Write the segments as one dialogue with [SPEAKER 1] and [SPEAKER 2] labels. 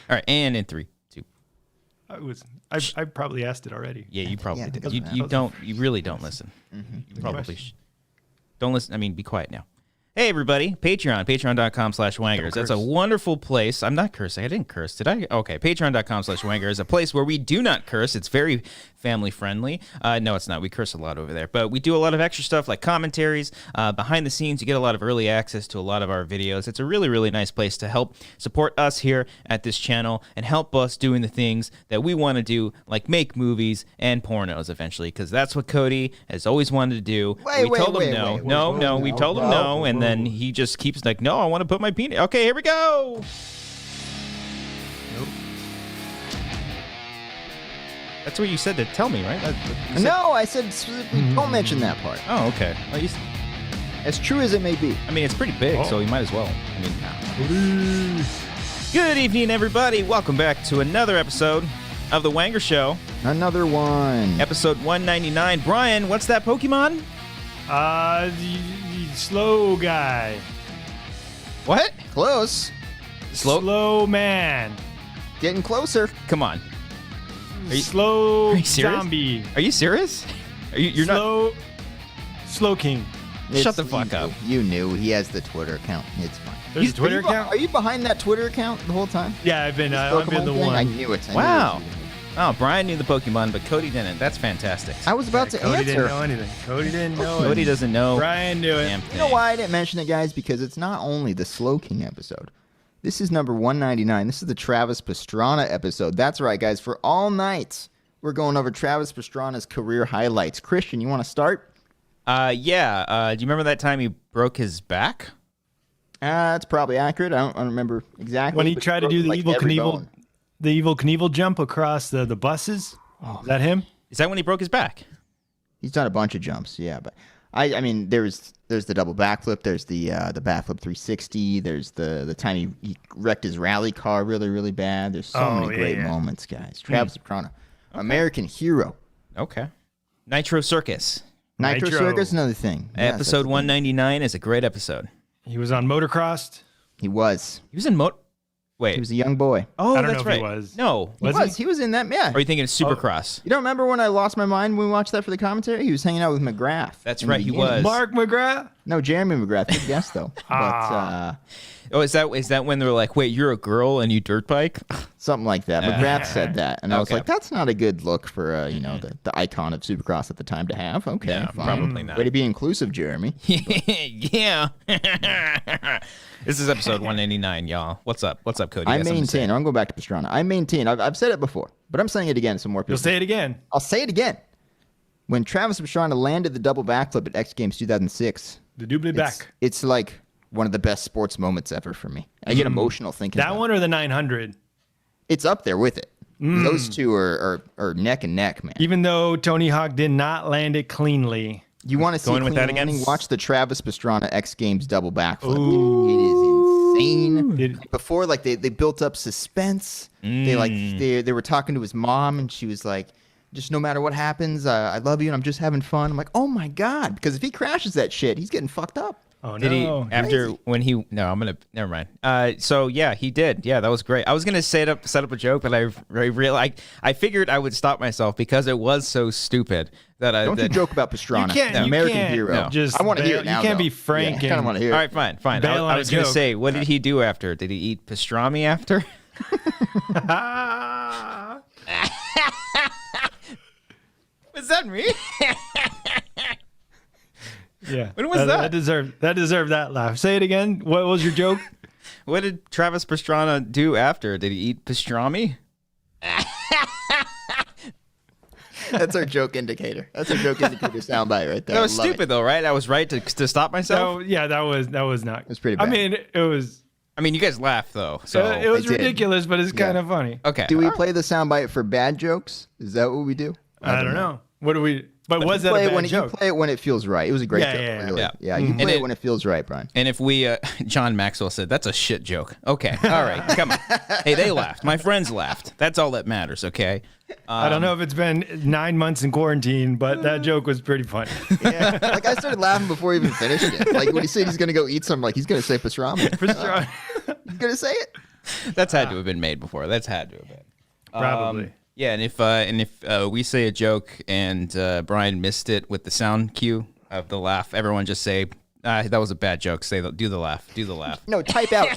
[SPEAKER 1] All right, and in 3, 2.
[SPEAKER 2] I probably asked it already.
[SPEAKER 1] Yeah, you probably did. You really don't listen.
[SPEAKER 3] Mm-hmm.
[SPEAKER 1] You probably don't listen. I mean, be quiet now. Hey, everybody. Patreon.com/Wangers. That's a wonderful place. I'm not cursing. I didn't curse. Did I? Okay. Patreon.com/Wangers is a place where we do not curse. It's very family friendly. No, it's not. We curse a lot over there. But we do a lot of extra stuff like commentaries. Behind the scenes, you get a lot of early access to a lot of our videos. It's a really, really nice place to help support us here at this channel and help us doing the things that we want to do, like make movies and pornos eventually, because that's what Cody has always wanted to do. We told him no. We told him no, and then he just keeps like, no, I want to put my penis. Okay, here we go.
[SPEAKER 2] Nope.
[SPEAKER 1] That's what you said to tell me, right?
[SPEAKER 3] No, I said specifically don't mention that part.
[SPEAKER 1] Oh, okay. Well,
[SPEAKER 3] As true as it may be.
[SPEAKER 1] I mean, it's pretty big, so you might as well. I mean, Good evening, everybody. Welcome back to another episode of The Wanger Show.
[SPEAKER 3] Another one.
[SPEAKER 1] Episode 199. Brian, what's that Pokemon?
[SPEAKER 2] The slow guy.
[SPEAKER 1] What?
[SPEAKER 3] Close.
[SPEAKER 2] Slow man.
[SPEAKER 3] Getting closer.
[SPEAKER 1] Come on.
[SPEAKER 2] Slow
[SPEAKER 1] are you serious?
[SPEAKER 2] zombie.
[SPEAKER 1] Are you serious? You're not...
[SPEAKER 2] Slow king.
[SPEAKER 1] Shut the fuck up.
[SPEAKER 3] You knew. He has the Twitter account. It's fine.
[SPEAKER 2] There's a Twitter account?
[SPEAKER 3] Are you behind that Twitter account the whole time?
[SPEAKER 2] Yeah, I've been the
[SPEAKER 3] thing?
[SPEAKER 2] one.
[SPEAKER 3] I knew it.
[SPEAKER 1] Wow. Oh, Brian knew the Pokemon, but Cody didn't. That's fantastic.
[SPEAKER 3] I was about to
[SPEAKER 2] Cody
[SPEAKER 3] answer.
[SPEAKER 2] didn't know anything. Cody didn't know
[SPEAKER 1] Cody doesn't know.
[SPEAKER 2] Brian knew it.
[SPEAKER 3] You know why I didn't mention it, guys? Because it's not only the Slow King episode. This is number 199. This is the Travis Pastrana episode. That's right, guys. For all night, we're going over Travis Pastrana's career highlights. Christian, you want to start?
[SPEAKER 1] Yeah. Do you remember that time he broke his back?
[SPEAKER 3] That's probably accurate. I don't remember exactly.
[SPEAKER 2] When he tried to do the Evil Knievel jump across the buses. Oh, is that him?
[SPEAKER 1] Is that when he broke his back?
[SPEAKER 3] He's done a bunch of jumps, yeah. But I mean, there's the double backflip. There's the backflip 360. There's the time he wrecked his rally car really, really bad. There's so many great moments, guys. Travis Pastrana, American hero.
[SPEAKER 1] Okay. Nitro Circus.
[SPEAKER 3] Nitro Circus, another thing.
[SPEAKER 1] Episode 199 is a great episode.
[SPEAKER 2] He was on motocross.
[SPEAKER 3] He was.
[SPEAKER 1] He was in Wait.
[SPEAKER 3] He was a young boy.
[SPEAKER 1] Oh,
[SPEAKER 2] I don't
[SPEAKER 1] that's
[SPEAKER 2] know if
[SPEAKER 1] right.
[SPEAKER 2] he was.
[SPEAKER 1] No.
[SPEAKER 3] He was in that, yeah.
[SPEAKER 1] Or are you thinking of Supercross?
[SPEAKER 3] You don't remember when I lost my mind when we watched that for the commentary? He was hanging out with McGrath.
[SPEAKER 1] That's right, he was.
[SPEAKER 2] Mark McGrath?
[SPEAKER 3] No, Jeremy McGrath. Good guess, though.
[SPEAKER 1] Oh, is that when they were like, wait, you're a girl and you dirt bike?
[SPEAKER 3] Something like that. McGrath said that. And I was
[SPEAKER 1] Okay.
[SPEAKER 3] like, that's not a good look for, the icon of Supercross at the time to have. Okay,
[SPEAKER 1] Yeah,
[SPEAKER 3] fine.
[SPEAKER 1] probably not.
[SPEAKER 3] Way to be inclusive, Jeremy.
[SPEAKER 1] Yeah. This is episode 199, y'all. What's up? What's up, Cody?
[SPEAKER 3] I maintain. I'm going back to Pastrana. I maintain. I've said it before, but I'm saying it again so more people.
[SPEAKER 2] You'll say it again.
[SPEAKER 3] I'll say it again. When Travis Pastrana landed the double backflip at X Games 2006,
[SPEAKER 2] The double back.
[SPEAKER 3] It's like one of the best sports moments ever for me. I get emotional thinking
[SPEAKER 2] That
[SPEAKER 3] about
[SPEAKER 2] one or the 900?
[SPEAKER 3] It's up there with it. Those two are neck and neck, man.
[SPEAKER 2] Even though Tony Hawk did not land it cleanly.
[SPEAKER 3] You want to see
[SPEAKER 1] Going with
[SPEAKER 3] clean
[SPEAKER 1] that again?
[SPEAKER 3] landing? Watch the Travis Pastrana X Games double backflip. It is insane. Before, like they built up suspense. They were talking to his mom, and she was like, "Just no matter what happens, I love you, and I'm just having fun." I'm like, "Oh my god!" Because if he crashes that shit, he's getting fucked up.
[SPEAKER 2] Oh,
[SPEAKER 1] Did
[SPEAKER 2] no.
[SPEAKER 1] he after when he? No, I'm gonna. Never mind. So yeah, he did. Yeah, that was great. I was gonna set up a joke, but I realized I figured I would stop myself because it was so stupid that I
[SPEAKER 3] Don't you joke about Pastrana,
[SPEAKER 2] You can't-
[SPEAKER 3] American hero.
[SPEAKER 1] No.
[SPEAKER 2] Just
[SPEAKER 3] I want to hear it
[SPEAKER 2] bail-
[SPEAKER 3] now.
[SPEAKER 2] you can't
[SPEAKER 3] though.
[SPEAKER 2] be frank
[SPEAKER 3] Yeah, I kind of
[SPEAKER 2] and-
[SPEAKER 3] want to hear
[SPEAKER 1] All
[SPEAKER 3] it.
[SPEAKER 1] right, fine.
[SPEAKER 2] Bail on
[SPEAKER 1] I
[SPEAKER 2] a
[SPEAKER 1] was gonna
[SPEAKER 2] joke.
[SPEAKER 1] say, what did he do after? Did he eat pastrami after? Was that me?
[SPEAKER 2] Yeah.
[SPEAKER 1] When was that?
[SPEAKER 2] That deserved that laugh. Say it again. What was your joke?
[SPEAKER 1] What did Travis Pastrana do after? Did he eat pastrami?
[SPEAKER 3] That's our joke indicator. That's our joke indicator soundbite right there.
[SPEAKER 1] That was
[SPEAKER 3] I love
[SPEAKER 1] stupid
[SPEAKER 3] it.
[SPEAKER 1] though, right? I was right to stop myself.
[SPEAKER 2] So yeah, that was not. It
[SPEAKER 3] was pretty bad.
[SPEAKER 2] I mean, it was.
[SPEAKER 1] I mean, you guys laughed though, so
[SPEAKER 2] It was
[SPEAKER 3] I did.
[SPEAKER 2] ridiculous, but it's kind of funny.
[SPEAKER 1] okay.
[SPEAKER 3] Do we play the soundbite for bad jokes? Is that what we do?
[SPEAKER 2] I don't know. What do we? But was that
[SPEAKER 3] Play
[SPEAKER 2] a
[SPEAKER 3] it
[SPEAKER 2] bad
[SPEAKER 3] when
[SPEAKER 2] joke?
[SPEAKER 3] You play it when it feels right. It was a great
[SPEAKER 2] Yeah,
[SPEAKER 3] joke.
[SPEAKER 2] yeah,
[SPEAKER 3] really.
[SPEAKER 1] yeah.
[SPEAKER 3] You
[SPEAKER 1] And
[SPEAKER 3] play
[SPEAKER 1] it-
[SPEAKER 3] it when it feels right, Brian.
[SPEAKER 1] And if we, John Maxwell said, that's a shit joke. Okay. All right. Come on. Hey, they laughed. My friends laughed. That's all that matters. Okay.
[SPEAKER 2] I don't know if it's been 9 months in quarantine, but that joke was pretty funny.
[SPEAKER 3] Yeah, like I started laughing before he even finished it. Like when he said he's gonna go eat some, like he's gonna say pastrami.
[SPEAKER 2] Pastrana.
[SPEAKER 3] He's gonna say it.
[SPEAKER 1] That's had to have been made before. That's had to have been.
[SPEAKER 2] Probably.
[SPEAKER 1] Yeah, and if we say a joke and Brian missed it with the sound cue of the laugh, everyone just say, that was a bad joke. Do the laugh. Do the laugh.
[SPEAKER 3] No, type out.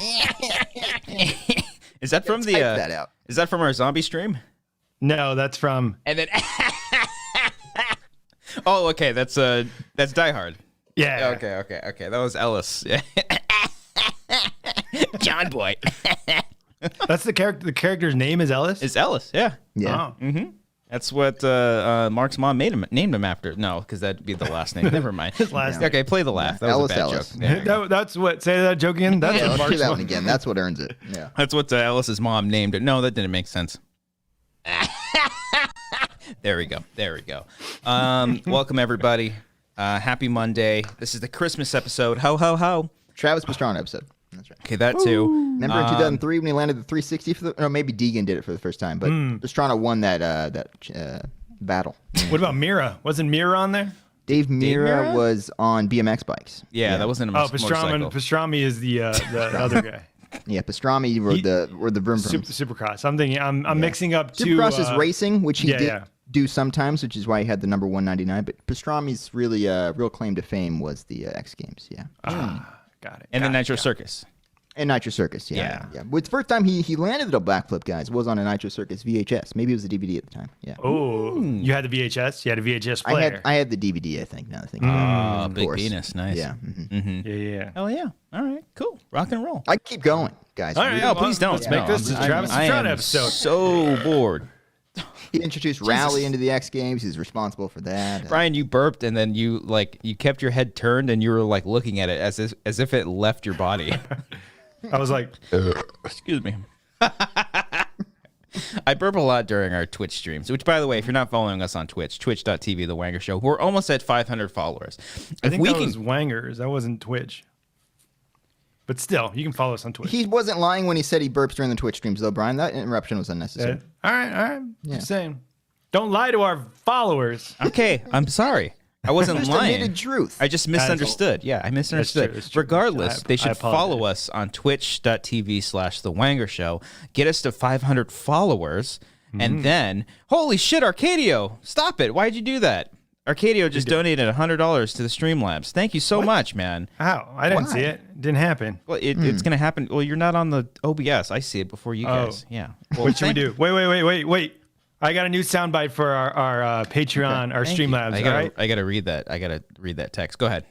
[SPEAKER 1] Is that from
[SPEAKER 3] that out.
[SPEAKER 1] Is that from our zombie stream?
[SPEAKER 2] No, that's from.
[SPEAKER 1] And then oh, okay, that's Die Hard.
[SPEAKER 2] Yeah.
[SPEAKER 1] Okay. That was Ellis. Yeah. John Boy.
[SPEAKER 2] That's the character. The character's name is Ellis.
[SPEAKER 1] It's Ellis. Yeah.
[SPEAKER 3] Yeah.
[SPEAKER 2] Oh.
[SPEAKER 1] Mm-hmm. That's what Mark's mom named him after. No, because that'd be the last name. Never mind.
[SPEAKER 2] His last name.
[SPEAKER 1] Okay, play the laugh. That was a bad
[SPEAKER 3] Ellis.
[SPEAKER 1] joke. There you go.
[SPEAKER 2] That's what. Say that joke again. That's
[SPEAKER 3] Yeah,
[SPEAKER 2] what
[SPEAKER 3] let's do
[SPEAKER 2] Mark's
[SPEAKER 3] that
[SPEAKER 2] one.
[SPEAKER 3] one again. That's what earns it. Yeah.
[SPEAKER 1] That's what Ellis's mom named it. No, that didn't make sense. There we go. Welcome everybody. Happy Monday. This is the Christmas episode. Ho ho ho.
[SPEAKER 3] Travis Pastrana episode. That's right.
[SPEAKER 1] Okay, that too.
[SPEAKER 3] Remember in 2003 when he landed the 360 or maybe Deegan did it for the first time, but Pastrana won that battle.
[SPEAKER 2] What about Mira? Wasn't Mira on there?
[SPEAKER 3] Dave
[SPEAKER 1] Mira?
[SPEAKER 3] Mira was on BMX bikes.
[SPEAKER 1] Yeah, that wasn't a motorcycle.
[SPEAKER 2] Pastrami is the other guy.
[SPEAKER 3] Yeah, Pastrami rode the vroom vroom.
[SPEAKER 2] Supercross. I'm mixing up two.
[SPEAKER 3] Supercross is racing, which he did
[SPEAKER 2] yeah.
[SPEAKER 3] do sometimes, which is why he had the number 199. But Pastrami's really real claim to fame was the X Games. Yeah.
[SPEAKER 2] Got it.
[SPEAKER 1] And the Nitro
[SPEAKER 2] got it.
[SPEAKER 1] Circus.
[SPEAKER 3] And Nitro Circus, yeah. Well, the first time he landed the backflip, guys, was on a Nitro Circus VHS. Maybe it was a DVD at the time. Yeah.
[SPEAKER 2] Oh, you had the VHS? You had a VHS player?
[SPEAKER 3] I had the DVD, I think, now that I think about it. Of
[SPEAKER 1] Big
[SPEAKER 3] course.
[SPEAKER 1] penis. Nice.
[SPEAKER 3] Yeah. mhm.
[SPEAKER 2] Yeah.
[SPEAKER 1] Oh, yeah. All right. Cool. Rock and roll.
[SPEAKER 3] I could keep going, guys.
[SPEAKER 2] All right.
[SPEAKER 1] No, please don't.
[SPEAKER 2] Let's make this the Travis
[SPEAKER 1] I
[SPEAKER 2] Pastrana
[SPEAKER 1] am
[SPEAKER 2] episode.
[SPEAKER 1] so bored.
[SPEAKER 3] He introduced Rally into the X Games. He's responsible for that.
[SPEAKER 1] Brian, you burped and then you kept your head turned and you were like looking at it as if it left your body.
[SPEAKER 2] I was like,
[SPEAKER 1] Excuse me. I burp a lot during our Twitch streams, which, by the way, if you're not following us on Twitch, twitch.tv, The Wanger Show, we're almost at 500 followers.
[SPEAKER 2] I think that was Wangers. That wasn't Twitch. But still, you can follow us on Twitch.
[SPEAKER 3] He wasn't lying when he said he burps during the Twitch streams, though, Brian. That interruption was unnecessary.
[SPEAKER 2] All right. Just saying. Don't lie to our followers.
[SPEAKER 1] Okay, I'm sorry. I wasn't
[SPEAKER 3] Just
[SPEAKER 1] lying.
[SPEAKER 3] admitted truth.
[SPEAKER 1] I just misunderstood. Yeah, I misunderstood.
[SPEAKER 2] That's true.
[SPEAKER 1] Regardless, they should
[SPEAKER 2] I
[SPEAKER 1] follow us on twitch.tv/The Wanger Show. Get us to 500 followers. And then, holy shit, Arcadio, stop it. Why'd you do that? Arcadio just donated $100 to the Streamlabs. Thank you so much, man.
[SPEAKER 2] How? I didn't see it. It didn't happen.
[SPEAKER 1] Well, it's going to happen. Well, you're not on the OBS. I see it before you guys. Yeah. Well,
[SPEAKER 2] What should we do? Wait. I got a new soundbite for our Patreon, our Streamlabs. All right.
[SPEAKER 1] I gotta read that. I gotta read that text. Go ahead.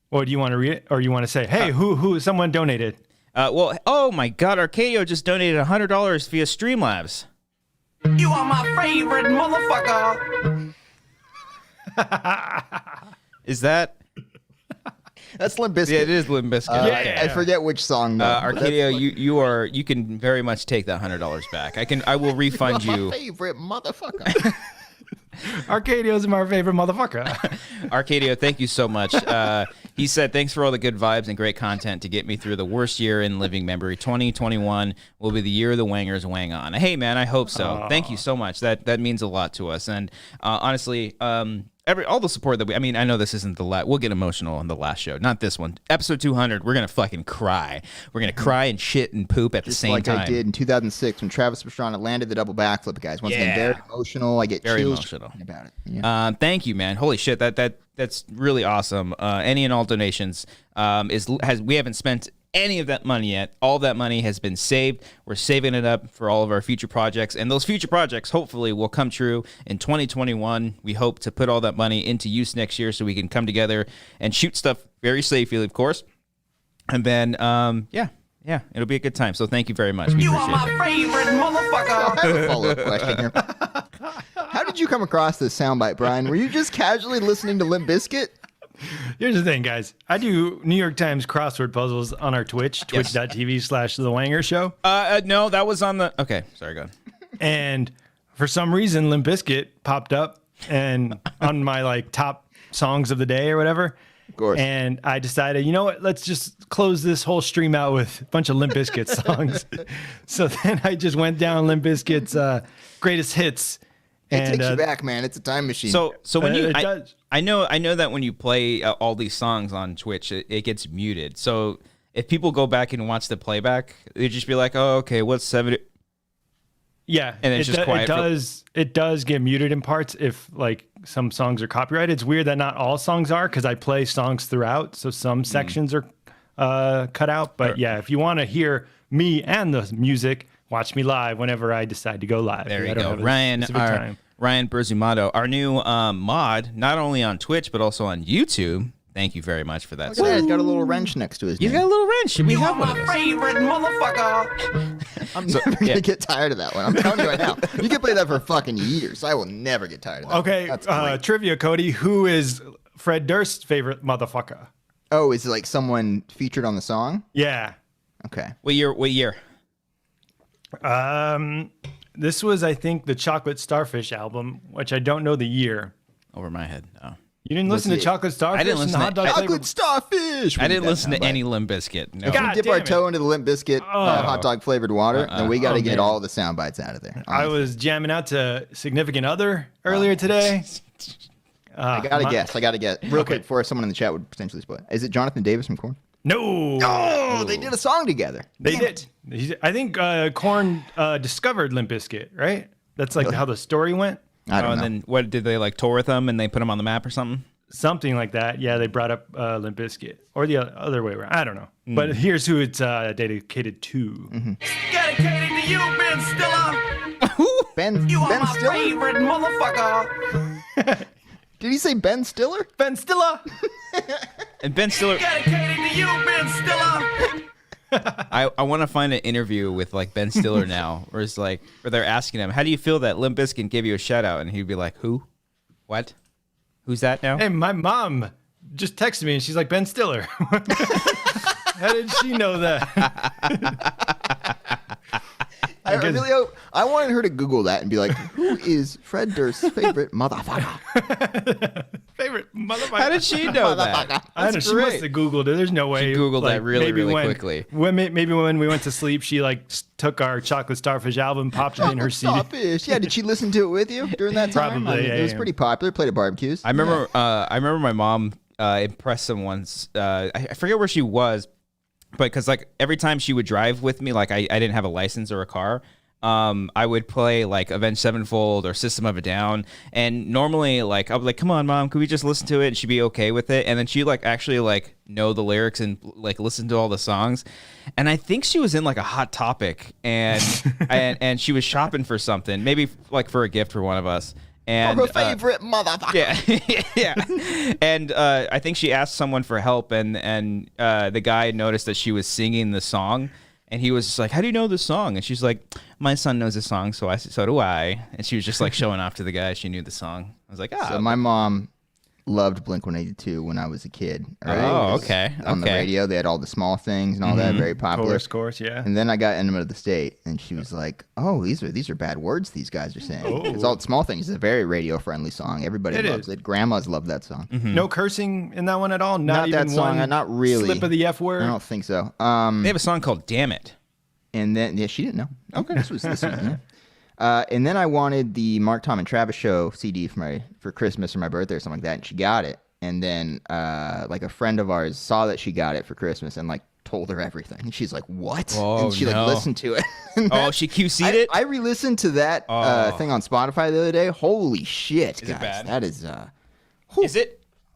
[SPEAKER 2] Well, do you want to read it, or you want to say, "Hey, who? Someone donated."
[SPEAKER 1] Well, oh my God, Arcadio just donated $100 via Streamlabs.
[SPEAKER 4] You are my favorite motherfucker.
[SPEAKER 1] Is that?
[SPEAKER 3] That's Limp Bizkit.
[SPEAKER 1] Yeah, it is Limp Bizkit.
[SPEAKER 3] I forget which song. Though, but
[SPEAKER 1] Arcadio,
[SPEAKER 3] that's
[SPEAKER 1] you can very much take that $100 back. I will refund
[SPEAKER 3] my
[SPEAKER 1] you.
[SPEAKER 3] favorite motherfucker.
[SPEAKER 2] Arcadio's my favorite motherfucker.
[SPEAKER 1] Arcadio, thank you so much. He said, thanks for all the good vibes and great content to get me through the worst year in living memory. 2021 will be the year the Wangers wang on. Hey, man, I hope so. Thank you so much. That means a lot to us. And honestly, all the support that I know this isn't the last. We'll get emotional on the last show, not this one. Episode 200, we're gonna fucking cry. We're gonna cry and shit and poop at the same
[SPEAKER 3] like
[SPEAKER 1] time.
[SPEAKER 3] I did in 2006 when Travis Pastrana landed the double backflip, guys. Once again, very emotional. I get
[SPEAKER 1] Very
[SPEAKER 3] chills
[SPEAKER 1] emotional
[SPEAKER 3] about it. Yeah.
[SPEAKER 1] Thank you, man. Holy shit, that's really awesome. Any and all donations we haven't spent any of that money yet. All that money has been saved. We're saving it up for all of our future projects, and those future projects hopefully will come true in 2021. We hope to put all that money into use next year so we can come together and shoot stuff very safely, of course. And then, yeah, it'll be a good time. So thank you very much. We
[SPEAKER 4] You are
[SPEAKER 1] appreciate
[SPEAKER 4] my
[SPEAKER 1] it.
[SPEAKER 4] favorite motherfucker.
[SPEAKER 3] I have a follow-up question here. How did you come across this soundbite, Brian? Were you just casually listening to Limp Bizkit?
[SPEAKER 2] Here's the thing, guys. I do New York Times crossword puzzles on our Twitch, twitch.tv/The Wanger Show.
[SPEAKER 1] No, that was on the. Okay, sorry, go ahead.
[SPEAKER 2] And for some reason, Limp Bizkit popped up and on my top songs of the day or whatever.
[SPEAKER 3] Of course.
[SPEAKER 2] And I decided, you know what? Let's just close this whole stream out with a bunch of Limp Bizkit songs. So then I just went down Limp Bizkit's greatest hits.
[SPEAKER 3] It takes you back, man. It's a time machine.
[SPEAKER 1] So when you,
[SPEAKER 2] It does.
[SPEAKER 1] I know that when you play all these songs on Twitch, it gets muted. So if people go back and watch the playback, they'd just be like, "Oh, okay, what's 70?"
[SPEAKER 2] Yeah,
[SPEAKER 1] And it's just quiet
[SPEAKER 2] It does get muted in parts if like some songs are copyrighted. It's weird that not all songs are because I play songs throughout, so some sections are cut out. But yeah, if you want to hear me and the music, watch me live whenever I decide to go live.
[SPEAKER 1] There you
[SPEAKER 2] I don't
[SPEAKER 1] go,
[SPEAKER 2] have a
[SPEAKER 1] Ryan.
[SPEAKER 2] specific time.
[SPEAKER 1] Ryan Berzumato, our new mod, not only on Twitch but also on YouTube. Thank you very much for that.
[SPEAKER 3] Look at that, he's got a little wrench next to his
[SPEAKER 1] He's
[SPEAKER 3] name.
[SPEAKER 1] got a little wrench. We
[SPEAKER 4] You
[SPEAKER 1] have
[SPEAKER 4] are
[SPEAKER 1] one of
[SPEAKER 4] my
[SPEAKER 1] those.
[SPEAKER 4] favorite motherfucker.
[SPEAKER 3] I'm never going to get tired of that one. I'm telling you right now. You can play that for fucking years. I will never get tired of that.
[SPEAKER 2] Okay,
[SPEAKER 3] That's great.
[SPEAKER 2] trivia, Cody. Who is Fred Durst's favorite motherfucker?
[SPEAKER 3] Oh, is it like someone featured on the song?
[SPEAKER 2] Yeah.
[SPEAKER 3] Okay.
[SPEAKER 1] What year?
[SPEAKER 2] This was, I think, the Chocolate Starfish album, which I don't know the year.
[SPEAKER 1] Over my head. No.
[SPEAKER 2] You didn't listen to
[SPEAKER 3] it?
[SPEAKER 2] Chocolate Starfish?
[SPEAKER 1] I didn't
[SPEAKER 2] and
[SPEAKER 1] listen
[SPEAKER 2] the
[SPEAKER 1] to-
[SPEAKER 2] hot dog
[SPEAKER 1] I-
[SPEAKER 2] flavor?
[SPEAKER 3] Chocolate starfish.
[SPEAKER 1] I didn't listen to any Limp Bizkit. No.
[SPEAKER 2] God
[SPEAKER 3] Dip our
[SPEAKER 2] damn it.
[SPEAKER 3] toe into the Limp Bizkit hot dog flavored water, then we got to get
[SPEAKER 2] man.
[SPEAKER 3] all the sound bites out of there.
[SPEAKER 2] I was jamming out to Significant Other earlier today.
[SPEAKER 3] I gotta guess. Real quick before someone in the chat would potentially spoil it. Is it Jonathan Davis from Korn?
[SPEAKER 2] No.
[SPEAKER 3] Oh, they did a song together.
[SPEAKER 2] They
[SPEAKER 3] Damn
[SPEAKER 2] did.
[SPEAKER 3] it.
[SPEAKER 2] I think Korn discovered Limp Bizkit, right? That's like how the story went.
[SPEAKER 3] I don't
[SPEAKER 1] and
[SPEAKER 3] know.
[SPEAKER 1] then what did they like tour with them and they put them on the map or something?
[SPEAKER 2] Something like that. Yeah, they brought up Limp Bizkit. Or the other way around. I don't know. But here's who it's dedicated to.
[SPEAKER 4] Dedicated to you, Ben Stiller.
[SPEAKER 3] Ben
[SPEAKER 4] You are
[SPEAKER 3] Ben
[SPEAKER 4] my
[SPEAKER 3] Stiller?
[SPEAKER 4] favorite motherfucker.
[SPEAKER 3] Did he say Ben Stiller?
[SPEAKER 2] Ben Stiller!
[SPEAKER 1] And Ben Stiller,
[SPEAKER 4] Dedicated to you, Ben Stiller.
[SPEAKER 1] I want to find an interview with like Ben Stiller now, where it's like, where they're asking him, "How do you feel that Limp Bizkit gave you a shout out?" And he'd be like, "Who? What? Who's that now?"
[SPEAKER 2] Hey, my mom just texted me and she's like, Ben Stiller. How did she know that?
[SPEAKER 3] I really hope. I wanted her to Google that and be like, "Who is Fred Durst's favorite motherfucker?"
[SPEAKER 2] Favorite motherfucker.
[SPEAKER 1] How did she know that?
[SPEAKER 2] I don't know. She must have Googled it. There's no way.
[SPEAKER 1] She Googled that really,
[SPEAKER 2] maybe
[SPEAKER 1] really
[SPEAKER 2] when-
[SPEAKER 1] quickly.
[SPEAKER 2] Maybe when we went to sleep, she like took our Chocolate Starfish album, popped it in her CD.
[SPEAKER 3] Starfish. Yeah, did she listen to it with you during that time?
[SPEAKER 2] Probably, yeah,
[SPEAKER 3] it was
[SPEAKER 2] yeah.
[SPEAKER 3] pretty popular. Played at barbecues.
[SPEAKER 1] I remember. I remember my mom impressed someone's. I forget where she was, but because like every time she would drive with me, like I didn't have a license or a car. I would play like Avenged Sevenfold or System of a Down, and normally like I would like, "Come on, Mom, could we just listen to it?" And she'd be okay with it, and then she'd like actually like know the lyrics and like listen to all the songs. And I think she was in like a Hot Topic, and and she was shopping for something, maybe like for a gift for one of us. And
[SPEAKER 3] her favorite motherfucker.
[SPEAKER 1] yeah, yeah. And I think she asked someone for help, and the guy noticed that she was singing the song, and he was just like, "How do you know this song?" And she's like, "My son knows the song, so do I." And she was just like showing off to the guy she knew the song. I was like, "Ah."
[SPEAKER 3] So my mom loved Blink-182 when I was a kid. Right?
[SPEAKER 1] Oh,
[SPEAKER 3] It was
[SPEAKER 1] okay,
[SPEAKER 3] On the
[SPEAKER 1] okay.
[SPEAKER 3] radio, they had all the small things and all that, very popular.
[SPEAKER 2] Course, yeah.
[SPEAKER 3] And then I got Enema of the State, and she was like, "Oh, these are bad words these guys are saying." It's all small things. It's a very radio-friendly song. Everybody
[SPEAKER 2] It
[SPEAKER 3] loves
[SPEAKER 2] is.
[SPEAKER 3] it. Grandmas love that song.
[SPEAKER 2] No cursing in that one at all?
[SPEAKER 3] Not
[SPEAKER 2] even
[SPEAKER 3] that song.
[SPEAKER 2] one
[SPEAKER 3] Not really.
[SPEAKER 2] slip of the F word?
[SPEAKER 3] I don't think so.
[SPEAKER 1] They have a song called "Damn It."
[SPEAKER 3] And then she didn't know. Okay, this was new. And then I wanted the Mark, Tom, and Travis show CD for Christmas or my birthday or something like that, and she got it. And then like a friend of ours saw that she got it for Christmas and like told her everything. And she's like, "What?"
[SPEAKER 1] Oh,
[SPEAKER 3] and she
[SPEAKER 1] no.
[SPEAKER 3] like listened to it.
[SPEAKER 1] Oh, she QC'd it.
[SPEAKER 3] I re-listened to that thing on Spotify the other day. Holy shit,
[SPEAKER 1] Is it
[SPEAKER 3] guys!
[SPEAKER 1] bad?
[SPEAKER 3] That is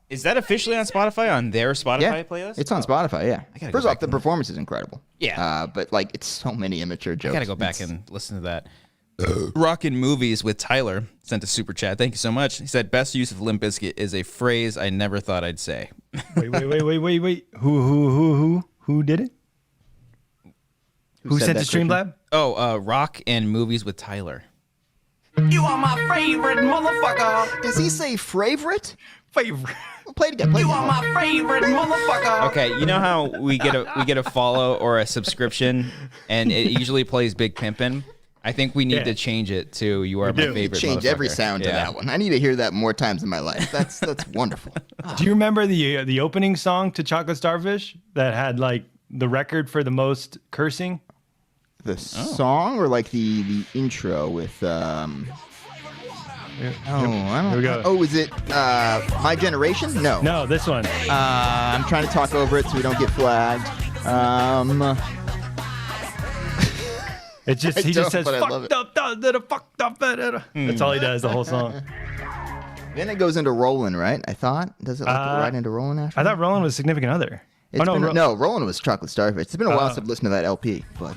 [SPEAKER 1] Is that officially on Spotify, on their Spotify
[SPEAKER 3] yeah,
[SPEAKER 1] playlist?
[SPEAKER 3] it's on Spotify. Yeah.
[SPEAKER 1] gotta
[SPEAKER 3] First
[SPEAKER 1] go
[SPEAKER 3] off,
[SPEAKER 1] back
[SPEAKER 3] the
[SPEAKER 1] and-
[SPEAKER 3] performance is incredible.
[SPEAKER 1] Yeah.
[SPEAKER 3] But like, it's so many immature jokes.
[SPEAKER 1] I gotta go back and listen to that. Rockin' Movies with Tyler sent a super chat. Thank you so much. He said, "Best use of Limp Bizkit is a phrase I never thought I'd say."
[SPEAKER 2] Wait. Who did it? Who
[SPEAKER 3] said
[SPEAKER 2] sent
[SPEAKER 3] that,
[SPEAKER 2] to Streamlab?
[SPEAKER 1] Oh, Rock and Movies with Tyler.
[SPEAKER 4] You are my favorite motherfucker.
[SPEAKER 3] Does he say favorite?
[SPEAKER 2] Favorite.
[SPEAKER 3] Play it again. Play it
[SPEAKER 4] You
[SPEAKER 3] again.
[SPEAKER 4] are my favorite motherfucker.
[SPEAKER 1] Okay, you know how we get a follow or a subscription, and it usually plays Big Pimpin'. I think we need
[SPEAKER 2] Yeah.
[SPEAKER 1] to change it to "You Are My
[SPEAKER 2] do.
[SPEAKER 1] Favorite."
[SPEAKER 3] Change every
[SPEAKER 1] Motherfucker."
[SPEAKER 3] sound to
[SPEAKER 1] Yeah.
[SPEAKER 3] that one. I need to hear that more times in my life. That's wonderful.
[SPEAKER 2] Do you remember the opening song to Chocolate Starfish that had like the record for the most cursing?
[SPEAKER 3] The song or like the intro with I don't
[SPEAKER 2] Here we go.
[SPEAKER 3] Oh, is it My Generation? No.
[SPEAKER 2] No, this one.
[SPEAKER 3] I'm trying to talk over it so we don't get flagged.
[SPEAKER 2] It just he just says
[SPEAKER 3] but I love it.
[SPEAKER 2] fucked up, fucked up. That's all he does the whole song.
[SPEAKER 3] Then it goes into Roland, right? I thought. Does it right into Roland after?
[SPEAKER 2] I thought Roland was Significant Other.
[SPEAKER 3] No, Roland was Chocolate Starfish. It's been a while since I've listened to that LP, but.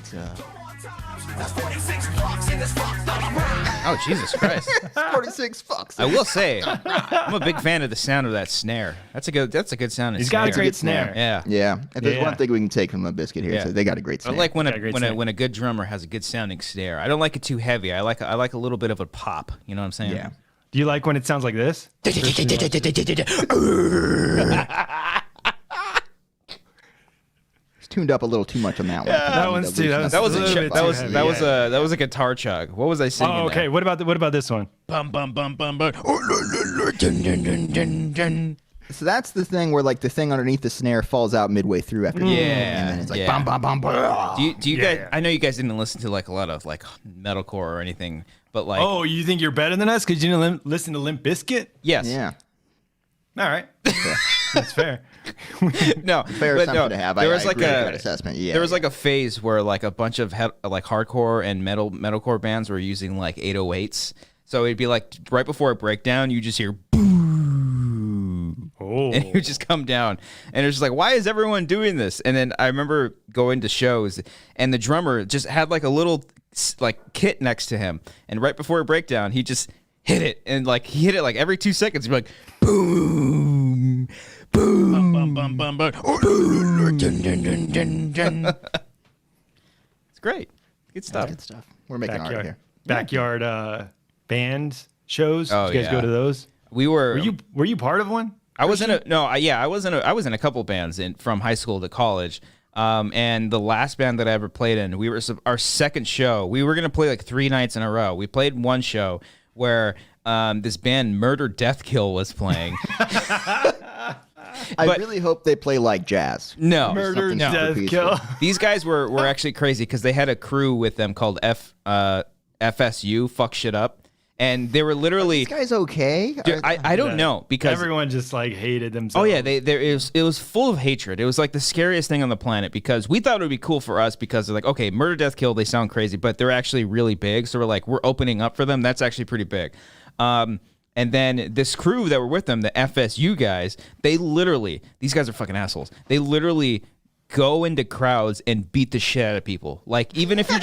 [SPEAKER 1] Oh, Jesus Christ.
[SPEAKER 3] 46 fucks.
[SPEAKER 1] I will say, I'm a big fan of the sound of that snare. That's a good sound.
[SPEAKER 2] He's got a great snare.
[SPEAKER 1] Yeah.
[SPEAKER 3] Yeah. If there's
[SPEAKER 2] Yeah.
[SPEAKER 3] one thing we can take from Limp Bizkit here,
[SPEAKER 1] Yeah.
[SPEAKER 3] so they got a great
[SPEAKER 1] I
[SPEAKER 3] snare.
[SPEAKER 1] like when
[SPEAKER 2] snare.
[SPEAKER 1] a good drummer has a good sounding snare. I don't like it too heavy. I like a little bit of a pop. You know what I'm saying?
[SPEAKER 3] Yeah.
[SPEAKER 2] Do you like when it sounds like this?
[SPEAKER 3] Tuned up a little too much on that one.
[SPEAKER 2] That one's too.
[SPEAKER 1] That was
[SPEAKER 2] a little bit too heavy.
[SPEAKER 1] that was a guitar chug. What was I singing?
[SPEAKER 2] Oh, okay.
[SPEAKER 1] there?
[SPEAKER 2] What about this one?
[SPEAKER 1] Bum bum bum bum bum. Dun, dun, dun, dun, dun.
[SPEAKER 3] So that's the thing where like the thing underneath the snare falls out midway through after the and then it's like bum bum bum bum.
[SPEAKER 1] Do you guys? I know you guys didn't listen to like a lot of like metalcore or anything, but like
[SPEAKER 2] Oh, you think you're better than us because you didn't listen to Limp Bizkit?
[SPEAKER 1] yes,
[SPEAKER 3] Yeah.
[SPEAKER 2] All right, that's fair.
[SPEAKER 1] no,
[SPEAKER 3] Fair
[SPEAKER 1] but
[SPEAKER 3] assumption
[SPEAKER 1] no,
[SPEAKER 3] to have.
[SPEAKER 1] There
[SPEAKER 3] I
[SPEAKER 1] was like
[SPEAKER 3] agree with that assessment. Yeah.
[SPEAKER 1] there was like a phase where like a bunch of like hardcore and metalcore bands were using like 808s. So it'd be like right before a breakdown, you just hear boo,
[SPEAKER 2] Oh,
[SPEAKER 1] and you just come down, and it's just like, why is everyone doing this? And then I remember going to shows, and the drummer just had like a little like kit next to him, and right before a breakdown, he just hit it, and like he hit it like every 2 seconds. He'd be like, boom, boom, bum, bum, bum, bum, dun, dun, dun, dun, dun. It's great, good stuff.
[SPEAKER 3] Good stuff. We're making art here.
[SPEAKER 2] backyard band shows.
[SPEAKER 1] Oh,
[SPEAKER 2] Did you guys
[SPEAKER 1] yeah.
[SPEAKER 2] go to those?
[SPEAKER 1] Were
[SPEAKER 2] Were you part of one?
[SPEAKER 1] I was in I was in a couple bands from high school to college. And the last band that I ever played in, our second show. We were gonna play like 3 nights in a row. We played one show where this band Murder Death Kill was playing.
[SPEAKER 3] I
[SPEAKER 1] But-
[SPEAKER 3] really hope they play like jazz.
[SPEAKER 1] No,
[SPEAKER 2] Murder,
[SPEAKER 3] something super
[SPEAKER 2] death,
[SPEAKER 3] peaceful.
[SPEAKER 2] kill.
[SPEAKER 1] these guys were actually crazy because they had a crew with them called FSU, Fuck Shit Up, and they were literally.
[SPEAKER 3] This guy's okay.
[SPEAKER 1] Dude, I don't know because
[SPEAKER 2] Everyone just like hated themselves.
[SPEAKER 1] oh yeah, it was full of hatred. It was like the scariest thing on the planet because we thought it would be cool for us because they're like, okay, Murder Death Kill, they sound crazy, but they're actually really big. So we're like, we're opening up for them. That's actually pretty big. And then this crew that were with them, the FSU guys, these guys are fucking assholes. They literally go into crowds and beat the shit out of people. Like even if you're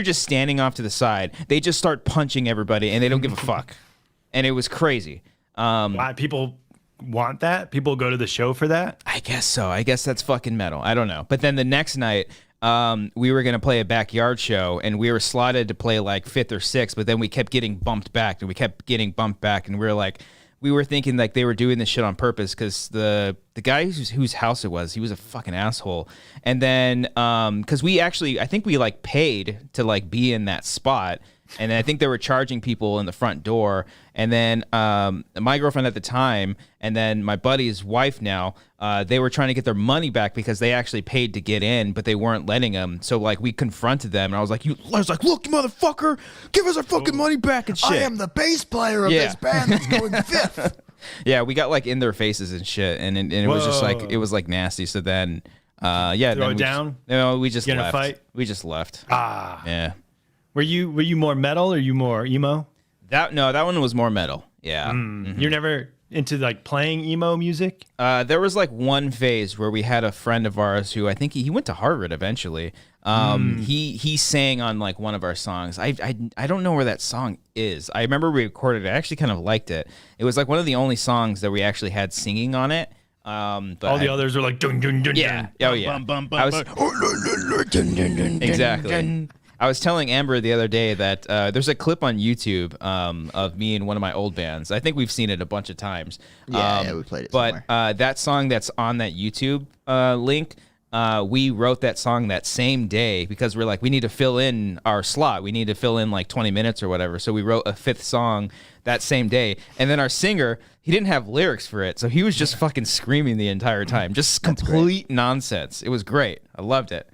[SPEAKER 1] just standing off to the side, they just start punching everybody and they don't give a fuck. And it was crazy.
[SPEAKER 2] Why people want that? People go to the show for that?
[SPEAKER 1] I guess so. I guess that's fucking metal. I don't know. But then the next night, we were going to play a backyard show, and we were slotted to play like 5th or 6th, but then we kept getting bumped back, and we were thinking like they were doing this shit on purpose because the guy whose house it was, he was a fucking asshole. And then because I think we like paid to like be in that spot. And then I think they were charging people in the front door. And then my girlfriend at the time, and then my buddy's wife now, they were trying to get their money back because they actually paid to get in, but they weren't letting them. So like we confronted them, and I was like, look, you motherfucker, give us our fucking money back and shit.
[SPEAKER 3] I am the bass player of this band that's going 5th.
[SPEAKER 1] Yeah, we got like in their faces and shit, and it was just like it was like nasty. So then,
[SPEAKER 2] Throw it down?
[SPEAKER 1] We just
[SPEAKER 2] Get in a
[SPEAKER 1] left.
[SPEAKER 2] fight?
[SPEAKER 1] We just left. Yeah.
[SPEAKER 2] Were you more metal or you more emo?
[SPEAKER 1] That one was more metal. Yeah.
[SPEAKER 2] You're never into like playing emo music?
[SPEAKER 1] There was like one phase where we had a friend of ours who I think he went to Harvard eventually. He sang on like one of our songs. I don't know where that song is. I remember we recorded it. I actually kind of liked it. It was like one of the only songs that we actually had singing on it. But
[SPEAKER 2] All the others are like dun dun dun.
[SPEAKER 1] yeah.
[SPEAKER 2] dun.
[SPEAKER 1] Oh yeah.
[SPEAKER 4] Bum, bum, bum,
[SPEAKER 1] I was exactly. I was telling Amber the other day that there's a clip on YouTube of me and one of my old bands. I think we've seen it a bunch of times.
[SPEAKER 3] Yeah, we played it
[SPEAKER 1] But
[SPEAKER 3] somewhere.
[SPEAKER 1] that song that's on that YouTube link, we wrote that song that same day because we're like, we need to fill in our slot. We need to fill in like 20 minutes or whatever. So we wrote a 5th song that same day. And then our singer, he didn't have lyrics for it. So he was just fucking screaming the entire time. Just complete nonsense. It was great. I loved it.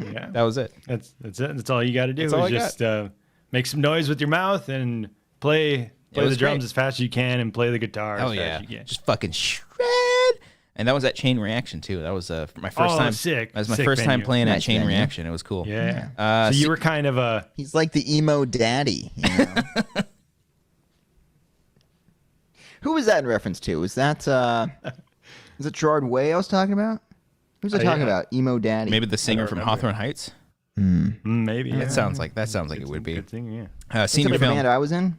[SPEAKER 2] Yeah.
[SPEAKER 1] That was it.
[SPEAKER 2] That's it. That's all you got to do.
[SPEAKER 1] That's all
[SPEAKER 2] Is
[SPEAKER 1] I
[SPEAKER 2] just make some noise with your mouth and play
[SPEAKER 1] was
[SPEAKER 2] the drums
[SPEAKER 1] great.
[SPEAKER 2] as fast as you can and play the guitar
[SPEAKER 1] Oh
[SPEAKER 2] as
[SPEAKER 1] yeah,
[SPEAKER 2] fast as you can.
[SPEAKER 1] just fucking shred. And that was at Chain Reaction too. That was my first time.
[SPEAKER 2] Sick.
[SPEAKER 1] That was my
[SPEAKER 2] Sick
[SPEAKER 1] first time
[SPEAKER 2] venue.
[SPEAKER 1] playing at
[SPEAKER 3] Nice
[SPEAKER 1] Chain
[SPEAKER 3] venue.
[SPEAKER 1] Reaction. It was cool.
[SPEAKER 2] Yeah. So you were kind of a.
[SPEAKER 3] He's like the emo daddy. You know? Who was that in reference to? Was that is it Gerard Way I was talking about? Who was I talking about? Emo daddy.
[SPEAKER 1] Maybe the singer from
[SPEAKER 2] remember.
[SPEAKER 1] Hawthorne Heights.
[SPEAKER 2] Maybe.
[SPEAKER 1] That sounds like it would be.
[SPEAKER 2] Good thing, yeah.
[SPEAKER 3] What's the
[SPEAKER 1] Senior film.
[SPEAKER 3] band I was in?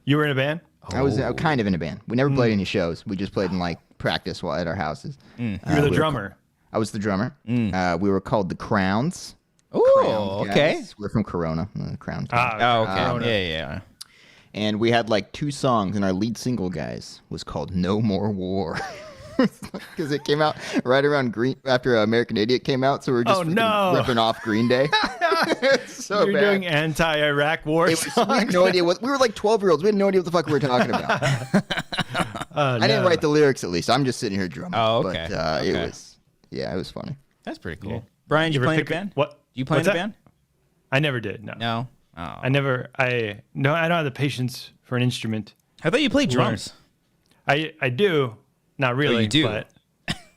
[SPEAKER 2] You were in a band?
[SPEAKER 3] I was kind of in a band. We never played any shows. We just played in like practice while at our houses.
[SPEAKER 2] You were the drummer.
[SPEAKER 3] I was the drummer. We were called the Crowns.
[SPEAKER 1] Oh,
[SPEAKER 3] Crowns
[SPEAKER 1] okay.
[SPEAKER 3] guys. We're from Corona. Crowns.
[SPEAKER 1] Oh, okay. Yeah.
[SPEAKER 3] And we had like 2 songs, and our lead single, guys, was called "No More War." Because it came out right around after American Idiot came out, so we were just ripping off Green Day. It's so
[SPEAKER 2] You're
[SPEAKER 3] bad.
[SPEAKER 2] doing anti-Iraq war
[SPEAKER 3] We
[SPEAKER 2] songs.
[SPEAKER 3] had no idea what we were like 12-year-olds. We had no idea what the fuck we were talking about. I didn't write the lyrics, at least. I'm just sitting here drumming.
[SPEAKER 1] Oh, okay.
[SPEAKER 3] But it was funny.
[SPEAKER 1] That's pretty cool.
[SPEAKER 2] Yeah.
[SPEAKER 1] Brian, you play in a
[SPEAKER 2] pick
[SPEAKER 1] band?
[SPEAKER 2] What?
[SPEAKER 1] Do you play in
[SPEAKER 2] What's
[SPEAKER 1] a
[SPEAKER 2] that?
[SPEAKER 1] band?
[SPEAKER 2] I never did. No.
[SPEAKER 1] No. Oh.
[SPEAKER 2] I don't have the patience for an instrument.
[SPEAKER 1] I thought you played drums.
[SPEAKER 2] I do. Not really.
[SPEAKER 1] you do?
[SPEAKER 2] But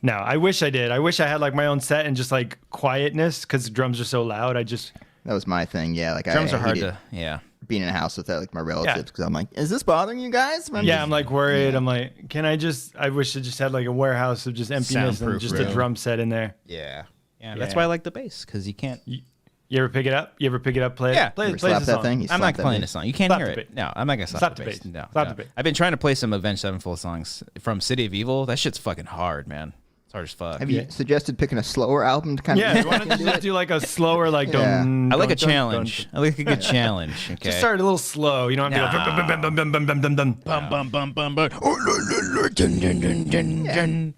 [SPEAKER 2] no, I wish I did. I wish I had like my own set and just like quietness because drums are so loud.
[SPEAKER 3] That was my thing. Yeah, like
[SPEAKER 1] Drums
[SPEAKER 3] I
[SPEAKER 1] are hard
[SPEAKER 3] hated
[SPEAKER 1] to. Yeah.
[SPEAKER 3] being in a house with like my relatives because I'm like, is this bothering you guys?
[SPEAKER 2] I'm like worried. I'm like, can I just? I wish I just had like a warehouse of just emptiness and
[SPEAKER 1] Soundproof
[SPEAKER 2] just
[SPEAKER 1] room.
[SPEAKER 2] a drum set in there.
[SPEAKER 1] Yeah. That's
[SPEAKER 2] Yeah.
[SPEAKER 1] why I like the bass because you can't.
[SPEAKER 2] You ever pick it up? Play it?
[SPEAKER 1] Yeah.
[SPEAKER 2] Play,
[SPEAKER 3] You ever
[SPEAKER 2] play
[SPEAKER 3] slap
[SPEAKER 2] the
[SPEAKER 3] that
[SPEAKER 2] song.
[SPEAKER 3] thing? You
[SPEAKER 1] I'm
[SPEAKER 3] slap
[SPEAKER 1] not
[SPEAKER 3] that
[SPEAKER 1] playing
[SPEAKER 3] thing?
[SPEAKER 1] a song. You can't
[SPEAKER 2] Slap
[SPEAKER 1] hear
[SPEAKER 2] the
[SPEAKER 1] it.
[SPEAKER 2] bass.
[SPEAKER 1] No, I'm not gonna
[SPEAKER 2] Slap
[SPEAKER 1] slap
[SPEAKER 2] the
[SPEAKER 1] the bass.
[SPEAKER 2] bass.
[SPEAKER 1] No,
[SPEAKER 2] Slap
[SPEAKER 1] no.
[SPEAKER 2] the bass.
[SPEAKER 1] I've been trying to play some Avenged Sevenfold songs from City of Evil. That shit's fucking hard, man. It's hard as fuck.
[SPEAKER 3] Have you suggested picking a slower album to kind of?
[SPEAKER 2] Yeah, you want to just do like a slower, like
[SPEAKER 3] Yeah.
[SPEAKER 1] I like a challenge. I like a good challenge. Okay.
[SPEAKER 2] Just start a little slow. You don't have to go bum, bum, bum, bum, bum, bum, bum.
[SPEAKER 1] Bum, bum, bum, bum, bum. Oh, dun, dun, dun, dun, dun.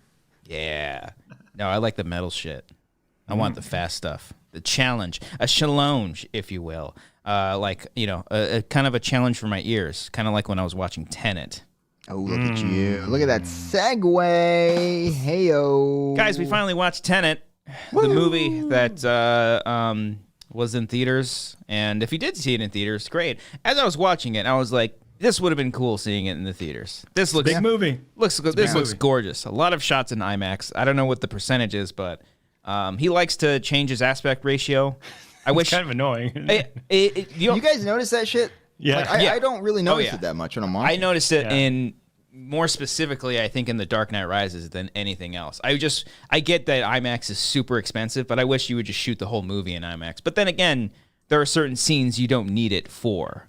[SPEAKER 1] Yeah. No, I like the metal shit. I want the fast stuff. The challenge. A challenge, if you will. Like, a kind of a challenge for my ears. Kind of like when I was watching Tenet.
[SPEAKER 3] Oh, look at you! Look at that segue. Heyo,
[SPEAKER 1] Guys, we finally watched Tenet, the movie that was in theaters. And if you did see it in theaters, great. As I was watching it, I was like, this would have been cool seeing it in the theaters. This looks
[SPEAKER 2] Big movie.
[SPEAKER 1] This looks gorgeous. A lot of shots in IMAX. I don't know what the percentage is, but he likes to change his aspect ratio. I wish.
[SPEAKER 2] Kind of annoying.
[SPEAKER 3] You guys notice that shit?
[SPEAKER 2] Yeah.
[SPEAKER 3] Like, I don't really notice
[SPEAKER 1] yeah.
[SPEAKER 3] it that much when I'm watching.
[SPEAKER 1] I noticed it
[SPEAKER 2] Yeah.
[SPEAKER 1] in more specifically, I think, in The Dark Knight Rises than anything else. I get that IMAX is super expensive, but I wish you would just shoot the whole movie in IMAX. But then again, there are certain scenes you don't need it for.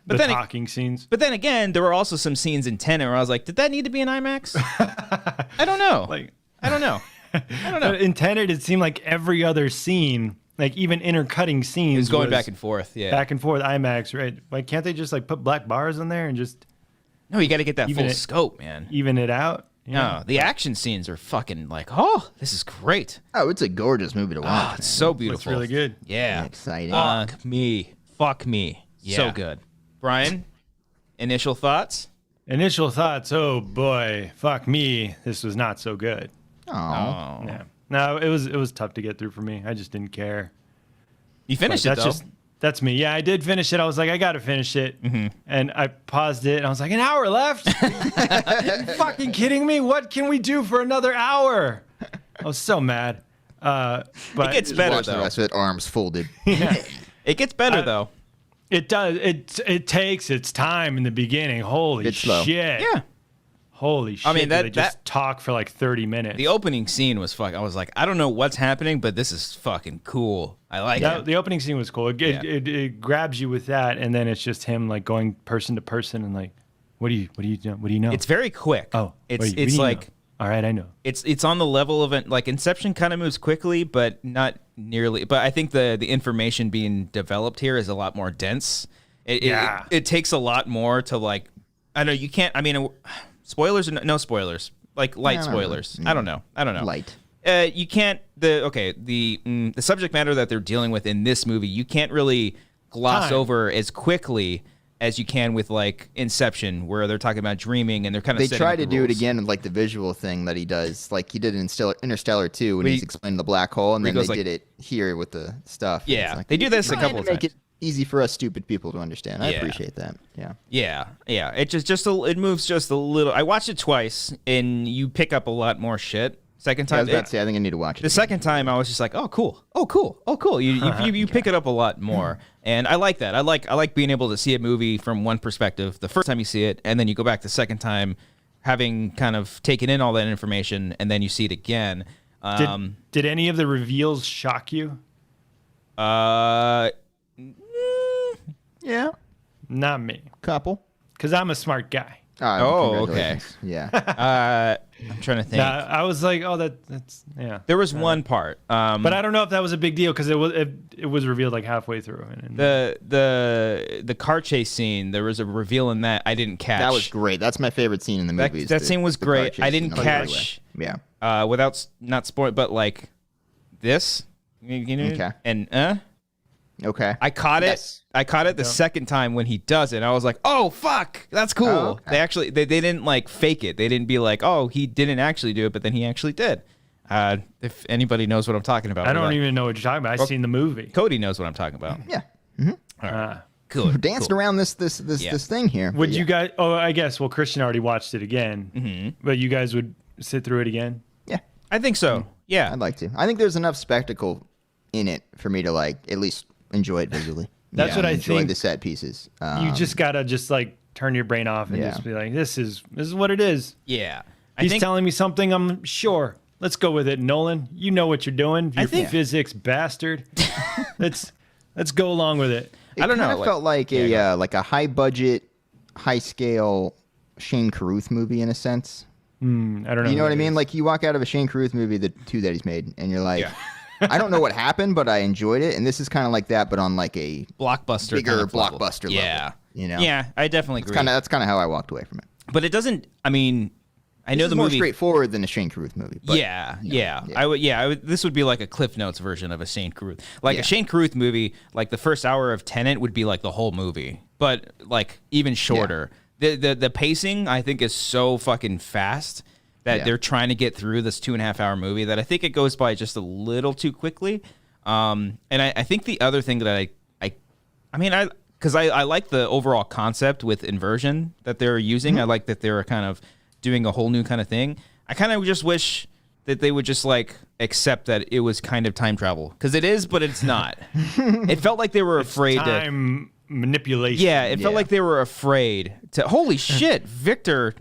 [SPEAKER 1] But
[SPEAKER 2] The
[SPEAKER 1] then,
[SPEAKER 2] talking scenes.
[SPEAKER 1] But then again, there were also some scenes in Tenet where I was like, did that need to be in IMAX? I don't know. I don't know.
[SPEAKER 2] But in Tenet, it seemed like every other scene, like even intercutting scenes,
[SPEAKER 1] It was going back and forth. Yeah.
[SPEAKER 2] back and forth IMAX, right? Why can't they just like put black bars in there and just
[SPEAKER 1] No, you got to get that
[SPEAKER 2] Even
[SPEAKER 1] full
[SPEAKER 2] it-
[SPEAKER 1] scope, man.
[SPEAKER 2] even it out?
[SPEAKER 1] No, the action scenes are fucking like, oh, this is great.
[SPEAKER 3] Oh, it's a gorgeous movie to
[SPEAKER 1] Oh,
[SPEAKER 3] watch.
[SPEAKER 1] it's so beautiful.
[SPEAKER 2] really good.
[SPEAKER 1] Yeah.
[SPEAKER 3] Exciting.
[SPEAKER 1] Fuck me. Fuck me. So
[SPEAKER 2] Yeah.
[SPEAKER 1] good. Brian, initial thoughts?
[SPEAKER 2] Initial thoughts, oh boy, fuck me, this was not so good.
[SPEAKER 3] Oh,
[SPEAKER 2] Yeah. No, it was tough to get through for me. I just didn't care.
[SPEAKER 1] You finished
[SPEAKER 2] But
[SPEAKER 1] it, though.
[SPEAKER 2] that's me. Yeah, I did finish it. I was like, I gotta finish it.
[SPEAKER 1] Mm-hmm.
[SPEAKER 2] And I paused it and I was like, an hour left? Are you fucking kidding me? What can we do for another hour? I was so mad. But
[SPEAKER 1] It gets
[SPEAKER 3] just
[SPEAKER 1] better,
[SPEAKER 3] watch the
[SPEAKER 1] though.
[SPEAKER 3] rest of it, arms folded.
[SPEAKER 1] It gets better, though.
[SPEAKER 2] it does. It takes its time in the beginning. Holy
[SPEAKER 3] It's slow.
[SPEAKER 2] shit.
[SPEAKER 1] Yeah.
[SPEAKER 2] Holy shit.
[SPEAKER 1] mean,
[SPEAKER 2] did I just talk for like 30 minutes.
[SPEAKER 1] The opening scene was fuck. I was like, I don't know what's happening, but this is fucking cool. I like it.
[SPEAKER 2] The opening scene was cool. It grabs you with that, and then it's just him like going person to person and like, what do you know?
[SPEAKER 1] It's very quick.
[SPEAKER 2] oh,
[SPEAKER 1] it's
[SPEAKER 2] what do
[SPEAKER 1] it's
[SPEAKER 2] you
[SPEAKER 1] like
[SPEAKER 2] know? All right, I know.
[SPEAKER 1] it's on the level of it. Like Inception kind of moves quickly, but not nearly. But I think the information being developed here is a lot more dense. It takes a lot more to like. I know you can't. I mean, spoilers or no spoilers. Like light spoilers. I don't know.
[SPEAKER 3] Light.
[SPEAKER 1] You can't. The subject matter that they're dealing with in this movie, you can't really gloss
[SPEAKER 2] Time.
[SPEAKER 1] over as quickly as you can with like Inception, where they're talking about dreaming and they're kind of.
[SPEAKER 3] They try to do it again with like the visual thing that he does, like he did in Interstellar 2 when
[SPEAKER 1] Where
[SPEAKER 3] he's
[SPEAKER 1] he-
[SPEAKER 3] explaining the black hole, and
[SPEAKER 1] where
[SPEAKER 3] then
[SPEAKER 1] he
[SPEAKER 3] they
[SPEAKER 1] goes
[SPEAKER 3] did it here with the stuff.
[SPEAKER 1] Yeah,
[SPEAKER 3] It's like,
[SPEAKER 1] they do this a
[SPEAKER 3] trying
[SPEAKER 1] couple
[SPEAKER 3] to
[SPEAKER 1] of
[SPEAKER 3] make
[SPEAKER 1] times.
[SPEAKER 3] it easy for us stupid people to understand. I
[SPEAKER 1] Yeah.
[SPEAKER 3] appreciate that. Yeah.
[SPEAKER 1] Yeah. It it moves just a little. I watched it twice, and you pick up a lot more shit. Second
[SPEAKER 3] I
[SPEAKER 1] time,
[SPEAKER 3] was about to say, I think I need to watch it.
[SPEAKER 1] the second time, I was just like, oh, cool. You pick it up a lot more, and I like that. I like being able to see a movie from one perspective the first time you see it, and then you go back the second time, having kind of taken in all that information, and then you see it again.
[SPEAKER 2] Did any of the reveals shock you?
[SPEAKER 1] Uh,
[SPEAKER 3] Yeah.
[SPEAKER 2] Not me,
[SPEAKER 3] Couple.
[SPEAKER 2] because I'm a smart guy.
[SPEAKER 1] Oh, okay.
[SPEAKER 3] Congratulations. Yeah.
[SPEAKER 1] I'm trying to think.
[SPEAKER 2] Nah, I was like, oh, that's yeah.
[SPEAKER 1] There was one part,
[SPEAKER 2] But I don't know if that was a big deal because it was revealed like halfway through. And
[SPEAKER 1] the car chase scene. There was a reveal in that I didn't catch.
[SPEAKER 3] That was great. That's my favorite scene in the movie.
[SPEAKER 1] That scene was great. I didn't catch.
[SPEAKER 3] Yeah.
[SPEAKER 1] Without not spoil, but like this, you know,
[SPEAKER 3] Okay.
[SPEAKER 1] and
[SPEAKER 3] Okay.
[SPEAKER 1] I caught it.
[SPEAKER 3] Yes.
[SPEAKER 1] I caught it the second time when he does it. I was like, "Oh fuck, that's cool."
[SPEAKER 3] Oh, okay.
[SPEAKER 1] They actually they didn't like fake it. They didn't be like, "Oh, he didn't actually do it," but then he actually did. If anybody knows what I'm talking about,
[SPEAKER 2] I don't even know what you're talking about. I've seen the movie.
[SPEAKER 1] Cody knows what I'm talking about.
[SPEAKER 3] Yeah.
[SPEAKER 1] Cool.
[SPEAKER 3] We're dancing around this thing here.
[SPEAKER 2] Would
[SPEAKER 3] But
[SPEAKER 2] you
[SPEAKER 3] yeah.
[SPEAKER 2] guys? Oh, I guess. Well, Christian already watched it again, but you guys would sit through it again.
[SPEAKER 3] Yeah.
[SPEAKER 1] I think so. Yeah.
[SPEAKER 3] I'd like to. I think there's enough spectacle in it for me to like at least enjoy it visually.
[SPEAKER 2] That's what I
[SPEAKER 3] enjoy
[SPEAKER 2] think.
[SPEAKER 3] the set pieces.
[SPEAKER 2] You just gotta like turn your brain off and
[SPEAKER 3] Yeah.
[SPEAKER 2] just be like, this is what it is.
[SPEAKER 1] Yeah.
[SPEAKER 2] He's telling me something. I'm sure. Let's go with it, Nolan. You know what you're doing. You
[SPEAKER 1] think-
[SPEAKER 2] physics bastard. let's go along with it.
[SPEAKER 3] It
[SPEAKER 1] I don't know,
[SPEAKER 3] kind of
[SPEAKER 1] like-
[SPEAKER 3] felt like a high budget, high scale Shane Carruth movie in a sense.
[SPEAKER 2] I don't know.
[SPEAKER 3] You know what I
[SPEAKER 2] it
[SPEAKER 3] mean?
[SPEAKER 2] is.
[SPEAKER 3] Like you walk out of a Shane Carruth movie, the two that he's made, and you're like, I don't know what happened, but I enjoyed it. And this is kind of like that, but on like a
[SPEAKER 1] blockbuster,
[SPEAKER 3] bigger
[SPEAKER 1] kind of level.
[SPEAKER 3] blockbuster level.
[SPEAKER 1] Yeah.
[SPEAKER 3] You know?
[SPEAKER 1] Yeah, I definitely agree.
[SPEAKER 3] That's kind of how I walked away from it.
[SPEAKER 1] But it doesn't. I mean, I know
[SPEAKER 3] This
[SPEAKER 1] the
[SPEAKER 3] is more
[SPEAKER 1] movie.
[SPEAKER 3] straightforward than a Shane Carruth movie. But,
[SPEAKER 1] Yeah.
[SPEAKER 3] yeah.
[SPEAKER 1] I would. This would be like a Cliff Notes version of a Shane Carruth. Like
[SPEAKER 3] Yeah.
[SPEAKER 1] a Shane Carruth movie, like the first hour of Tenet would be like the whole movie, but like even shorter. The pacing I think is so fucking fast that
[SPEAKER 3] Yeah.
[SPEAKER 1] they're trying to get through this 2.5 hour movie that I think it goes by just a little too quickly. And I think the other thing that because I like the overall concept with inversion that they're using. I like that they're kind of doing a whole new kind of thing. I kind of just wish that they would just like accept that it was kind of time travel because it is, but it's not. It felt like they were afraid to.
[SPEAKER 2] time manipulation.
[SPEAKER 1] Yeah, it felt
[SPEAKER 3] Yeah.
[SPEAKER 1] like they were afraid to. Holy shit, Victor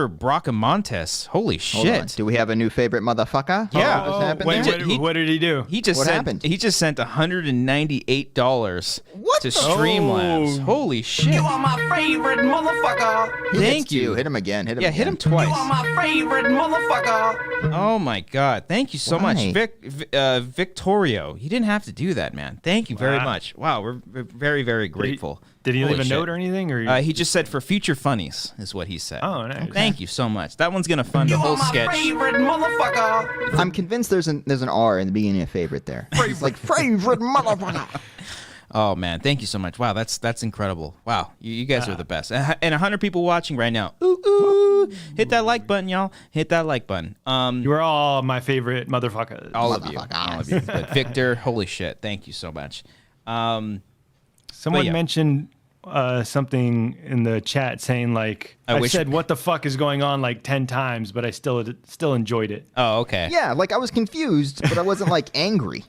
[SPEAKER 1] Bracamontes. Holy
[SPEAKER 3] Hold on.
[SPEAKER 1] shit.
[SPEAKER 3] Do we have a new favorite motherfucker?
[SPEAKER 1] Yeah.
[SPEAKER 3] What just happened
[SPEAKER 2] Wait,
[SPEAKER 3] there?
[SPEAKER 2] what did he do?
[SPEAKER 1] He just
[SPEAKER 3] What
[SPEAKER 1] sent.
[SPEAKER 3] happened?
[SPEAKER 1] He just sent $198
[SPEAKER 3] What
[SPEAKER 1] to
[SPEAKER 3] the-
[SPEAKER 1] Streamlabs.
[SPEAKER 2] Oh.
[SPEAKER 1] Holy shit!
[SPEAKER 4] You are my favorite motherfucker.
[SPEAKER 3] He
[SPEAKER 1] Thank
[SPEAKER 3] hits
[SPEAKER 1] you.
[SPEAKER 3] Hit him again. Hit him
[SPEAKER 1] Yeah,
[SPEAKER 3] again.
[SPEAKER 1] hit him
[SPEAKER 4] You are
[SPEAKER 1] twice.
[SPEAKER 4] my favorite motherfucker.
[SPEAKER 1] Oh my god! Thank you so
[SPEAKER 3] Why?
[SPEAKER 1] much, Victorio. You didn't have to do that, man. Thank you very
[SPEAKER 2] Wow.
[SPEAKER 1] much. Wow, we're very very grateful.
[SPEAKER 2] Did he
[SPEAKER 1] Holy
[SPEAKER 2] leave a
[SPEAKER 1] shit.
[SPEAKER 2] note or anything? Or
[SPEAKER 1] He just said for future funnies is what he said.
[SPEAKER 2] Oh, nice. Okay.
[SPEAKER 1] Thank you so much. That one's gonna fund
[SPEAKER 4] You
[SPEAKER 1] a
[SPEAKER 4] are
[SPEAKER 1] whole
[SPEAKER 4] my
[SPEAKER 1] sketch.
[SPEAKER 4] favorite motherfucker.
[SPEAKER 3] I'm convinced there's an R in the beginning of favorite there. It's like favorite motherfucker.
[SPEAKER 1] Oh man, thank you so much. Wow, that's incredible. Wow, you guys are the best. And 100 people watching right now. Ooh ooh, hit that like button, y'all. Hit that like button.
[SPEAKER 2] you are all my favorite motherfuckers.
[SPEAKER 1] All of you,
[SPEAKER 3] Motherfuckers.
[SPEAKER 1] all of you. But Victor, holy shit, thank you so much.
[SPEAKER 2] Someone
[SPEAKER 1] yeah.
[SPEAKER 2] mentioned something in the chat saying like I
[SPEAKER 1] wish-
[SPEAKER 2] said what the fuck is going on like 10 times, but I still enjoyed it.
[SPEAKER 1] Oh, okay.
[SPEAKER 3] Yeah, like I was confused, but I wasn't like angry.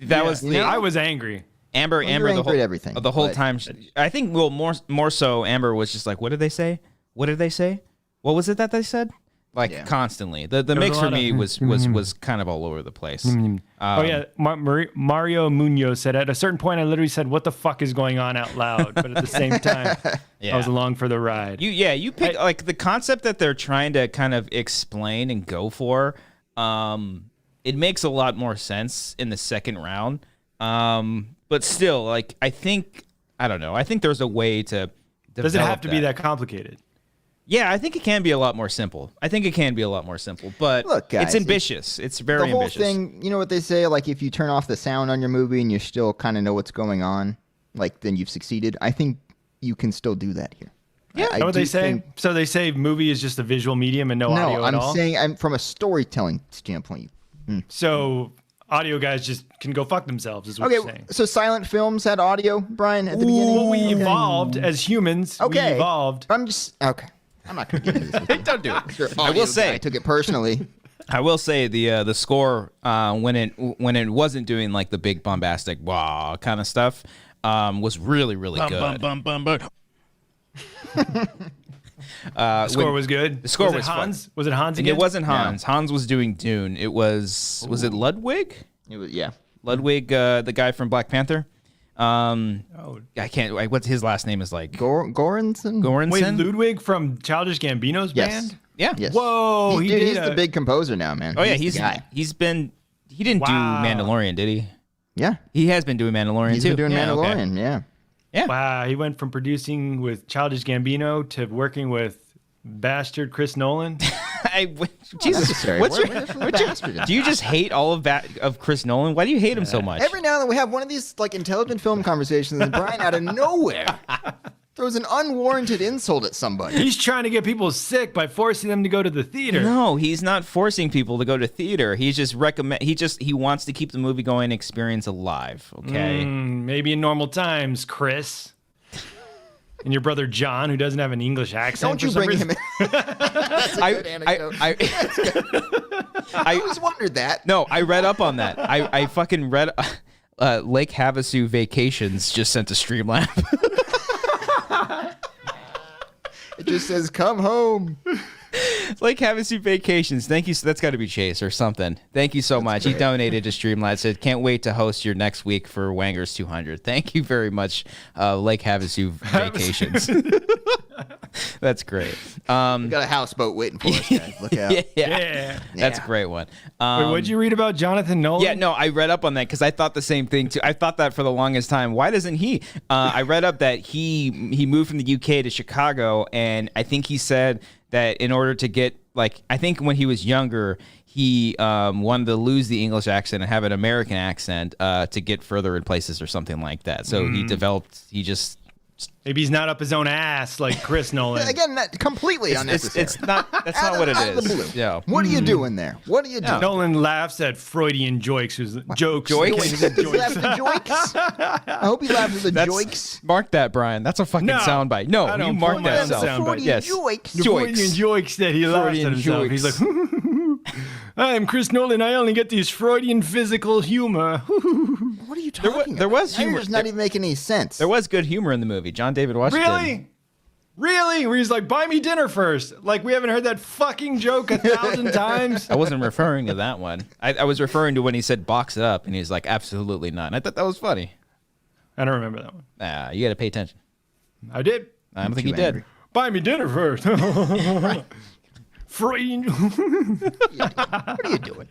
[SPEAKER 1] That was the
[SPEAKER 2] I was angry.
[SPEAKER 1] Amber.
[SPEAKER 3] you're
[SPEAKER 1] Amber the
[SPEAKER 3] angry
[SPEAKER 1] whole
[SPEAKER 3] at everything,
[SPEAKER 1] the whole
[SPEAKER 3] but-
[SPEAKER 1] time. I think more so. Amber was just like, what did they say? What did they say? What was it that they said? Like
[SPEAKER 3] Yeah.
[SPEAKER 1] constantly. The
[SPEAKER 2] was
[SPEAKER 1] mix
[SPEAKER 2] a
[SPEAKER 1] for
[SPEAKER 2] lot
[SPEAKER 1] me
[SPEAKER 2] of-
[SPEAKER 1] was kind of all over the place.
[SPEAKER 2] Oh yeah, Mario Munoz said at a certain point I literally said what the fuck is going on out loud, but at the same time
[SPEAKER 1] Yeah.
[SPEAKER 2] I was along for the ride.
[SPEAKER 1] You pick like the concept that they're trying to kind of explain and go for. It makes a lot more sense in the second round. But still, like I don't know. I think there's a way to.
[SPEAKER 2] Does it
[SPEAKER 1] develop
[SPEAKER 2] have to be that complicated?
[SPEAKER 1] Yeah, I think it can be a lot more simple. But
[SPEAKER 3] Look, guys,
[SPEAKER 1] it's ambitious. It's very
[SPEAKER 3] The whole
[SPEAKER 1] ambitious.
[SPEAKER 3] thing, you know what they say? Like if you turn off the sound on your movie and you still kind of know what's going on, like then you've succeeded. I think you can still do that here.
[SPEAKER 1] Yeah.
[SPEAKER 3] I
[SPEAKER 2] Know what
[SPEAKER 3] do
[SPEAKER 2] they say?
[SPEAKER 3] think-
[SPEAKER 2] So they say movie is just a visual medium and no audio
[SPEAKER 3] No,
[SPEAKER 2] at
[SPEAKER 3] I'm
[SPEAKER 2] all.
[SPEAKER 3] saying I'm from a storytelling standpoint.
[SPEAKER 2] So audio guys just can go fuck themselves, is what you're saying.
[SPEAKER 3] So silent films had audio, Brian, at the beginning?
[SPEAKER 2] Well, we evolved as humans.
[SPEAKER 3] Okay.
[SPEAKER 2] We evolved.
[SPEAKER 3] I'm not going to get into this.
[SPEAKER 1] Don't do it.
[SPEAKER 3] Sure,
[SPEAKER 1] I will say,
[SPEAKER 3] I took it personally.
[SPEAKER 1] I will say the score when it wasn't doing like the big bombastic wah kind of stuff was really good.
[SPEAKER 2] The score was good.
[SPEAKER 1] The score was
[SPEAKER 2] Hans.
[SPEAKER 1] fun.
[SPEAKER 2] Was it Hans
[SPEAKER 1] And
[SPEAKER 2] again?
[SPEAKER 1] it wasn't Hans. Hans was doing Dune. It was it Ludwig?
[SPEAKER 3] It was, yeah.
[SPEAKER 1] Ludwig, the guy from Black Panther. I can't. What's his last name? Is like
[SPEAKER 3] Goranson?
[SPEAKER 1] Goranson.
[SPEAKER 2] Wait, Ludwig from Childish Gambino's
[SPEAKER 3] Yes.
[SPEAKER 2] band?
[SPEAKER 1] Yeah.
[SPEAKER 3] Yes.
[SPEAKER 2] Whoa,
[SPEAKER 3] he's the big composer now, man.
[SPEAKER 1] Oh yeah,
[SPEAKER 3] the guy.
[SPEAKER 1] he didn't do
[SPEAKER 2] Wow.
[SPEAKER 1] Mandalorian, did he?
[SPEAKER 3] Yeah.
[SPEAKER 1] He has been doing Mandalorian
[SPEAKER 3] He's
[SPEAKER 1] too.
[SPEAKER 3] been doing
[SPEAKER 1] Yeah, okay.
[SPEAKER 3] Mandalorian, yeah.
[SPEAKER 1] Yeah.
[SPEAKER 2] Wow, he went from producing with Childish Gambino to working with bastard Chris Nolan.
[SPEAKER 1] Jesus,
[SPEAKER 3] Necessary.
[SPEAKER 1] what's
[SPEAKER 3] Where-
[SPEAKER 1] your,
[SPEAKER 3] where's the
[SPEAKER 1] what's your-
[SPEAKER 3] bastard in
[SPEAKER 1] do you just hate all of that of Chris Nolan? Why do you hate him so much?
[SPEAKER 3] Every now and then we have one of these like intelligent film conversations and Brian out of nowhere throws an unwarranted insult at somebody.
[SPEAKER 2] He's trying to get people sick by forcing them to go to the theater.
[SPEAKER 1] No, he's not forcing people to go to theater. He's just he wants to keep the movie going experience alive. Okay.
[SPEAKER 2] Maybe in normal times, Chris. And your brother John, who doesn't have an English accent.
[SPEAKER 3] Don't you
[SPEAKER 2] for some
[SPEAKER 3] bring him
[SPEAKER 2] reason.
[SPEAKER 3] in. That's a good anecdote. I always wondered that.
[SPEAKER 1] No, I read up on that. I fucking read Lake Havasu Vacations just sent a Streamlab.
[SPEAKER 3] It just says, come home.
[SPEAKER 1] Lake Havasu Vacations. Thank you. That's got to be Chase or something. Thank you so much. He donated to Streamlabs. Said, can't wait to host your next week for Wanger's 200. Thank you very much, Lake Havasu Vacations. That's great.
[SPEAKER 3] We got a houseboat waiting for us, guys. Look out.
[SPEAKER 2] Yeah.
[SPEAKER 1] That's a great one.
[SPEAKER 2] Wait, what'd you read about Jonathan Nolan?
[SPEAKER 1] Yeah, no, I read up on that because I thought the same thing too. I thought that for the longest time. Why doesn't he? I read up that he moved from the UK to Chicago, and I think he said that in order to get, like, I think when he was younger, he wanted to lose the English accent and have an American accent to get further in places or something like that. So he just.
[SPEAKER 2] Maybe he's not up his own ass like Chris Nolan.
[SPEAKER 3] Again, that completely unnecessary.
[SPEAKER 1] It's not. That's not what it
[SPEAKER 3] Out of the blue.
[SPEAKER 1] is. Yeah.
[SPEAKER 3] What are you doing there? What are you doing?
[SPEAKER 2] Nolan laughs at Freudian jokes. Jokes.
[SPEAKER 3] He's laughing at the joiks. I hope he laughs at the joiks.
[SPEAKER 1] Mark that, Brian. That's a fucking
[SPEAKER 2] No,
[SPEAKER 1] soundbite. No,
[SPEAKER 2] I
[SPEAKER 1] you
[SPEAKER 2] don't
[SPEAKER 1] mark
[SPEAKER 2] pull my
[SPEAKER 1] that
[SPEAKER 2] own
[SPEAKER 1] self.
[SPEAKER 2] soundbite.
[SPEAKER 3] Freudian
[SPEAKER 1] Yes.
[SPEAKER 3] joiks.
[SPEAKER 2] The Freudian jokes that he laughs at
[SPEAKER 1] Freudian
[SPEAKER 2] himself.
[SPEAKER 1] jokes.
[SPEAKER 2] He's like, I'm Chris Nolan. I only get these Freudian physical humor.
[SPEAKER 3] What are you talking
[SPEAKER 1] there
[SPEAKER 3] about?
[SPEAKER 1] was
[SPEAKER 3] Now you're
[SPEAKER 1] humor.
[SPEAKER 3] just not even making any sense.
[SPEAKER 1] There was good humor in the movie. John David Washington.
[SPEAKER 2] Really? Really? Where he's like, buy me dinner first. Like, we haven't heard that fucking joke 1,000 times.
[SPEAKER 1] I wasn't referring to that one. I was referring to when he said box it up, and he's like, absolutely not. And I thought that was funny.
[SPEAKER 2] I don't remember that one.
[SPEAKER 1] You got to pay attention.
[SPEAKER 2] I did.
[SPEAKER 1] I don't think
[SPEAKER 3] too
[SPEAKER 1] he did.
[SPEAKER 3] angry.
[SPEAKER 2] Buy me dinner first. Freudian.
[SPEAKER 3] What are you doing?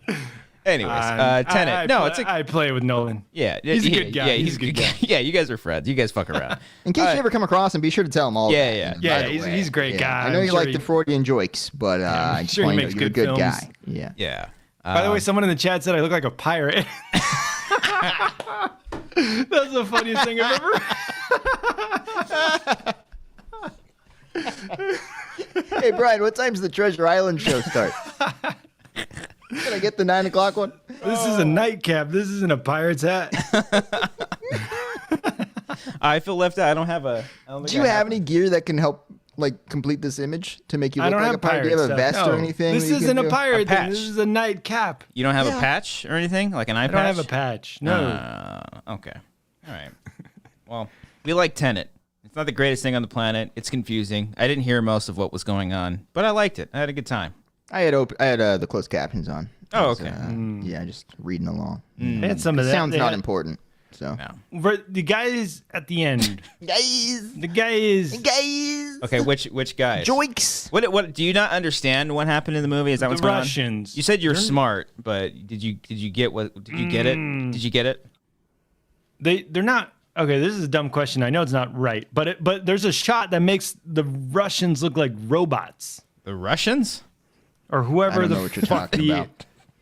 [SPEAKER 1] Anyways, Tenet.
[SPEAKER 2] I play with Nolan.
[SPEAKER 1] Yeah.
[SPEAKER 2] He's a good guy.
[SPEAKER 1] Yeah, he's a good guy. Yeah, you guys are friends. You guys fuck around.
[SPEAKER 3] In case you ever come across him, be sure to tell him all.
[SPEAKER 1] Yeah,
[SPEAKER 3] that.
[SPEAKER 1] yeah.
[SPEAKER 3] And
[SPEAKER 2] Yeah,
[SPEAKER 3] by the way,
[SPEAKER 2] he's a great guy.
[SPEAKER 3] I know
[SPEAKER 2] I'm
[SPEAKER 3] you
[SPEAKER 2] sure
[SPEAKER 3] like the Freudian jokes, but I just
[SPEAKER 2] sure he
[SPEAKER 3] want you to
[SPEAKER 2] makes
[SPEAKER 3] know you're a
[SPEAKER 2] good
[SPEAKER 3] good
[SPEAKER 2] films.
[SPEAKER 3] guy. Yeah.
[SPEAKER 1] Yeah.
[SPEAKER 2] By the way, someone in the chat said I look like a pirate. That's the funniest thing I've ever.
[SPEAKER 3] Hey, Brian, what time's the Treasure Island show start? Can I get the 9 o'clock one?
[SPEAKER 2] This is a nightcap. This isn't a pirate's hat.
[SPEAKER 1] I feel left out. I don't have a.
[SPEAKER 3] Do you have any gear that can help like complete this image to make you
[SPEAKER 2] I
[SPEAKER 3] look
[SPEAKER 2] don't
[SPEAKER 3] like
[SPEAKER 2] have
[SPEAKER 3] a pirate? Do you have a
[SPEAKER 2] pirate
[SPEAKER 3] vest
[SPEAKER 2] stuff.
[SPEAKER 3] or anything?
[SPEAKER 2] This
[SPEAKER 3] that you
[SPEAKER 2] isn't
[SPEAKER 3] can
[SPEAKER 2] a
[SPEAKER 3] do?
[SPEAKER 2] pirate thing.
[SPEAKER 1] patch.
[SPEAKER 2] This is a nightcap.
[SPEAKER 1] You don't have
[SPEAKER 3] Yeah.
[SPEAKER 1] a patch or anything? Like an eye
[SPEAKER 2] I
[SPEAKER 1] patch?
[SPEAKER 2] don't have a patch. No.
[SPEAKER 1] Okay. All right. Well, we like Tenet. It's not the greatest thing on the planet. It's confusing. I didn't hear most of what was going on, but I liked it. I had a good time.
[SPEAKER 3] I had the closed captions on.
[SPEAKER 1] Oh,
[SPEAKER 3] I was,
[SPEAKER 1] okay.
[SPEAKER 3] Yeah, just reading along.
[SPEAKER 2] They had some of that.
[SPEAKER 3] Sounds
[SPEAKER 2] They
[SPEAKER 3] not
[SPEAKER 2] had-
[SPEAKER 3] important. So.
[SPEAKER 1] No.
[SPEAKER 2] For the guys at the end.
[SPEAKER 3] Guys,
[SPEAKER 2] The guys.
[SPEAKER 3] guys.
[SPEAKER 1] Okay, which guys?
[SPEAKER 3] Joinks.
[SPEAKER 1] What do you not understand what happened in the movie? Is that what's
[SPEAKER 2] The
[SPEAKER 1] going
[SPEAKER 2] Russians.
[SPEAKER 1] on? You said you're smart, but did you get what? Did you get it? Did you get it?
[SPEAKER 2] They're not. Okay, this is a dumb question. I know it's not right, but there's a shot that makes the Russians look like robots
[SPEAKER 1] The Russians?
[SPEAKER 2] or
[SPEAKER 3] I
[SPEAKER 2] whoever
[SPEAKER 3] don't
[SPEAKER 2] the
[SPEAKER 3] know what you're
[SPEAKER 2] fuck
[SPEAKER 3] talking about.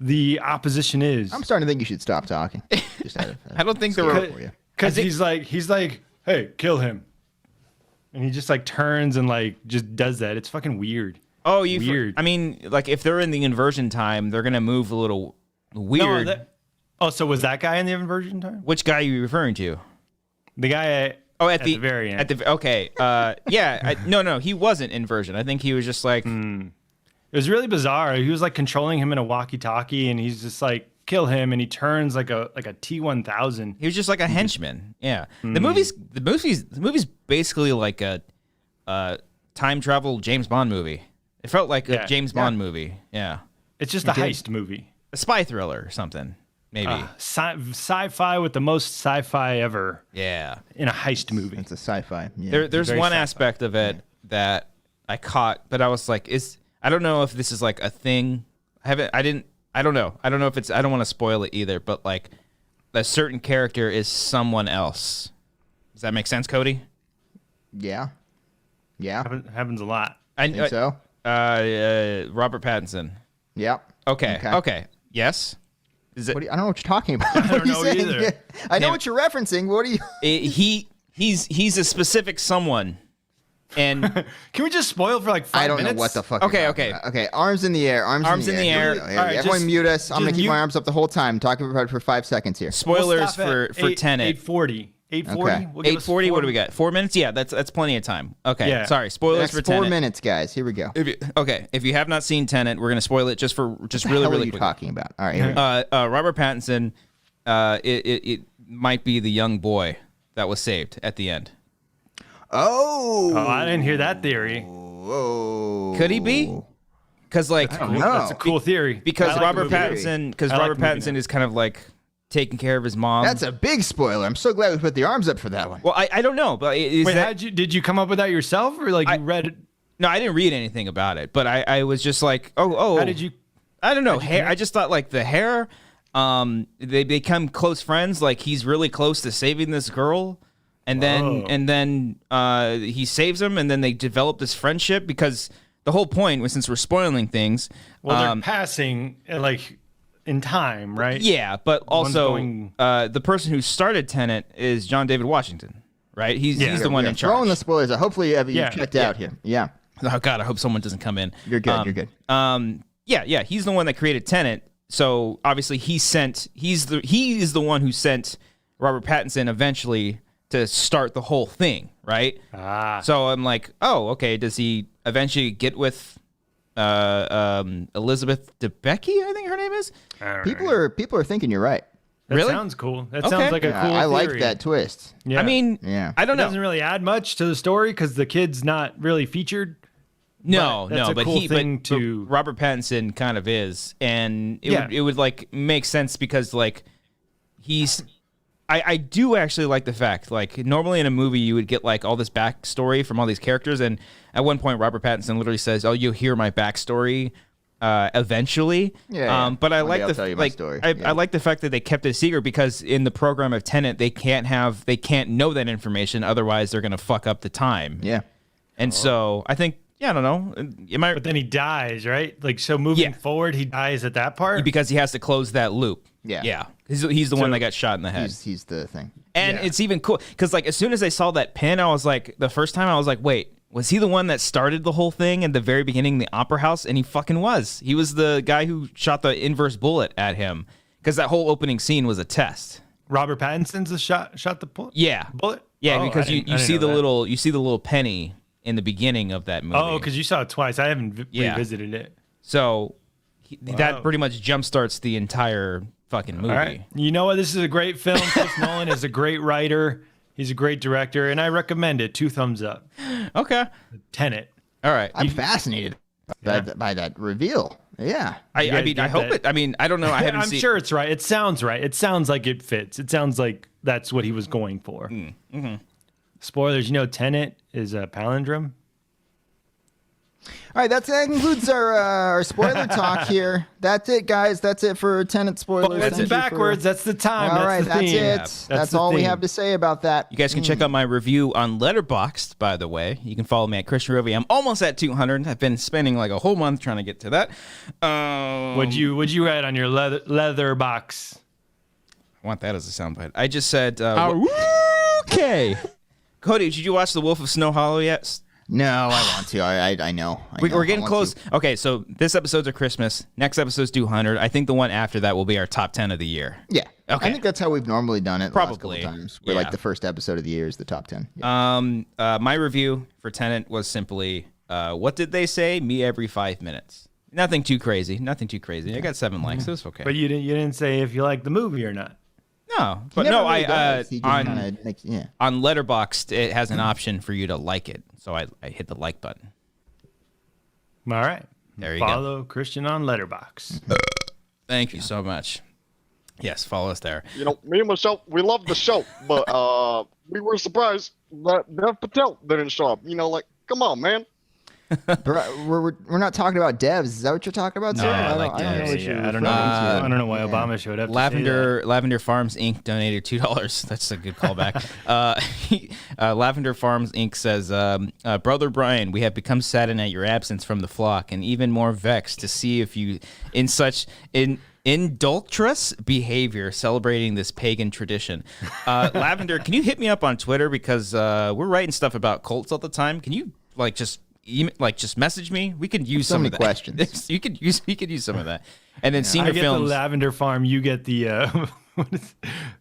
[SPEAKER 2] the opposition is.
[SPEAKER 3] I'm starting to think you should stop talking. Just out of,
[SPEAKER 1] I don't think there were.
[SPEAKER 3] for you.
[SPEAKER 2] Because
[SPEAKER 1] I think-
[SPEAKER 2] he's like, hey, kill him, and he just like turns and like just does that. It's fucking weird.
[SPEAKER 1] Oh,
[SPEAKER 2] Weird.
[SPEAKER 1] I mean, like if they're in the inversion time, they're gonna move a little weird.
[SPEAKER 2] Oh, so was that guy in the inversion time?
[SPEAKER 1] Which guy are you referring to?
[SPEAKER 2] The guy
[SPEAKER 1] at
[SPEAKER 2] the very end.
[SPEAKER 1] Okay. No, he wasn't inversion. I think he was just like.
[SPEAKER 2] It was really bizarre. He was like controlling him in a walkie-talkie, and he's just like kill him, and he turns like a T-1000.
[SPEAKER 1] He was just like a henchman. Yeah. The movie's basically like a time travel James Bond movie. It felt like a James Bond movie. Yeah.
[SPEAKER 2] It's just a heist movie.
[SPEAKER 1] A spy thriller or something. Maybe.
[SPEAKER 2] Sci-fi with the most sci-fi ever.
[SPEAKER 1] Yeah.
[SPEAKER 2] In a heist movie.
[SPEAKER 3] It's a sci-fi. Yeah.
[SPEAKER 1] There's one aspect of it that I caught, but I was like, I don't know if this is like a thing. I don't know. I don't know if it's, I don't want to spoil it either, but like a certain character is someone else. Does that make sense, Cody?
[SPEAKER 3] Yeah. Yeah.
[SPEAKER 2] Happens a lot.
[SPEAKER 3] I think so.
[SPEAKER 1] Robert Pattinson.
[SPEAKER 3] Yep.
[SPEAKER 1] Okay. Yes. Is it?
[SPEAKER 3] I don't know what you're talking about.
[SPEAKER 2] I don't know either.
[SPEAKER 3] I know what you're referencing. What are you?
[SPEAKER 1] He's a specific someone. And
[SPEAKER 2] can we just spoil for like 5 minutes?
[SPEAKER 3] I don't know what the fuck.
[SPEAKER 1] Okay.
[SPEAKER 3] Okay. Arms in the air. Arms in the air.
[SPEAKER 1] All
[SPEAKER 3] right, everyone mute us. I'm gonna keep my arms up the whole time. Talking about it for 5 seconds here.
[SPEAKER 1] Spoilers for Tenet.
[SPEAKER 2] 8:40. 8:40.
[SPEAKER 3] Okay.
[SPEAKER 1] 8:40. What do we got? 4 minutes? Yeah, that's plenty of time. Okay.
[SPEAKER 2] Yeah.
[SPEAKER 1] Sorry. Spoilers for Tenet.
[SPEAKER 3] 4 minutes, guys. Here we go.
[SPEAKER 1] If you have not seen Tenet, we're gonna spoil it just really
[SPEAKER 3] What are you
[SPEAKER 1] quick.
[SPEAKER 3] talking about? All right. Here we go.
[SPEAKER 1] Robert Pattinson. It might be the young boy that was saved at the end.
[SPEAKER 3] Oh,
[SPEAKER 2] I didn't hear that theory.
[SPEAKER 3] Whoa.
[SPEAKER 1] Could he be? Because like
[SPEAKER 2] That's a cool theory.
[SPEAKER 1] Because
[SPEAKER 2] I like
[SPEAKER 1] Robert
[SPEAKER 2] the movie.
[SPEAKER 1] Pattinson is kind of like taking care of his mom.
[SPEAKER 3] That's a big spoiler. I'm so glad we put the arms up for that one.
[SPEAKER 1] Well, I don't know, but
[SPEAKER 2] did you come up with that yourself, or like you read it?
[SPEAKER 1] No, I didn't read anything about it, but I was just like, oh.
[SPEAKER 2] How did you?
[SPEAKER 1] I don't know. Hair. I just thought like the hair. They become close friends. Like he's really close to saving this girl, and then he saves him, and then they develop this friendship because the whole point was, since we're spoiling things.
[SPEAKER 2] Well, they're passing like in time, right?
[SPEAKER 1] Yeah, but also the person who started Tenet is John David Washington, right? He's the one in charge.
[SPEAKER 3] Throwing the spoilers. Hopefully you checked out here. Yeah.
[SPEAKER 1] Oh God, I hope someone doesn't come in.
[SPEAKER 3] You're good. You're good.
[SPEAKER 1] Yeah. He's the one that created Tenet. So obviously he's the one who sent Robert Pattinson eventually to start the whole thing, right? So I'm like, oh, okay. Does he eventually get with Elizabeth Debicki? I think her name is.
[SPEAKER 3] People are thinking you're right.
[SPEAKER 2] That
[SPEAKER 1] really?
[SPEAKER 2] sounds cool. That sounds like a cool
[SPEAKER 3] I like
[SPEAKER 2] theory.
[SPEAKER 3] that twist.
[SPEAKER 2] Yeah.
[SPEAKER 1] I mean, I don't know.
[SPEAKER 2] It doesn't really add much to the story because the kid's not really featured.
[SPEAKER 1] No,
[SPEAKER 2] but
[SPEAKER 1] Robert Pattinson kind of is, and it would like make sense because like I do actually like the fact like normally in a movie you would get like all this backstory from all these characters, and at one point Robert Pattinson literally says, "Oh, you'll hear my backstory eventually." But I like I like the fact that they kept it a secret because in the program of Tenet they can't know that information, otherwise they're gonna fuck up the time.
[SPEAKER 3] Yeah,
[SPEAKER 1] and so I think. Yeah, I don't know.
[SPEAKER 2] But then he dies, right? Like, so moving forward, he dies at that part?
[SPEAKER 1] Because he has to close that loop. Yeah. He's the one that got shot in the head.
[SPEAKER 3] He's the thing.
[SPEAKER 1] And it's even cool, because, like, as soon as I saw that pin, I was like, the first time, I was like, wait, was he the one that started the whole thing at the very beginning, the opera house? And he fucking was. He was the guy who shot the inverse bullet at him, because that whole opening scene was a test.
[SPEAKER 2] Robert Pattinson's shot the bullet?
[SPEAKER 1] Yeah.
[SPEAKER 2] Bullet?
[SPEAKER 1] Yeah, because you see the little penny in the beginning of that movie.
[SPEAKER 2] Oh, because you saw it twice. I haven't revisited it.
[SPEAKER 1] So that pretty much jumpstarts the entire fucking movie.
[SPEAKER 2] All right. You know what? This is a great film. Chris Nolan is a great writer. He's a great director, and I recommend it. 2 thumbs up.
[SPEAKER 1] Okay.
[SPEAKER 2] Tenet.
[SPEAKER 1] All right.
[SPEAKER 3] I'm fascinated by that reveal. Yeah.
[SPEAKER 1] I mean, I hope it. I mean, I don't know.
[SPEAKER 2] I'm sure it's right. It sounds right. It sounds like it fits. It sounds like that's what he was going for. Mm-hmm. Spoilers, Tenet is a palindrome.
[SPEAKER 3] All right, that concludes our spoiler talk here. That's it, guys. That's it for Tenet spoilers.
[SPEAKER 2] That's it backwards. That's the time.
[SPEAKER 3] All right,
[SPEAKER 2] that's the theme.
[SPEAKER 3] It. That's all we have to say about that.
[SPEAKER 1] You guys can check out my review on Letterboxed, by the way. You can follow me at Christian Rovi. I'm almost at 200. I've been spending like a whole month trying to get to that.
[SPEAKER 2] What'd you add on your leather box?
[SPEAKER 1] I want that as a soundbite. I just said, okay. Cody, did you watch The Wolf of Snow Hollow yet?
[SPEAKER 3] No, I want to. I know.
[SPEAKER 1] We're getting close. Okay, so this episode's a Christmas. Next episode's 200. I think the one after that will be our top 10 of the year.
[SPEAKER 3] Yeah.
[SPEAKER 1] Okay.
[SPEAKER 3] I think that's how we've normally done it.
[SPEAKER 1] Probably.
[SPEAKER 3] The last couple times. Where like the first episode of the year is the top 10.
[SPEAKER 1] Yeah. My review for Tenet was simply, what did they say? Me every 5 minutes. Nothing too crazy. I got 7 likes. It was okay.
[SPEAKER 2] But you didn't say if you like the movie or not.
[SPEAKER 1] No, but no,
[SPEAKER 3] really
[SPEAKER 1] I
[SPEAKER 3] on
[SPEAKER 1] on Letterboxed it has an option for you to like it, so I hit the like button.
[SPEAKER 2] All right.
[SPEAKER 1] There you go.
[SPEAKER 2] Follow Christian on Letterboxd.
[SPEAKER 1] Thank you so much. Yes, follow us there.
[SPEAKER 5] You know, me and Michelle, we love the show, but we were surprised that Dev Patel didn't show up. You know, like, come on, man.
[SPEAKER 3] we're not talking about devs. Is that what you're talking about, sir?
[SPEAKER 1] No,
[SPEAKER 3] I
[SPEAKER 1] like
[SPEAKER 3] don't know
[SPEAKER 1] devs.
[SPEAKER 3] what you're
[SPEAKER 2] I don't know.
[SPEAKER 3] referring to.
[SPEAKER 2] I don't know why Obama showed up.
[SPEAKER 1] Lavender Farms Inc. donated $2. That's a good callback. Lavender Farms Inc. says, Brother Brian, we have become saddened at your absence from the flock, and even more vexed to see if you in such indultrous behavior celebrating this pagan tradition. Lavender, can you hit me up on Twitter because we're writing stuff about cults all the time? Can you just message me? We could use some of that.
[SPEAKER 3] Questions.
[SPEAKER 1] you could use some of that. And then
[SPEAKER 2] I
[SPEAKER 1] senior
[SPEAKER 2] get
[SPEAKER 1] films.
[SPEAKER 2] the Lavender Farm. You get the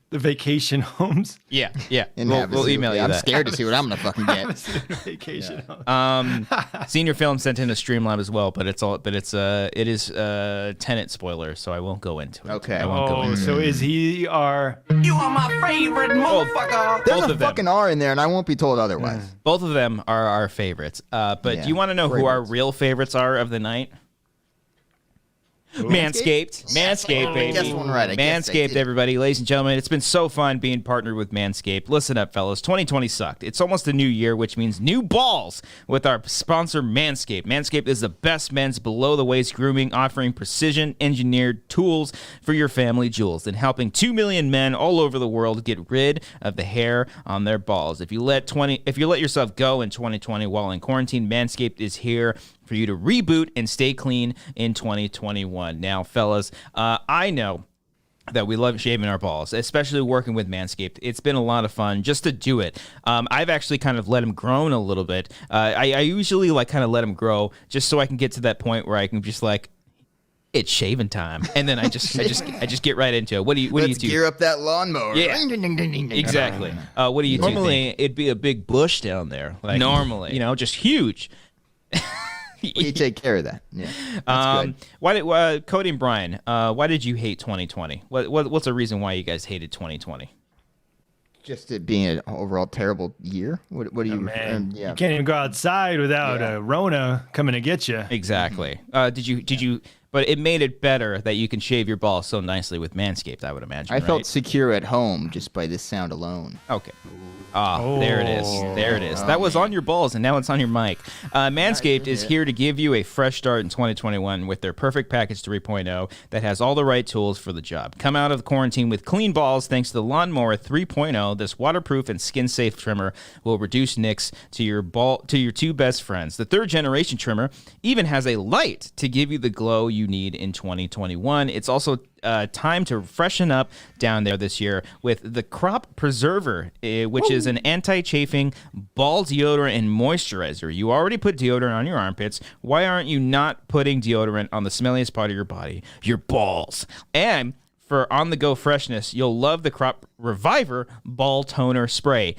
[SPEAKER 2] the vacation homes.
[SPEAKER 1] Yeah.
[SPEAKER 3] And
[SPEAKER 1] We'll email you
[SPEAKER 3] I'm
[SPEAKER 1] that.
[SPEAKER 3] scared to see what I'm gonna fucking get.
[SPEAKER 2] Vacation homes.
[SPEAKER 1] Senior Film sent in a Streamlab as well, but it is Tenet spoiler, so I won't go into it.
[SPEAKER 3] Okay.
[SPEAKER 1] I won't go into
[SPEAKER 2] So is he our?
[SPEAKER 4] You are my favorite motherfucker.
[SPEAKER 3] There's
[SPEAKER 1] Both
[SPEAKER 3] a
[SPEAKER 1] of them.
[SPEAKER 3] fucking R in there, and I won't be told otherwise.
[SPEAKER 1] Both of them are our favorites. But
[SPEAKER 3] Yeah,
[SPEAKER 1] do you want to know who our
[SPEAKER 3] favorites.
[SPEAKER 1] real favorites are of the night? Manscaped, baby.
[SPEAKER 3] I guessed one right. I guess I
[SPEAKER 1] Manscaped,
[SPEAKER 3] did.
[SPEAKER 1] everybody, ladies and gentlemen. It's been so fun being partnered with Manscaped. Listen up, fellas. 2020 sucked. It's almost a new year, which means new balls with our sponsor, Manscaped. Manscaped is the best men's below-the-waist grooming, offering precision-engineered tools for your family jewels and helping 2 million men all over the world get rid of the hair on their balls. If you let yourself go in 2020 while in quarantine, Manscaped is here for you to reboot and stay clean in 2021. Now, fellas, I know that we love shaving our balls, especially working with Manscaped. It's been a lot of fun just to do it. I've actually kind of let them grow a little bit. I usually kind of let them grow just so I can get to that point where I can just it's shaving time, and then I just get right into it. What do you
[SPEAKER 3] Let's
[SPEAKER 1] do?
[SPEAKER 3] gear up that lawnmower.
[SPEAKER 1] Yeah.
[SPEAKER 3] Ding, ding, ding, ding, ding.
[SPEAKER 1] Exactly. What do you do?
[SPEAKER 6] Normally, it'd be a big bush down there. Like,
[SPEAKER 1] Normally.
[SPEAKER 6] just huge.
[SPEAKER 3] You take care of that. Yeah. That's good.
[SPEAKER 1] Why, Cody and Brian, why did you hate 2020? What's the reason why you guys hated 2020?
[SPEAKER 3] Just it being an overall terrible year. What do you?
[SPEAKER 2] Man,
[SPEAKER 3] yeah.
[SPEAKER 2] you can't even go outside without a Rona coming to get you.
[SPEAKER 1] Exactly. Did you? But it made it better that you can shave your balls so nicely with Manscaped, I would imagine.
[SPEAKER 3] I felt
[SPEAKER 1] right?
[SPEAKER 3] secure at home just by this sound alone.
[SPEAKER 1] Okay. There it is. There it is. That was on your balls, and now it's on your mic. Manscaped is here to give you a fresh start in 2021 with their Perfect Package 3.0 that has all the right tools for the job. Come out of quarantine with clean balls thanks to the Lawnmower 3.0. This waterproof and skin-safe trimmer will reduce nicks to your two best friends. The third-generation trimmer even has a light to give you the glow you need in 2021. It's also time to freshen up down there this year with the Crop Preserver, which is an anti-chafing ball deodorant and moisturizer. You already put deodorant on your armpits. Why aren't you not putting deodorant on the smelliest part of your body? Your balls. And for on-the-go freshness, you'll love the Crop Reviver Ball Toner Spray.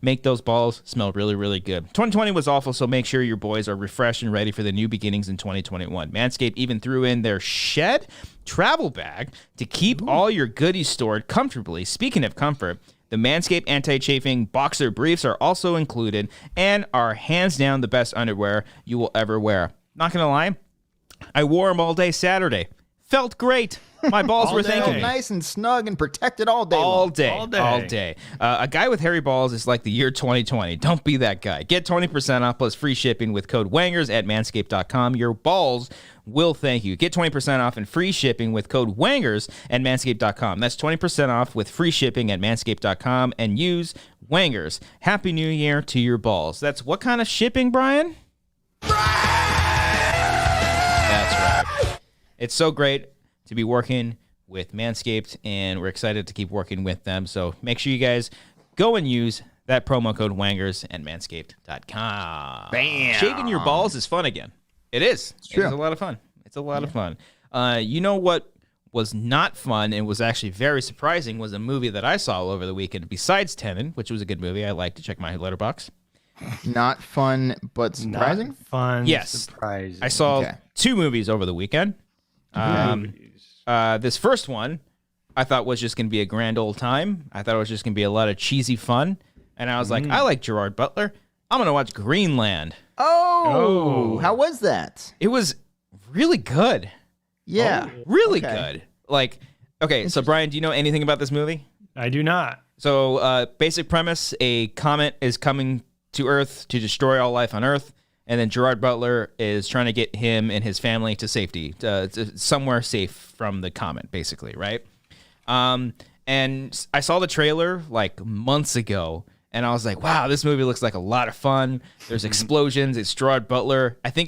[SPEAKER 1] Make those balls smell really, really good. 2020 was awful, so make sure your boys are refreshed and ready for the new beginnings in 2021. Manscaped even threw in their Shed travel bag to keep all your goodies stored comfortably. Speaking of comfort, the Manscaped anti-chafing boxer briefs are also included and are hands down the best underwear you will ever wear. Not gonna lie, I wore them all day Saturday. Felt great. My balls were thanking me.
[SPEAKER 3] Nice and snug and protected all day.
[SPEAKER 1] All
[SPEAKER 3] long.
[SPEAKER 1] day. A guy with hairy balls is like the year 2020. Don't be that guy. Get 20% off plus free shipping with code WANGERS at manscaped.com. Your balls will thank you. Get 20% off and free shipping with code WANGERS at manscaped.com. That's 20% off with free shipping at manscaped.com and use WANGERS. Happy New Year to your balls. That's what kind of shipping, Brian? That's right. It's so great to be working with Manscaped, and we're excited to keep working with them. So make sure you guys go and use That promo code Wangers and Manscaped.com.
[SPEAKER 3] Bam.
[SPEAKER 6] Shaving your balls is fun again.
[SPEAKER 1] It is.
[SPEAKER 3] true.
[SPEAKER 1] It's a lot of fun. It's a lot of fun. You know what was not fun and was actually very surprising was a movie that I saw over the weekend besides Tenet, which was a good movie. I like to check my letterbox.
[SPEAKER 3] Not fun, but surprising.
[SPEAKER 2] Not fun.
[SPEAKER 1] Yes.
[SPEAKER 2] Surprising.
[SPEAKER 1] I saw
[SPEAKER 3] Okay.
[SPEAKER 1] 2 movies over the weekend. This first one I thought was just going to be a grand old time. I thought it was just going to be a lot of cheesy fun. And I was like, I like Gerard Butler. I'm going to watch Greenland.
[SPEAKER 3] Oh, how was that?
[SPEAKER 1] It was really good.
[SPEAKER 3] Yeah.
[SPEAKER 1] Really
[SPEAKER 3] Okay.
[SPEAKER 1] good. Like, okay, so Brian, do you know anything about this movie?
[SPEAKER 2] I do not.
[SPEAKER 1] So, basic premise, a comet is coming to Earth to destroy all life on Earth, and then Gerard Butler is trying to get him and his family to safety, to somewhere safe from the comet, basically, right? And I saw the trailer, like, months ago, and I was like, wow, this movie looks like a lot of fun. There's explosions. It's Gerard Butler. I don't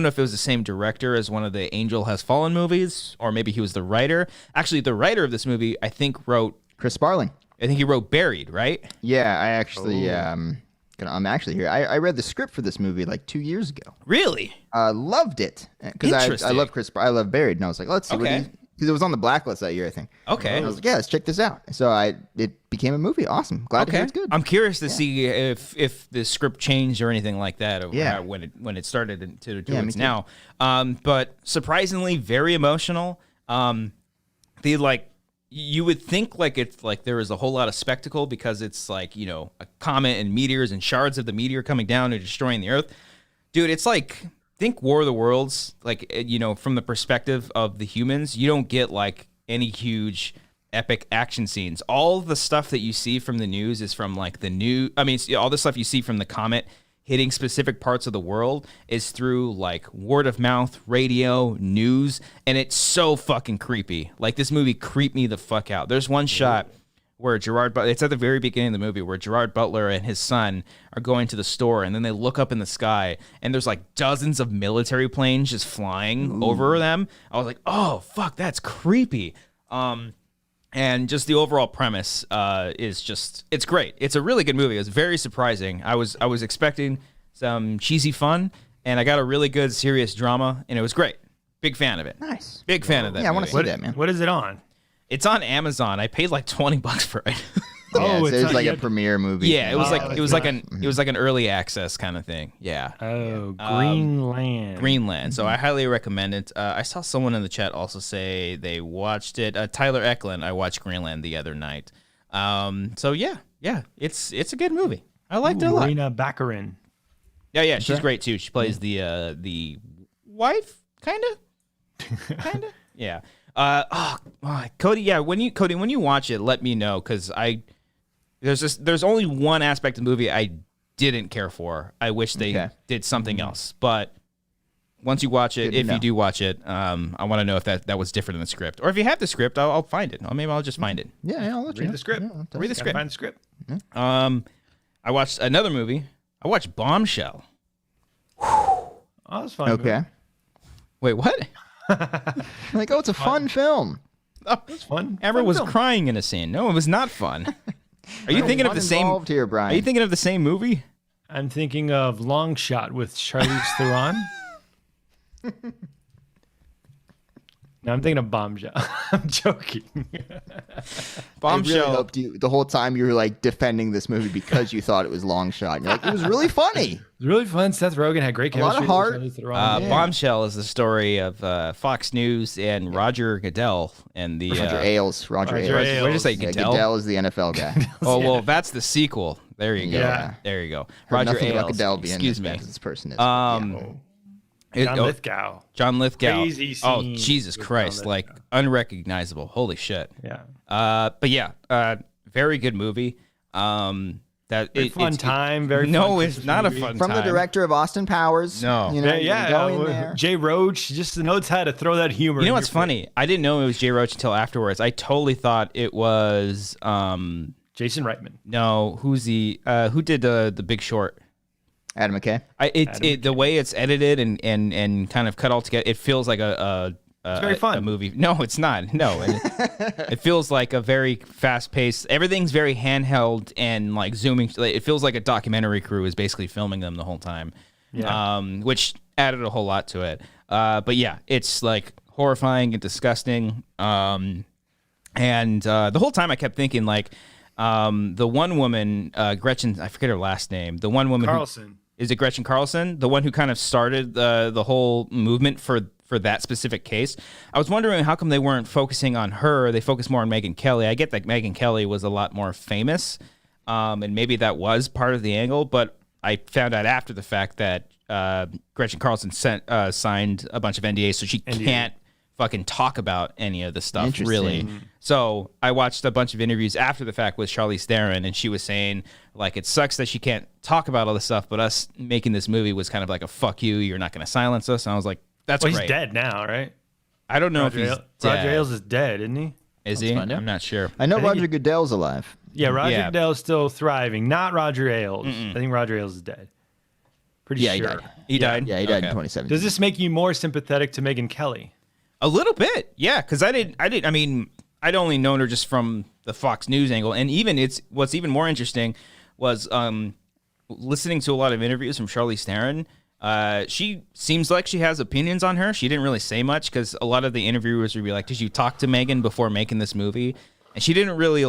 [SPEAKER 1] know if it was the same director as one of the Angel Has Fallen movies, or maybe he was the writer. Actually, the writer of this movie, I think
[SPEAKER 3] Chris Sparling.
[SPEAKER 1] he wrote Buried, right?
[SPEAKER 3] Yeah, I actually, I'm actually here. I read the script for this movie like 2 years ago.
[SPEAKER 1] Really?
[SPEAKER 3] Loved it because I
[SPEAKER 1] Interesting.
[SPEAKER 3] love I love Buried, and I was like, let's see
[SPEAKER 1] Okay.
[SPEAKER 3] because it was on the blacklist that year, I think.
[SPEAKER 1] Okay.
[SPEAKER 3] And I was like, yeah, let's check this out. So it became a movie. Awesome. Glad to hear it's good.
[SPEAKER 1] I'm curious to see if the script changed or anything like that. Or
[SPEAKER 3] Yeah.
[SPEAKER 1] when it started to do
[SPEAKER 3] Yeah, me
[SPEAKER 1] its
[SPEAKER 3] too.
[SPEAKER 1] now. But surprisingly, very emotional. You would think like it's like there is a whole lot of spectacle because it's like, you know, a comet and meteors and shards of the meteor coming down and destroying the Earth. Dude, it's like, think War of the Worlds, like, you know, from the perspective of the humans, you don't get like any huge epic action scenes. All the stuff that you see from the news is from like all the stuff you see from the comet hitting specific parts of the world is through like word of mouth, radio, news, and it's so fucking creepy. Like this movie creeped me the fuck out. There's one shot where it's at the very beginning of the movie where Gerard Butler and his son are going to the store, and then they look up in the sky and there's like dozens of military planes just flying over them. I was like, oh fuck, that's creepy. And just the overall premise it's great. It's a really good movie. It was very surprising. I was expecting some cheesy fun, and I got a really good serious drama, and it was great. Big fan of it.
[SPEAKER 3] Nice.
[SPEAKER 1] Big fan of that.
[SPEAKER 3] Yeah, I want to
[SPEAKER 1] movie.
[SPEAKER 3] see that, man.
[SPEAKER 2] What is it on?
[SPEAKER 1] It's on Amazon. I paid like $20 for it.
[SPEAKER 3] Yeah,
[SPEAKER 2] Oh,
[SPEAKER 3] it's
[SPEAKER 2] it's not
[SPEAKER 3] like a
[SPEAKER 2] yet-
[SPEAKER 3] premiere movie.
[SPEAKER 1] Yeah, it was
[SPEAKER 2] Oh,
[SPEAKER 1] like
[SPEAKER 2] it's
[SPEAKER 1] it was
[SPEAKER 2] not-
[SPEAKER 1] like an early access kind of thing. Yeah.
[SPEAKER 2] Oh, Greenland.
[SPEAKER 1] Greenland. So I highly recommend it. I saw someone in the chat also say they watched it. Tyler Eklund. I watched Greenland the other night. So yeah, it's a good movie. I liked it a lot.
[SPEAKER 2] Marina Baccarin.
[SPEAKER 1] Yeah, she's great too. She plays the wife, kind of. Yeah. Cody. Yeah, when you watch it, let me know because there's only one aspect of the movie I didn't care for. I wish they did something else. But once you watch it, if you do watch it, I want to know if that was different in the script, or if you have the script, I'll find it. Or maybe I'll just find it.
[SPEAKER 3] Yeah, I'll let you
[SPEAKER 2] Read
[SPEAKER 3] know.
[SPEAKER 2] the script.
[SPEAKER 3] Yeah,
[SPEAKER 1] Read the
[SPEAKER 2] Gotta
[SPEAKER 1] script.
[SPEAKER 2] find the script.
[SPEAKER 1] I watched another movie. I watched Bombshell.
[SPEAKER 2] Oh, that's fun.
[SPEAKER 3] Okay.
[SPEAKER 1] Wait, what?
[SPEAKER 3] Like, oh, it's a fun film.
[SPEAKER 2] That's fun.
[SPEAKER 1] Amber
[SPEAKER 2] Fun
[SPEAKER 1] was
[SPEAKER 2] film.
[SPEAKER 1] crying in a scene. No, it was not fun. Are you thinking of
[SPEAKER 3] Fun
[SPEAKER 1] the same?
[SPEAKER 3] involved here, Brian.
[SPEAKER 1] Are you thinking of the same movie?
[SPEAKER 2] I'm thinking of Long Shot with Charlize Theron. No, I'm thinking of Bombshell. I'm joking.
[SPEAKER 1] Bombshell.
[SPEAKER 3] I really hoped the whole time you were like defending this movie because you thought it was Long Shot. And you're like, it was really funny.
[SPEAKER 2] It was really fun. Seth Rogen had great
[SPEAKER 3] A lot
[SPEAKER 2] chemistry.
[SPEAKER 3] of heart.
[SPEAKER 2] with Charlize Theron.
[SPEAKER 1] Bombshell is the story of Fox News and Roger Goodell and the
[SPEAKER 3] Roger Ailes. Roger
[SPEAKER 2] Roger
[SPEAKER 3] Ailes.
[SPEAKER 2] Ailes.
[SPEAKER 1] What did you say,
[SPEAKER 3] Yeah,
[SPEAKER 1] Goodell?
[SPEAKER 3] Goodell is the NFL guy.
[SPEAKER 1] Oh well, that's the sequel. There you go.
[SPEAKER 2] Yeah.
[SPEAKER 1] There you go.
[SPEAKER 3] Heard
[SPEAKER 1] Roger
[SPEAKER 3] nothing about
[SPEAKER 1] Ailes.
[SPEAKER 3] Goodell being
[SPEAKER 1] Excuse
[SPEAKER 3] as
[SPEAKER 1] me.
[SPEAKER 3] bad as this person is.
[SPEAKER 2] John Lithgow.
[SPEAKER 1] John Lithgow.
[SPEAKER 2] Crazy
[SPEAKER 1] Oh
[SPEAKER 2] scene
[SPEAKER 1] Jesus
[SPEAKER 2] with
[SPEAKER 1] Christ!
[SPEAKER 2] John
[SPEAKER 1] Like
[SPEAKER 2] Lithgow.
[SPEAKER 1] unrecognizable. Holy shit.
[SPEAKER 2] Yeah.
[SPEAKER 1] But yeah, very good movie.
[SPEAKER 2] Fun time. Very
[SPEAKER 1] no,
[SPEAKER 2] fun
[SPEAKER 1] it's
[SPEAKER 2] Christmas
[SPEAKER 1] not a
[SPEAKER 2] movie.
[SPEAKER 1] fun
[SPEAKER 3] From
[SPEAKER 1] time.
[SPEAKER 3] the director of Austin Powers.
[SPEAKER 1] No.
[SPEAKER 3] You know,
[SPEAKER 2] Yeah,
[SPEAKER 3] you can go in there.
[SPEAKER 2] Jay Roach just knows how to throw that humor.
[SPEAKER 1] You know
[SPEAKER 2] in
[SPEAKER 1] what's
[SPEAKER 2] your
[SPEAKER 1] funny? I didn't know it was Jay Roach until afterwards. I totally thought it was
[SPEAKER 2] face. Jason Reitman.
[SPEAKER 1] no. Who's who did the Big Short?
[SPEAKER 3] Adam McKay.
[SPEAKER 1] The way it's edited and kind of cut all together, it feels like a
[SPEAKER 2] very fun.
[SPEAKER 1] a movie. No, it's not. No, and it feels like a very fast-paced. Everything's very handheld and like zooming. It feels like a documentary crew is basically filming them the whole time.
[SPEAKER 2] Yeah.
[SPEAKER 1] Which added a whole lot to it. But yeah, it's like horrifying and disgusting. And the whole time I kept thinking like the one woman, Gretchen, I forget her last name. The one woman,
[SPEAKER 2] Carlson.
[SPEAKER 1] Is it Gretchen Carlson? The one who kind of started the whole movement for that specific case. I was wondering how come they weren't focusing on her. They focused more on Megyn Kelly. I get that Megyn Kelly was a lot more famous, and maybe that was part of the angle, but I found out after the fact that Gretchen Carlson signed a bunch of NDAs, so she can't fucking talk about any of the stuff, really. So I watched a bunch of interviews after the fact with Charlize Theron, and she was saying, like, it sucks that she can't talk about all this stuff, but us making this movie was kind of like a fuck you, you're not going to silence us. And I was like, that's great.
[SPEAKER 2] He's dead now, right?
[SPEAKER 1] I don't know if he's
[SPEAKER 2] Roger
[SPEAKER 1] dead.
[SPEAKER 2] Ailes is dead, isn't he?
[SPEAKER 1] Is he? I'm not sure.
[SPEAKER 3] I know
[SPEAKER 2] think
[SPEAKER 3] Roger Goodell's alive.
[SPEAKER 2] Yeah, Roger
[SPEAKER 1] Yeah.
[SPEAKER 2] Goodell's still thriving. Not Roger Ailes. I think Roger Ailes is dead. Pretty
[SPEAKER 3] Yeah, he
[SPEAKER 2] sure.
[SPEAKER 3] died.
[SPEAKER 1] He died?
[SPEAKER 3] Yeah, he died in
[SPEAKER 1] Okay.
[SPEAKER 3] 2017.
[SPEAKER 2] Does this make you more sympathetic to Megyn Kelly?
[SPEAKER 1] A little bit, yeah, because I mean, I'd only known her just from the Fox News angle, and even what's even more interesting was listening to a lot of interviews from Charlize Theron. She seems like she has opinions on her. She didn't really say much because a lot of the interviewers would be like, "Did you talk to Megyn before making this movie?" And she didn't really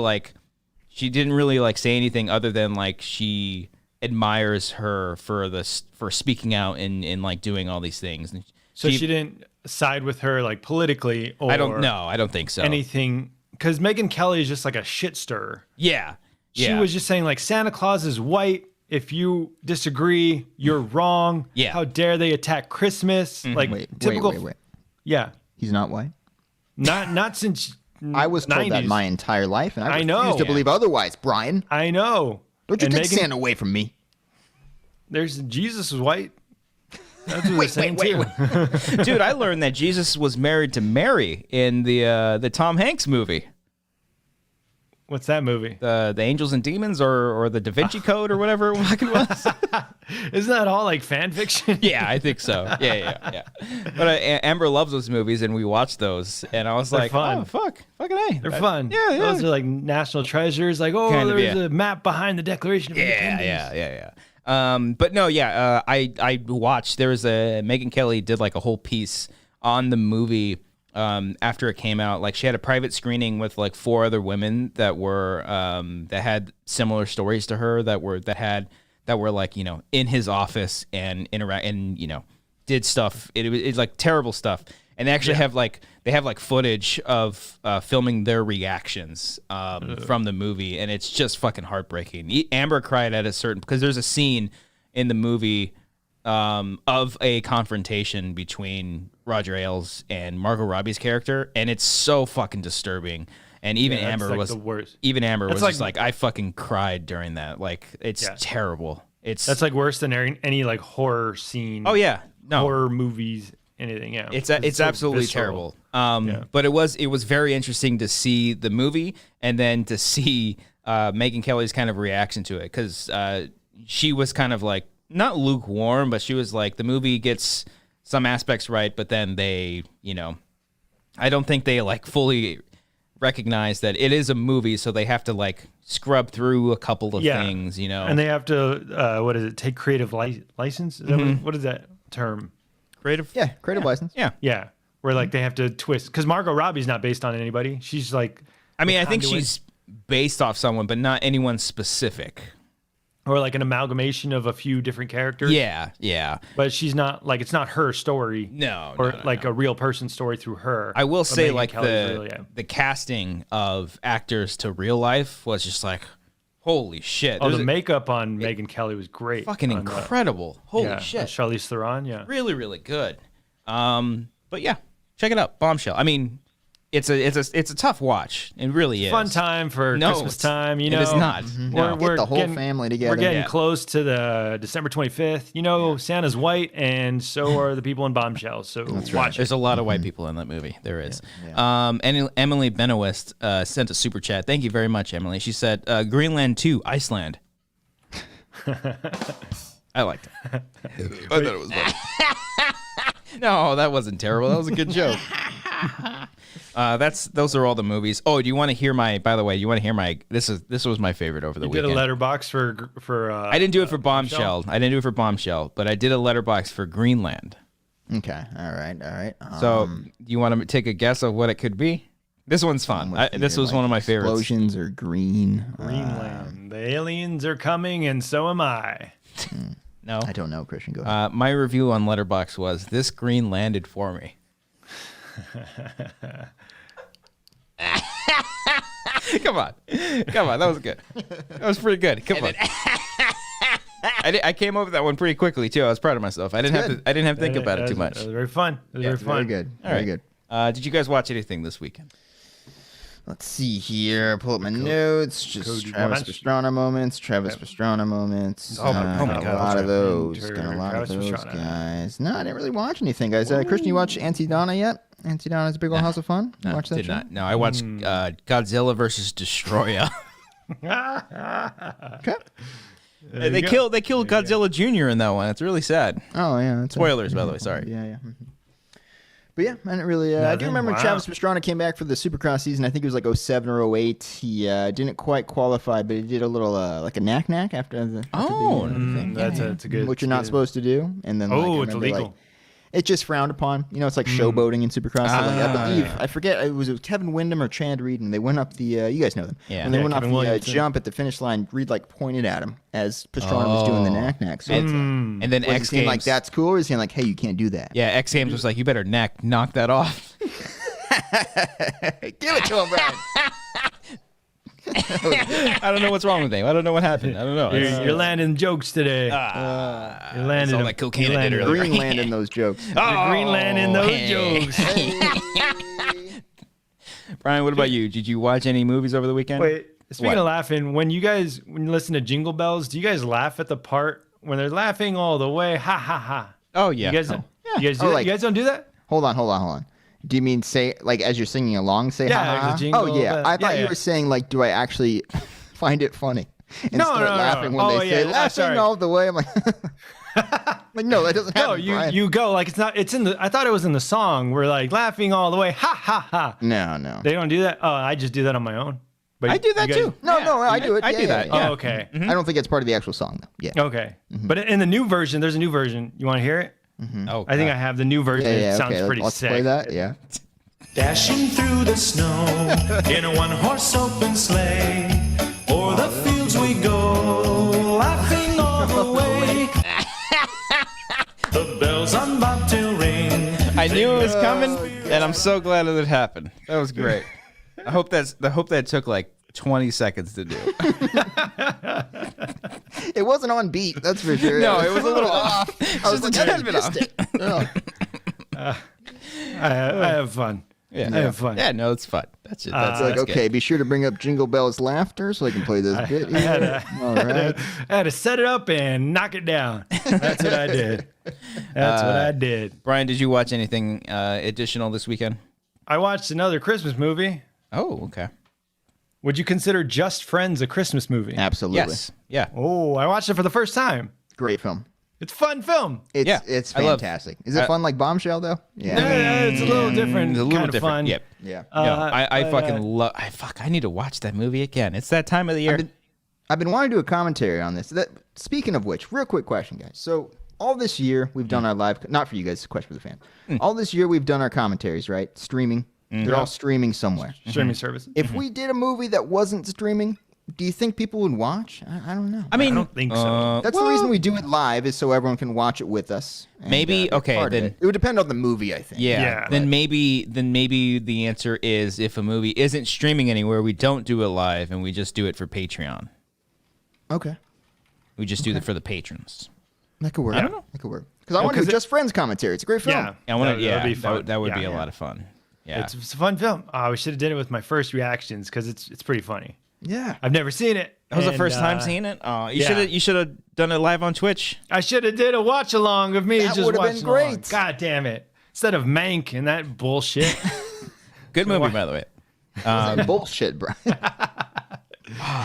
[SPEAKER 1] say anything other than like she admires her for speaking out and like doing all these things. And
[SPEAKER 2] So she didn't side with her like politically or
[SPEAKER 1] I don't think so.
[SPEAKER 2] anything, because Megyn Kelly is just like a shit stirrer.
[SPEAKER 1] Yeah.
[SPEAKER 2] She was just saying like Santa Claus is white. If you disagree, you're wrong.
[SPEAKER 1] Yeah.
[SPEAKER 2] How dare they attack Christmas? Like typical.
[SPEAKER 3] Wait.
[SPEAKER 2] Yeah.
[SPEAKER 3] He's not white?
[SPEAKER 2] Not since
[SPEAKER 3] I was told
[SPEAKER 2] 90s.
[SPEAKER 3] that my entire life, and I
[SPEAKER 2] I
[SPEAKER 3] refuse
[SPEAKER 2] know.
[SPEAKER 3] to believe otherwise, Brian.
[SPEAKER 2] I know.
[SPEAKER 3] Don't you
[SPEAKER 2] And
[SPEAKER 3] take
[SPEAKER 2] Megyn-
[SPEAKER 3] Santa away from me.
[SPEAKER 2] There's Jesus was white. That's what they're saying too.
[SPEAKER 1] Dude, I learned that Jesus was married to Mary in the Tom Hanks movie,
[SPEAKER 2] What's that movie?
[SPEAKER 1] the Angels and Demons, or the Da Vinci Code, or whatever it fucking was.
[SPEAKER 2] Isn't that all like fan fiction?
[SPEAKER 1] Yeah, I think so. Yeah. But Amber loves those movies, and we watched those, and I was
[SPEAKER 2] They're
[SPEAKER 1] like,
[SPEAKER 2] fun.
[SPEAKER 1] oh fucking A.
[SPEAKER 2] They're fun.
[SPEAKER 1] Yeah.
[SPEAKER 2] Those are like national treasures. Like, oh,
[SPEAKER 1] Kind of,
[SPEAKER 2] there's
[SPEAKER 1] yeah.
[SPEAKER 2] a map behind the Declaration of Independence.
[SPEAKER 1] Yeah. But no, yeah. I watched. There was Megyn Kelly did like a whole piece on the movie after it came out. Like she had a private screening with like 4 other women that were that had similar stories to her that were like, you know, in his office and interact and, you know, did stuff. It's like terrible stuff. And they actually have like footage of filming their reactions from the movie, and it's just fucking heartbreaking. Amber cried at a certain, because there's a scene in the movie of a confrontation between Roger Ailes and Margot Robbie's character, and it's so fucking disturbing. And even
[SPEAKER 2] Yeah, that's
[SPEAKER 1] Amber
[SPEAKER 2] like
[SPEAKER 1] was
[SPEAKER 2] the worst.
[SPEAKER 1] Even Amber
[SPEAKER 2] That's
[SPEAKER 1] was
[SPEAKER 2] like-
[SPEAKER 1] just like, I fucking cried during that. Like it's terrible.
[SPEAKER 2] That's like worse than any like horror scene.
[SPEAKER 1] Oh yeah, no.
[SPEAKER 2] Horror movies, anything. Yeah.
[SPEAKER 1] It's
[SPEAKER 2] so
[SPEAKER 1] absolutely
[SPEAKER 2] visceral.
[SPEAKER 1] terrible. But it was very interesting to see the movie and then to see Megyn Kelly's kind of reaction to it, because she was kind of like not lukewarm, but she was like, the movie gets some aspects right, but then they, you know, I don't think they like fully recognize that it is a movie, so they have to like scrub through a couple of things, you know.
[SPEAKER 2] And they have to what is it? Take creative license? Is that what is that term?
[SPEAKER 1] Creative.
[SPEAKER 3] Yeah, creative license.
[SPEAKER 1] Yeah.
[SPEAKER 2] Yeah, where like they have to twist, because Margot Robbie's not based on anybody. She's like,
[SPEAKER 1] I mean, I think
[SPEAKER 2] conduit.
[SPEAKER 1] she's based off someone, but not anyone specific.
[SPEAKER 2] or like an amalgamation of a few different characters.
[SPEAKER 1] Yeah.
[SPEAKER 2] But she's not like, it's not her story.
[SPEAKER 1] No,
[SPEAKER 2] Or
[SPEAKER 1] no, no,
[SPEAKER 2] like
[SPEAKER 1] no.
[SPEAKER 2] a real person story through her.
[SPEAKER 1] I will
[SPEAKER 2] But
[SPEAKER 1] say,
[SPEAKER 2] Megyn
[SPEAKER 1] like
[SPEAKER 2] Kelly's real,
[SPEAKER 1] the casting of actors to real life was just like, holy shit!
[SPEAKER 2] Oh,
[SPEAKER 1] There's
[SPEAKER 2] the
[SPEAKER 1] a-
[SPEAKER 2] makeup on Megyn Kelly was great.
[SPEAKER 1] fucking
[SPEAKER 2] on the-
[SPEAKER 1] incredible! Holy
[SPEAKER 2] yeah,
[SPEAKER 1] shit!
[SPEAKER 2] Charlize Theron, yeah.
[SPEAKER 1] Really, really good. But yeah, check it out, Bombshell. I mean, it's a tough watch. It really is.
[SPEAKER 2] Fun time for
[SPEAKER 1] No,
[SPEAKER 2] Christmas
[SPEAKER 1] it's-
[SPEAKER 2] time, you
[SPEAKER 1] it
[SPEAKER 2] know.
[SPEAKER 1] is not. No.
[SPEAKER 3] Get the whole family together.
[SPEAKER 2] We're getting
[SPEAKER 1] Yeah.
[SPEAKER 2] close to the December 25th. You know, Santa's white, and so are the people in Bombshell. So watch it.
[SPEAKER 1] There's a lot of white people in that movie. There is. And Emily Benowist sent a super chat. Thank you very much, Emily. She said, Greenland 2, Iceland. I liked it. I thought it was funny. No, that wasn't terrible. That was a good joke. Those are all the movies. Oh, do you want to hear my? By the way, you want to hear my? This was my favorite over the
[SPEAKER 2] You did
[SPEAKER 1] weekend.
[SPEAKER 2] a letterbox for.
[SPEAKER 1] I didn't do it for Bombshell. I didn't do it for Bombshell, but I did a letterbox for Greenland.
[SPEAKER 3] Okay. All right.
[SPEAKER 1] So, you want to take a guess of what it could be? This one's fun. This was one of my favorites.
[SPEAKER 3] Explosions or green.
[SPEAKER 2] Greenland. The aliens are coming, and so am I.
[SPEAKER 1] No,
[SPEAKER 3] I don't know, Christian. Go ahead.
[SPEAKER 1] my review on Letterboxd was this Green landed for me. Come on, that was good. That was pretty good. Come on. I came up with that one pretty quickly too. I was proud of myself. I didn't have to think about it too much.
[SPEAKER 2] It was very fun. Very fun.
[SPEAKER 3] Very good.
[SPEAKER 1] All
[SPEAKER 3] Very
[SPEAKER 1] right.
[SPEAKER 3] good.
[SPEAKER 1] Did you guys watch anything this weekend?
[SPEAKER 3] Let's see here. Pull up my notes. Just
[SPEAKER 2] Cody
[SPEAKER 3] Travis
[SPEAKER 2] Lawrence.
[SPEAKER 3] Pastrana moments. Travis Pastrana moments.
[SPEAKER 1] Oh my
[SPEAKER 3] Got
[SPEAKER 1] God.
[SPEAKER 3] a lot of those.
[SPEAKER 2] Turner,
[SPEAKER 3] Got a lot of
[SPEAKER 2] Travis
[SPEAKER 3] those
[SPEAKER 2] Pastrana.
[SPEAKER 3] guys. No, I didn't really watch anything, guys. Christian, you watch Anti-Donna yet? Anti-Donna's Big Old House of Fun? You watch that
[SPEAKER 1] Did
[SPEAKER 3] show?
[SPEAKER 1] not. No, I watched Godzilla versus Destroyer.
[SPEAKER 3] Okay.
[SPEAKER 1] They killed Godzilla Jr. in that one. It's really sad.
[SPEAKER 3] Oh, yeah. That's
[SPEAKER 1] Spoilers, by the way. Sorry.
[SPEAKER 3] Yeah. But yeah, I didn't really. I do
[SPEAKER 2] Nothing?
[SPEAKER 3] remember
[SPEAKER 2] Wow.
[SPEAKER 3] Travis Pastrana came back for the Supercross season. I think it was like 07 or 08. He didn't quite qualify, but he did a little like a knack after the.
[SPEAKER 1] Oh,
[SPEAKER 3] thing.
[SPEAKER 2] That's a good.
[SPEAKER 3] Which you're not supposed to do, and then
[SPEAKER 2] Oh,
[SPEAKER 3] like, I
[SPEAKER 2] it's
[SPEAKER 3] remember,
[SPEAKER 2] illegal.
[SPEAKER 3] Like, it's just frowned upon. You know, it's like showboating in Supercross. So, like, I believe I forget it was Kevin Windham or Chad Reed, and they went up the. You guys know them.
[SPEAKER 1] Yeah.
[SPEAKER 3] When they
[SPEAKER 2] Yeah,
[SPEAKER 3] went
[SPEAKER 2] Kevin
[SPEAKER 3] off the
[SPEAKER 2] Williamson.
[SPEAKER 3] jump at the finish line, Reed like pointed at him as Pastrana was doing the knack. So it's,
[SPEAKER 1] And then
[SPEAKER 3] was he
[SPEAKER 1] X
[SPEAKER 3] saying
[SPEAKER 1] Games.
[SPEAKER 3] like that's cool, or is he saying like, hey, you can't do that?
[SPEAKER 1] Yeah, X Games was like, you better knock that off.
[SPEAKER 3] Give it to him, Brian.
[SPEAKER 1] I don't know what's wrong with him. I don't know what happened. I don't know.
[SPEAKER 2] You're landing jokes today. You're landing
[SPEAKER 1] all that cocaine I did
[SPEAKER 2] landing-
[SPEAKER 1] earlier.
[SPEAKER 3] Greenland in those jokes.
[SPEAKER 2] You're Greenland in those
[SPEAKER 1] hey.
[SPEAKER 2] jokes.
[SPEAKER 1] Brian, what about you? Did you watch any movies over the weekend?
[SPEAKER 2] Wait, speaking
[SPEAKER 1] What?
[SPEAKER 2] of laughing, when you listen to Jingle Bells, do you guys laugh at the part when they're laughing all the way? Ha ha ha.
[SPEAKER 1] Oh, yeah.
[SPEAKER 2] You guys,
[SPEAKER 1] Oh.
[SPEAKER 2] you guys do
[SPEAKER 3] Oh,
[SPEAKER 2] that?
[SPEAKER 3] like-
[SPEAKER 2] You guys don't do that?
[SPEAKER 3] Hold on. Do you mean say like as you're singing along, say
[SPEAKER 2] Yeah,
[SPEAKER 3] ha ha?
[SPEAKER 2] like the
[SPEAKER 3] ha?
[SPEAKER 2] jingle
[SPEAKER 3] Oh yeah,
[SPEAKER 2] bell-
[SPEAKER 3] I thought
[SPEAKER 2] yeah,
[SPEAKER 3] you
[SPEAKER 2] yeah.
[SPEAKER 3] were saying like, do I actually find it funny and
[SPEAKER 2] No,
[SPEAKER 3] start
[SPEAKER 2] no, no.
[SPEAKER 3] laughing when
[SPEAKER 2] Oh,
[SPEAKER 3] they say
[SPEAKER 2] yeah,
[SPEAKER 3] laughing
[SPEAKER 2] sorry.
[SPEAKER 3] all the way? I'm like, like no, that doesn't happen.
[SPEAKER 2] No, you
[SPEAKER 3] Brian.
[SPEAKER 2] you go like it's not. It's in the. I thought it was in the song. We're like laughing all the way. Ha ha ha.
[SPEAKER 3] No.
[SPEAKER 2] They don't do that. Oh, I just do that on my own. But
[SPEAKER 1] I do that
[SPEAKER 2] you guys-
[SPEAKER 1] too.
[SPEAKER 3] No,
[SPEAKER 1] Yeah.
[SPEAKER 3] no, I do it.
[SPEAKER 1] I
[SPEAKER 3] Yeah,
[SPEAKER 1] do that.
[SPEAKER 3] yeah,
[SPEAKER 2] Oh,
[SPEAKER 1] Yeah.
[SPEAKER 2] okay.
[SPEAKER 3] I don't think it's part of the actual song though. Yeah.
[SPEAKER 2] Okay. But in the new version, there's a new version. You want to hear it?
[SPEAKER 1] Oh,
[SPEAKER 2] I think
[SPEAKER 1] God.
[SPEAKER 2] I have the new version.
[SPEAKER 3] Yeah,
[SPEAKER 2] It sounds
[SPEAKER 3] okay.
[SPEAKER 2] pretty
[SPEAKER 3] Let's
[SPEAKER 2] sick.
[SPEAKER 3] play that. Yeah.
[SPEAKER 7] Dashing through the snow in a one-horse open sleigh. O'er the fields we go, laughing all the way. The bells on bobtail ring.
[SPEAKER 1] I knew it was coming, and I'm so glad that it happened. That was great. I hope that took like 20 seconds to do.
[SPEAKER 3] It wasn't on beat. That's for sure.
[SPEAKER 1] No, it was a little off.
[SPEAKER 3] I was like,
[SPEAKER 1] Just a
[SPEAKER 3] I
[SPEAKER 1] tad bit
[SPEAKER 3] missed it. Oh.
[SPEAKER 2] I have fun.
[SPEAKER 1] Yeah.
[SPEAKER 2] I have fun.
[SPEAKER 1] Yeah, no, it's fun. That's it. That's,
[SPEAKER 3] It's like,
[SPEAKER 1] that's
[SPEAKER 3] okay,
[SPEAKER 1] good.
[SPEAKER 3] be sure to bring up Jingle Bells laughter so I can play this bit. Here. All right.
[SPEAKER 2] I had to set it up and knock it down. That's what I did. That's what I did.
[SPEAKER 1] Brian, did you watch anything additional this weekend?
[SPEAKER 2] I watched another Christmas movie.
[SPEAKER 1] Oh, okay.
[SPEAKER 2] Would you consider Just Friends a Christmas movie?
[SPEAKER 3] Absolutely.
[SPEAKER 1] Yes. Yeah.
[SPEAKER 2] Oh, I watched it for the first time.
[SPEAKER 3] Great film.
[SPEAKER 2] It's a fun film.
[SPEAKER 3] It's
[SPEAKER 1] I love-
[SPEAKER 3] fantastic. Is it fun like Bombshell though? Yeah.
[SPEAKER 2] It's a little different.
[SPEAKER 1] It's a little
[SPEAKER 2] kind of
[SPEAKER 1] different.
[SPEAKER 2] fun.
[SPEAKER 1] Yep.
[SPEAKER 3] Yeah.
[SPEAKER 1] No, I
[SPEAKER 2] but,
[SPEAKER 1] fucking love. I need to watch that movie again. It's that time of the year.
[SPEAKER 3] I've been wanting to do a commentary on this. Speaking of which, real quick question, guys. So all this year we've done our live, not for you guys, it's a question for the fan. All this year we've done our commentaries, right? Streaming. They're all streaming somewhere.
[SPEAKER 2] Streaming services.
[SPEAKER 3] If we did a movie that wasn't streaming, do you think people would watch? I don't know.
[SPEAKER 1] I mean,
[SPEAKER 2] I don't think so.
[SPEAKER 3] That's the reason we do it live, is so everyone can watch it with us. and,
[SPEAKER 1] Maybe-
[SPEAKER 3] be
[SPEAKER 1] okay,
[SPEAKER 3] part of
[SPEAKER 1] then-
[SPEAKER 3] it would depend on the movie, I think.
[SPEAKER 1] Yeah.
[SPEAKER 2] Yeah.
[SPEAKER 1] Then maybe the answer is if a movie isn't streaming anywhere, we don't do it live and we just do it for Patreon.
[SPEAKER 3] Okay.
[SPEAKER 1] We just do it for the patrons.
[SPEAKER 3] That could work.
[SPEAKER 1] I don't know.
[SPEAKER 3] That could work. Because I want to
[SPEAKER 2] 'cause
[SPEAKER 3] do Just Friends commentary. It's a great film.
[SPEAKER 2] Yeah.
[SPEAKER 1] I want to.
[SPEAKER 2] That would be
[SPEAKER 1] That
[SPEAKER 2] fun.
[SPEAKER 1] would, that would be
[SPEAKER 2] Yeah.
[SPEAKER 1] a lot of fun. Yeah.
[SPEAKER 2] It's a fun film. Oh, we should have did it with my first reactions because it's pretty funny.
[SPEAKER 3] Yeah.
[SPEAKER 2] I've never seen it.
[SPEAKER 1] That was the
[SPEAKER 2] and,
[SPEAKER 1] first time seeing it.
[SPEAKER 2] yeah.
[SPEAKER 1] You should have done it live on Twitch.
[SPEAKER 2] I should have did a watch along of me
[SPEAKER 3] That
[SPEAKER 2] just
[SPEAKER 3] would've been
[SPEAKER 2] watching along.
[SPEAKER 3] great.
[SPEAKER 2] God damn it! Instead of Mank and that bullshit.
[SPEAKER 1] Good movie, by the way.
[SPEAKER 3] Bullshit, Brian.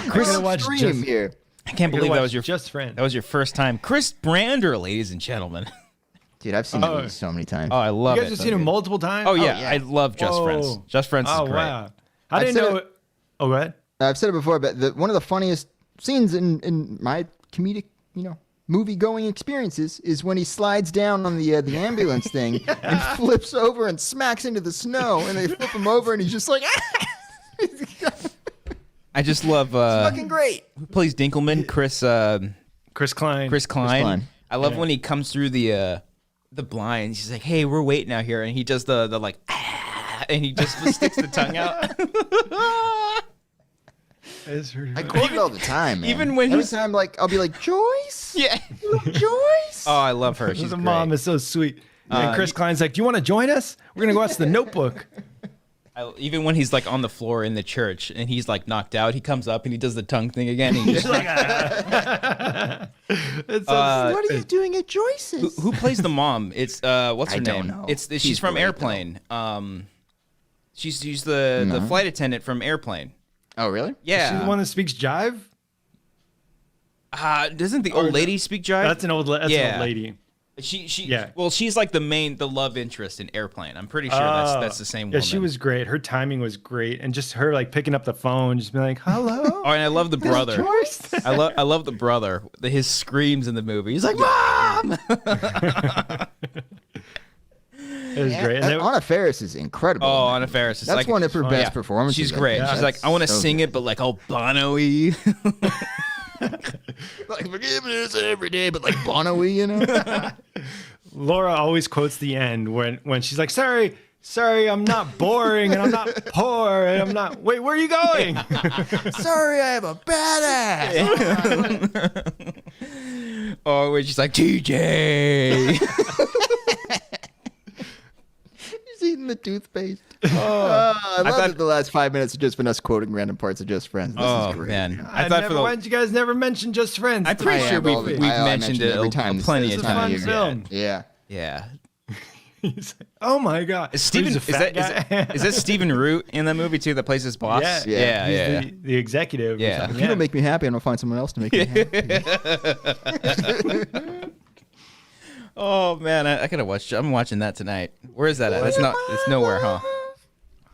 [SPEAKER 2] Chris gonna watch
[SPEAKER 3] Stream
[SPEAKER 2] just
[SPEAKER 3] here.
[SPEAKER 1] I can't believe that was your
[SPEAKER 2] Just Friends.
[SPEAKER 1] That was your first time, Chris Brander, ladies and gentlemen.
[SPEAKER 3] Dude, I've seen that movie so many times.
[SPEAKER 1] Oh, I love
[SPEAKER 2] You guys
[SPEAKER 1] it.
[SPEAKER 2] have seen it multiple times?
[SPEAKER 1] Oh yeah,
[SPEAKER 3] yeah.
[SPEAKER 1] I love Just Friends.
[SPEAKER 2] Whoa.
[SPEAKER 1] Just Friends is
[SPEAKER 2] Oh,
[SPEAKER 1] great.
[SPEAKER 2] wow. I didn't
[SPEAKER 3] said
[SPEAKER 2] know.
[SPEAKER 3] it-
[SPEAKER 2] Oh, go ahead.
[SPEAKER 3] I've said it before, but one of the funniest scenes in my comedic, movie-going experiences is when he slides down on the ambulance thing and flips over and smacks into the snow, and they flip him over, and he's just like,
[SPEAKER 1] I just love
[SPEAKER 3] fucking great.
[SPEAKER 1] who plays Dinkelman? Chris
[SPEAKER 2] Klein.
[SPEAKER 1] Klein. I love when he comes through the blinds. He's like, "Hey, we're waiting out here," and he does the like, and he just sticks the tongue out.
[SPEAKER 3] I quote it all the time, man.
[SPEAKER 1] Even when
[SPEAKER 3] every
[SPEAKER 1] he's-
[SPEAKER 3] time, I'll be like, Joyce,
[SPEAKER 1] Yeah.
[SPEAKER 3] Joyce.
[SPEAKER 1] Oh, I love her. She's
[SPEAKER 2] The
[SPEAKER 1] great.
[SPEAKER 2] mom is so sweet. And Chris Klein's like, "Do you want to join us? We're gonna go watch The Notebook."
[SPEAKER 1] Even when he's like on the floor in the church and he's like knocked out, he comes up and he does the tongue thing again. And he's just like,
[SPEAKER 2] It's so
[SPEAKER 3] What are you doing at Joyce's?
[SPEAKER 1] who plays the mom? It's what's her
[SPEAKER 3] I don't
[SPEAKER 1] name?
[SPEAKER 3] know.
[SPEAKER 1] She's
[SPEAKER 3] She's
[SPEAKER 1] from
[SPEAKER 3] great,
[SPEAKER 1] Airplane. She's the flight attendant from Airplane.
[SPEAKER 3] Oh, really?
[SPEAKER 1] Yeah.
[SPEAKER 2] She's the one that speaks jive.
[SPEAKER 1] Doesn't the old lady speak jive?
[SPEAKER 2] That's an old lady.
[SPEAKER 1] She
[SPEAKER 2] Yeah.
[SPEAKER 1] Well, she's like the love interest in Airplane. I'm pretty sure that's the same
[SPEAKER 2] Yeah,
[SPEAKER 1] woman.
[SPEAKER 2] she was great. Her timing was great, and just her like picking up the phone, just being like, "Hello."
[SPEAKER 1] Oh, and I love the brother.
[SPEAKER 2] Joyce.
[SPEAKER 1] I love the brother. His screams in the movie. He's like, "Mom!"
[SPEAKER 2] It was great. And they-
[SPEAKER 3] Anna Faris is incredible.
[SPEAKER 1] Oh,
[SPEAKER 3] in that
[SPEAKER 1] Anna
[SPEAKER 3] movie.
[SPEAKER 1] Faris is
[SPEAKER 3] That's
[SPEAKER 1] like
[SPEAKER 3] one of her best performances.
[SPEAKER 1] She's
[SPEAKER 3] I
[SPEAKER 1] great.
[SPEAKER 3] think.
[SPEAKER 1] She's like, I want to
[SPEAKER 3] so
[SPEAKER 1] sing
[SPEAKER 3] good.
[SPEAKER 1] it, but like all Bono-y.
[SPEAKER 3] Like forgiveness every day, but like Bono-y,
[SPEAKER 2] Laura always quotes the end when she's like, sorry, I'm not boring, and I'm not poor, and I'm not. Wait, where are you going?
[SPEAKER 3] Sorry, I have a badass.
[SPEAKER 1] Oh, where she's like, TJ.
[SPEAKER 3] He's eating the toothpaste. I love that the last 5 minutes have just been us quoting random parts of Just Friends. This
[SPEAKER 1] Oh
[SPEAKER 3] is great.
[SPEAKER 1] man,
[SPEAKER 2] I
[SPEAKER 1] thought
[SPEAKER 2] never,
[SPEAKER 1] for the.
[SPEAKER 2] why did you guys never mention Just Friends?
[SPEAKER 1] I'm pretty
[SPEAKER 3] I
[SPEAKER 1] sure
[SPEAKER 3] have all the-
[SPEAKER 1] we've
[SPEAKER 3] I
[SPEAKER 1] mentioned
[SPEAKER 3] mention
[SPEAKER 1] it
[SPEAKER 3] every time.
[SPEAKER 1] plenty
[SPEAKER 3] It's
[SPEAKER 1] of
[SPEAKER 3] a fun
[SPEAKER 1] times.
[SPEAKER 2] film.
[SPEAKER 3] Yeah.
[SPEAKER 1] Yeah.
[SPEAKER 2] He's like, oh my god,
[SPEAKER 1] Is Steven,
[SPEAKER 2] He's a
[SPEAKER 1] is
[SPEAKER 2] fat
[SPEAKER 1] that
[SPEAKER 2] guy.
[SPEAKER 1] is that Stephen Root in that movie too? That plays his boss.
[SPEAKER 2] Yeah,
[SPEAKER 1] yeah.
[SPEAKER 2] He's the executive. or
[SPEAKER 1] Yeah.
[SPEAKER 2] something.
[SPEAKER 3] If you don't make me happy, I'm gonna find someone else to make me happy.
[SPEAKER 1] Oh man, I gotta watch. I'm watching that tonight. Where is that at? It's not. It's nowhere, huh?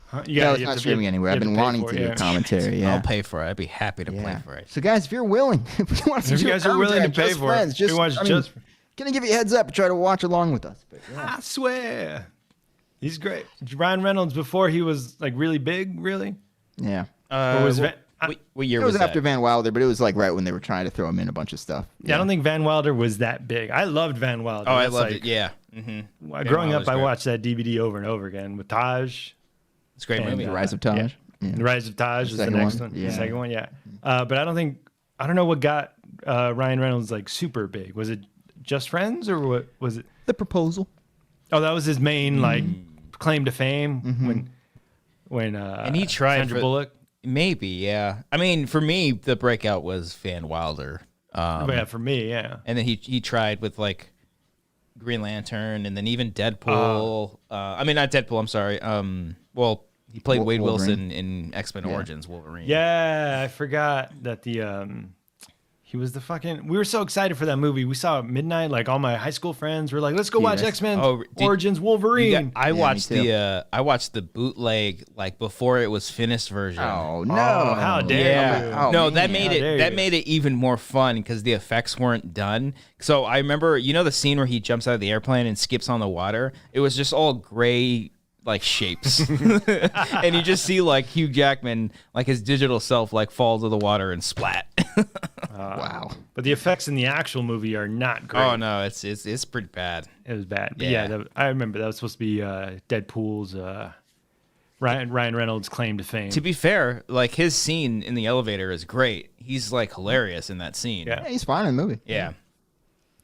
[SPEAKER 2] Huh?
[SPEAKER 3] Yeah, it's
[SPEAKER 2] you have
[SPEAKER 3] not
[SPEAKER 2] to
[SPEAKER 3] streaming
[SPEAKER 2] pay-
[SPEAKER 3] anywhere.
[SPEAKER 2] you
[SPEAKER 3] I've
[SPEAKER 2] have
[SPEAKER 3] been
[SPEAKER 2] pay
[SPEAKER 3] wanting
[SPEAKER 2] for
[SPEAKER 3] to
[SPEAKER 2] it,
[SPEAKER 3] do
[SPEAKER 2] yeah.
[SPEAKER 3] commentary. Yeah.
[SPEAKER 1] I'll pay for it. I'd be happy to play for it.
[SPEAKER 3] So guys, if you're willing, if you want to
[SPEAKER 2] If
[SPEAKER 3] do
[SPEAKER 2] you guys are willing to
[SPEAKER 3] commentary on
[SPEAKER 2] pay
[SPEAKER 3] Just
[SPEAKER 2] for it,
[SPEAKER 3] Friends,
[SPEAKER 2] we watch Just-
[SPEAKER 3] gonna give you a heads up and try to watch along with us. But, yeah.
[SPEAKER 2] I swear, he's great. Ryan Reynolds before he was like really big, really.
[SPEAKER 3] Yeah.
[SPEAKER 2] Or was
[SPEAKER 1] What year
[SPEAKER 3] It was
[SPEAKER 1] was
[SPEAKER 3] after
[SPEAKER 1] that?
[SPEAKER 3] Van Wilder, but it was like right when they were trying to throw him in a bunch of stuff.
[SPEAKER 2] Yeah, I don't think Van Wilder was that big. I loved Van Wilder.
[SPEAKER 1] Oh, I
[SPEAKER 2] That's
[SPEAKER 1] loved
[SPEAKER 2] like-
[SPEAKER 1] it. Yeah. Mm-hmm.
[SPEAKER 2] Growing up,
[SPEAKER 1] Wilder's
[SPEAKER 2] I
[SPEAKER 1] great.
[SPEAKER 2] watched that DVD over and over again with Taj.
[SPEAKER 1] It's a great
[SPEAKER 2] And,
[SPEAKER 1] movie.
[SPEAKER 3] The Rise of Taj.
[SPEAKER 2] Yeah.
[SPEAKER 3] Yeah.
[SPEAKER 2] The Rise of Taj is the
[SPEAKER 3] second
[SPEAKER 2] next
[SPEAKER 3] one?
[SPEAKER 2] one.
[SPEAKER 3] Yeah.
[SPEAKER 2] The second one, yeah. But I don't know what got Ryan Reynolds like super big. Was it Just Friends or what was it?
[SPEAKER 3] The Proposal.
[SPEAKER 2] Oh, that was his main like claim to fame when
[SPEAKER 1] And he tried
[SPEAKER 2] Sandra
[SPEAKER 1] for-
[SPEAKER 2] Bullock.
[SPEAKER 1] Maybe, yeah. I mean, for me, the breakout was Van Wilder.
[SPEAKER 2] But yeah, for me, yeah.
[SPEAKER 1] And then he tried with like Green Lantern, and then even Deadpool. I mean, not Deadpool. I'm sorry. Well, he played Wade
[SPEAKER 3] Wolverine.
[SPEAKER 1] Wilson in X-Men Origins Wolverine.
[SPEAKER 2] Yeah, I forgot that he was the fucking. We were so excited for that movie. We saw it at midnight. Like all my high school friends were like, "Let's go watch
[SPEAKER 3] Yes.
[SPEAKER 2] X-Men
[SPEAKER 1] Oh,
[SPEAKER 2] Origins Wolverine."
[SPEAKER 1] I
[SPEAKER 3] me
[SPEAKER 1] watched
[SPEAKER 3] too.
[SPEAKER 1] I watched the bootleg like before it was finished version.
[SPEAKER 3] Oh no!
[SPEAKER 2] Oh, how dare you.
[SPEAKER 1] Yeah,
[SPEAKER 3] Oh,
[SPEAKER 1] no,
[SPEAKER 3] man.
[SPEAKER 1] that made
[SPEAKER 2] How dare
[SPEAKER 1] it
[SPEAKER 2] you.
[SPEAKER 1] made it even more fun because the effects weren't done. So I remember, the scene where he jumps out of the airplane and skips on the water. It was just all gray like shapes, and you just see like Hugh Jackman, like his digital self, like fall to the water and splat.
[SPEAKER 3] Wow.
[SPEAKER 2] But the effects in the actual movie are not great.
[SPEAKER 1] Oh no, it's pretty bad.
[SPEAKER 2] It was bad. But
[SPEAKER 1] Yeah.
[SPEAKER 2] I remember that was supposed to be Deadpool's Ryan Reynolds' claim to fame.
[SPEAKER 1] To be fair, like his scene in the elevator is great. He's like hilarious in that scene.
[SPEAKER 2] Yeah.
[SPEAKER 3] Yeah, he's fine in the movie.
[SPEAKER 1] Yeah.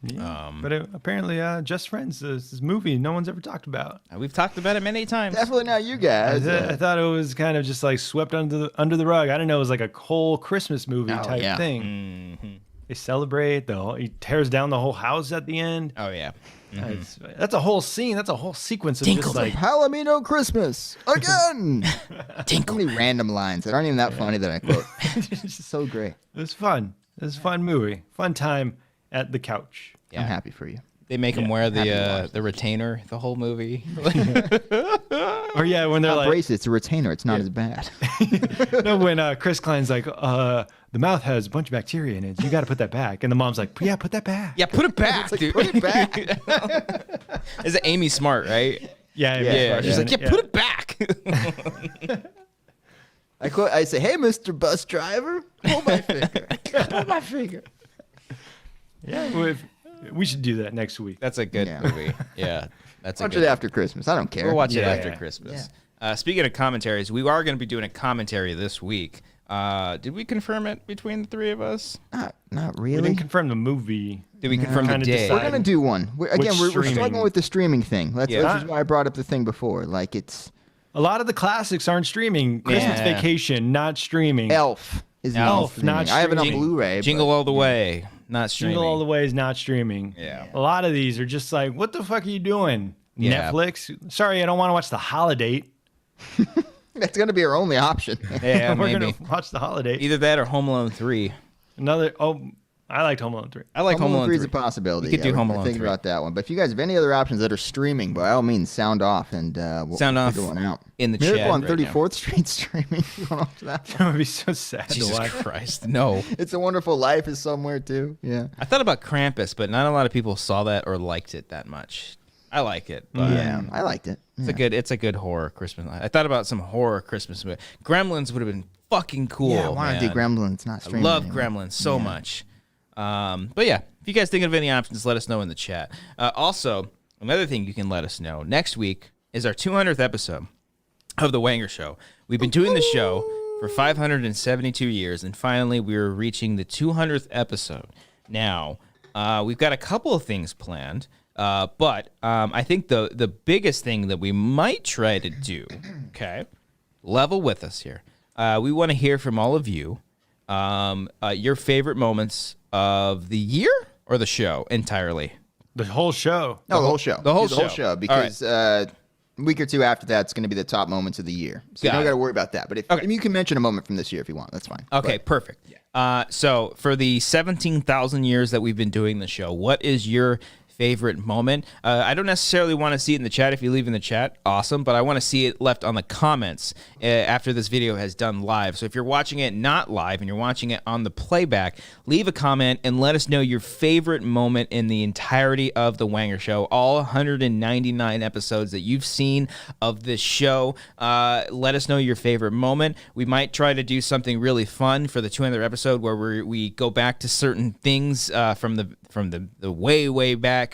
[SPEAKER 2] But apparently, Just Friends, this movie no one's ever talked about.
[SPEAKER 1] We've talked about it many times.
[SPEAKER 3] Definitely not you
[SPEAKER 2] I,
[SPEAKER 3] guys.
[SPEAKER 2] I thought it was kind of just like swept under the rug. I didn't know it was like a whole Christmas movie
[SPEAKER 3] Oh,
[SPEAKER 2] type
[SPEAKER 3] yeah.
[SPEAKER 2] thing. They celebrate he tears down the whole house at the end.
[SPEAKER 1] Oh yeah.
[SPEAKER 2] That's a whole scene. That's a whole sequence of just like
[SPEAKER 3] Palomino Christmas again. So many random lines that aren't even that funny that I quote. It's just so great.
[SPEAKER 2] it was fun. It was a fun movie, fun time at the couch.
[SPEAKER 1] Yeah.
[SPEAKER 3] I'm happy for you.
[SPEAKER 1] They make him wear
[SPEAKER 3] Happy to watch
[SPEAKER 1] the retainer the whole movie.
[SPEAKER 2] Or yeah, when they're
[SPEAKER 3] Not
[SPEAKER 2] like,
[SPEAKER 3] bracelet, it's a retainer. It's not as bad.
[SPEAKER 2] no, when Chris Klein's like, the mouth has a bunch of bacteria in it. You got to put that back. And the mom's like, yeah, put that back.
[SPEAKER 1] Yeah, put it back, dude.
[SPEAKER 3] Put it back.
[SPEAKER 1] Is it Amy Smart, right?
[SPEAKER 2] Yeah.
[SPEAKER 1] She's like, put it back.
[SPEAKER 3] I say, hey, Mr. Bus Driver, hold my finger. Hold my finger.
[SPEAKER 2] Yeah, we should do that next week.
[SPEAKER 1] That's a good
[SPEAKER 3] Yeah.
[SPEAKER 1] movie. Yeah, that's
[SPEAKER 3] Watch
[SPEAKER 1] a good
[SPEAKER 3] it after Christmas. I don't care.
[SPEAKER 1] We'll watch it
[SPEAKER 2] Yeah.
[SPEAKER 1] after Christmas. Speaking of commentaries, we are going to be doing a commentary this week. Did we confirm it between the three of us?
[SPEAKER 3] Not
[SPEAKER 2] We
[SPEAKER 3] really.
[SPEAKER 2] didn't confirm the movie.
[SPEAKER 1] Did we confirm the
[SPEAKER 2] Kinda
[SPEAKER 1] day?
[SPEAKER 2] decide.
[SPEAKER 3] We're gonna do one. We're
[SPEAKER 2] streaming?
[SPEAKER 3] struggling with the streaming thing. Which
[SPEAKER 1] Yeah.
[SPEAKER 3] is why I brought up the thing before. Like it's
[SPEAKER 2] A lot of the classics aren't streaming. Christmas
[SPEAKER 1] Yeah.
[SPEAKER 2] Vacation, not streaming.
[SPEAKER 3] Elf. Is
[SPEAKER 1] Elf,
[SPEAKER 3] not
[SPEAKER 2] not
[SPEAKER 3] I have it on
[SPEAKER 2] streaming.
[SPEAKER 3] Blu-ray.
[SPEAKER 1] Jingle All the Way, not streaming.
[SPEAKER 2] Jingle All the Way is not streaming.
[SPEAKER 1] Yeah.
[SPEAKER 2] A lot of these are just like, what the fuck are you doing?
[SPEAKER 1] Yeah.
[SPEAKER 2] Netflix? Sorry, I don't want to watch The Holiday.
[SPEAKER 3] That's gonna be our only option.
[SPEAKER 1] Yeah,
[SPEAKER 2] We're
[SPEAKER 1] maybe.
[SPEAKER 2] gonna watch The Holiday.
[SPEAKER 1] Either that or Home Alone 3.
[SPEAKER 2] I liked Home Alone 3.
[SPEAKER 1] I like Home Alone 3.
[SPEAKER 3] is a possibility.
[SPEAKER 1] We could do
[SPEAKER 3] we're
[SPEAKER 1] Home Alone
[SPEAKER 3] thinking
[SPEAKER 1] 3.
[SPEAKER 3] about that one. But if you guys have any other options that are streaming, by all means, sound off and we'll
[SPEAKER 1] Sound off
[SPEAKER 3] figure one out.
[SPEAKER 1] in the
[SPEAKER 3] Miracle
[SPEAKER 1] chat
[SPEAKER 3] on
[SPEAKER 1] right
[SPEAKER 3] 34th Street streaming. You want to watch that?
[SPEAKER 2] That would be so sad to
[SPEAKER 1] Jesus
[SPEAKER 2] watch.
[SPEAKER 1] Christ, no.
[SPEAKER 3] It's a Wonderful Life is somewhere too. Yeah.
[SPEAKER 1] I thought about Krampus, but not a lot of people saw that or liked it that much. I like it, but
[SPEAKER 3] Yeah, I liked it.
[SPEAKER 1] it's a good horror Christmas. I thought about some horror Christmas movie. Gremlins would have been fucking cool.
[SPEAKER 3] Yeah, I want to do
[SPEAKER 1] man.
[SPEAKER 3] Gremlins. It's not
[SPEAKER 1] I
[SPEAKER 3] streaming.
[SPEAKER 1] love
[SPEAKER 3] anymore.
[SPEAKER 1] Gremlins so much. But yeah, if you guys think of any options, let us know in the chat. Also, another thing you can let us know, next week is our 200th episode of The Wanger Show. We've been doing the show for 572 years, and finally we're reaching the 200th episode. Now, we've got a couple of things planned, but I think the biggest thing that we might try to do, okay, level with us here. We want to hear from all of you. Your favorite moments of the year or the show entirely?
[SPEAKER 2] The whole show.
[SPEAKER 3] No, the whole show.
[SPEAKER 1] The whole
[SPEAKER 3] Do the whole
[SPEAKER 1] show.
[SPEAKER 3] show because a week or two after that's going to be the top moments of the year. So you
[SPEAKER 1] Got
[SPEAKER 3] don't
[SPEAKER 1] it.
[SPEAKER 3] got to worry about that. But if I mean, you can mention a moment from this year if you want. That's fine.
[SPEAKER 1] Okay, perfect. So for the 17,000 years that we've been doing the show, what is your favorite moment? I don't necessarily want to see it in the chat. If you leave in the chat, awesome. But I want to see it left on the comments after this video has done live. So if you're watching it not live and you're watching it on the playback, leave a comment and let us know your favorite moment in the entirety of The Wanger Show. All 199 episodes that you've seen of this show. Let us know your favorite moment. We might try to do something really fun for the 200th episode where we go back to certain things from the way back.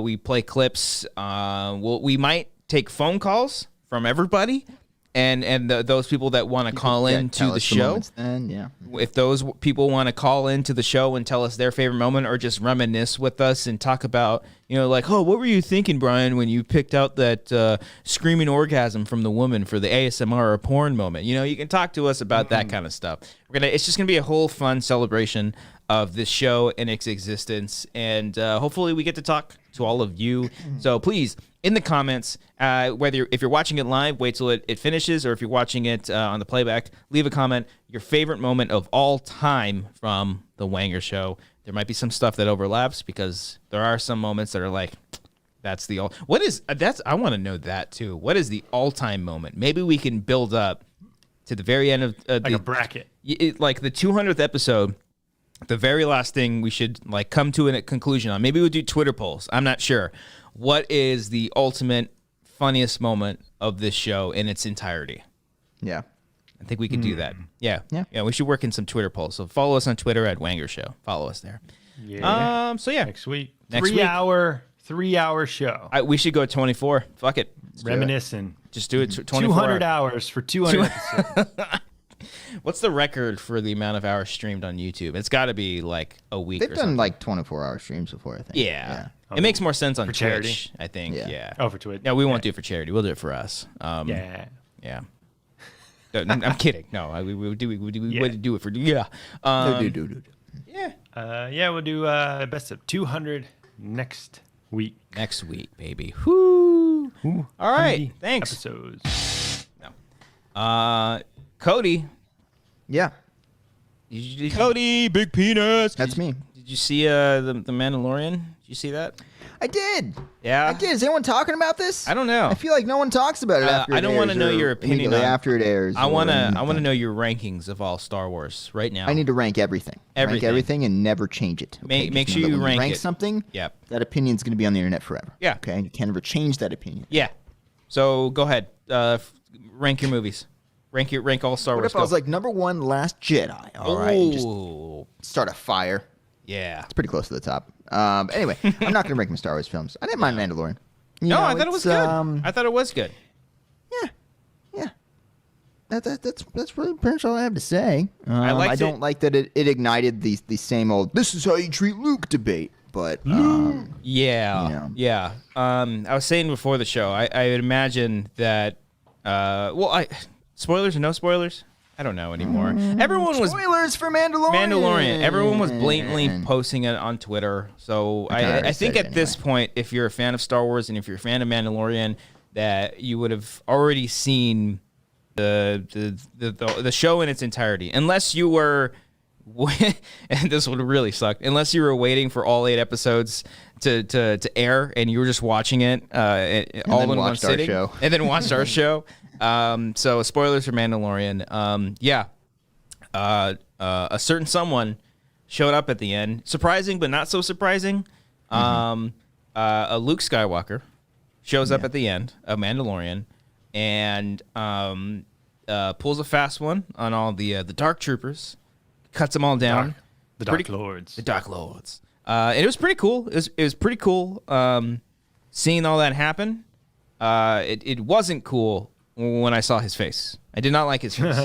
[SPEAKER 1] We play clips. We might take phone calls from everybody, and those people that want to call in to
[SPEAKER 3] Tell
[SPEAKER 1] the
[SPEAKER 3] us
[SPEAKER 1] show.
[SPEAKER 3] moments then, yeah.
[SPEAKER 1] If those people want to call into the show and tell us their favorite moment, or just reminisce with us and talk about, like, oh, what were you thinking, Brian, when you picked out that screaming orgasm from the woman for the ASMR or porn moment? You can talk to us about that kind of stuff. It's just gonna be a whole fun celebration of this show and its existence, and hopefully we get to talk to all of you. So please, in the comments, if you're watching it live, wait till it finishes, or if you're watching it on the playback, leave a comment, your favorite moment of all time from The Wanger Show. There might be some stuff that overlaps, because there are some moments that are like, that's the all. What is that's? I want to know that too. What is the all-time moment? Maybe we can build up to the very end of
[SPEAKER 2] Like a bracket.
[SPEAKER 1] like the 200th episode. The very last thing we should come to a conclusion on. Maybe we'll do Twitter polls. I'm not sure. What is the ultimate funniest moment of this show in its entirety?
[SPEAKER 3] Yeah.
[SPEAKER 1] I think we could do that. Yeah.
[SPEAKER 3] Yeah.
[SPEAKER 1] We should work in some Twitter polls. So follow us on Twitter at Wanger Show. Follow us there.
[SPEAKER 2] Yeah.
[SPEAKER 1] So yeah,
[SPEAKER 2] Next week.
[SPEAKER 1] Next week.
[SPEAKER 2] 3-hour show.
[SPEAKER 1] we should go 24. Fuck it. Let's do it.
[SPEAKER 2] Reminiscing.
[SPEAKER 1] Just do it. 24
[SPEAKER 2] 200
[SPEAKER 1] hours.
[SPEAKER 2] hours for 200 episodes.
[SPEAKER 1] What's the record for the amount of hours streamed on YouTube? It's got to be like a week.
[SPEAKER 3] They've
[SPEAKER 1] or
[SPEAKER 3] done
[SPEAKER 1] something.
[SPEAKER 3] 24-hour streams before, I think.
[SPEAKER 1] Yeah. It makes more sense on
[SPEAKER 2] For
[SPEAKER 1] Twitch,
[SPEAKER 2] charity?
[SPEAKER 1] I think. Yeah.
[SPEAKER 2] Oh, for Twitch.
[SPEAKER 1] No, we won't do it for charity. We'll do it for us.
[SPEAKER 2] Yeah.
[SPEAKER 1] Yeah. No, I'm kidding. No, we would do it for
[SPEAKER 3] Do.
[SPEAKER 2] Yeah, we'll do best of 200 next week.
[SPEAKER 1] next week, baby. Whoo! All right,
[SPEAKER 2] 100
[SPEAKER 1] thanks.
[SPEAKER 2] Episodes.
[SPEAKER 1] Cody.
[SPEAKER 3] Yeah.
[SPEAKER 1] Cody, big penis.
[SPEAKER 3] That's me.
[SPEAKER 1] Did Did you see the Mandalorian? Did you see that?
[SPEAKER 3] I did.
[SPEAKER 1] Yeah?
[SPEAKER 3] I did. Is anyone talking about this?
[SPEAKER 1] I don't know.
[SPEAKER 3] I feel like no one talks about it after it
[SPEAKER 1] I don't
[SPEAKER 3] want
[SPEAKER 1] to know your opinion on,
[SPEAKER 3] after it airs.
[SPEAKER 1] I want to know your rankings of all Star Wars right now.
[SPEAKER 3] I need to rank everything. Rank everything and never change it. Okay?
[SPEAKER 1] Make
[SPEAKER 3] Just
[SPEAKER 1] sure
[SPEAKER 3] know that
[SPEAKER 1] you
[SPEAKER 3] when
[SPEAKER 1] rank it.
[SPEAKER 3] something.
[SPEAKER 1] Yep.
[SPEAKER 3] That opinion's going to be on the internet forever.
[SPEAKER 1] Yeah.
[SPEAKER 3] Okay. You can't ever change that opinion.
[SPEAKER 1] Yeah. So go ahead. Rank your movies. Rank all Star
[SPEAKER 3] What
[SPEAKER 1] Wars.
[SPEAKER 3] if I was like number 1, Last Jedi? All right. And just
[SPEAKER 1] Ooh.
[SPEAKER 3] start a fire.
[SPEAKER 1] Yeah.
[SPEAKER 3] It's pretty close to the top. Anyway, I'm not going to rank my Star Wars films. I didn't mind Mandalorian.
[SPEAKER 1] I thought it was good. I thought it was good.
[SPEAKER 3] Yeah. That's really pretty much all I have to say.
[SPEAKER 1] I
[SPEAKER 3] don't like that it ignited the same old "this is how you treat Luke" debate. But
[SPEAKER 1] Yeah. I was saying before the show, I would imagine that. Spoilers or no spoilers? I don't know anymore. Everyone was
[SPEAKER 3] spoilers for Mandalorian.
[SPEAKER 1] Everyone was blatantly posting it on Twitter. So I think at this point, if you're a fan of Star Wars and if you're a fan of Mandalorian, that you would have already seen the show in its entirety, unless you were. And this would really suck unless you were waiting for all 8 episodes to air and you were just watching it all in one sitting and then watched our show. So spoilers for Mandalorian. A certain someone showed up at the end, surprising but not so surprising. A Luke Skywalker shows up at the end of Mandalorian and pulls a fast one on all the Dark Troopers. Cuts them all down.
[SPEAKER 2] The Dark Lords.
[SPEAKER 1] The Dark Lords. And it was pretty cool. It was pretty cool seeing all that happen. It wasn't cool when I saw his face. I did not like his face.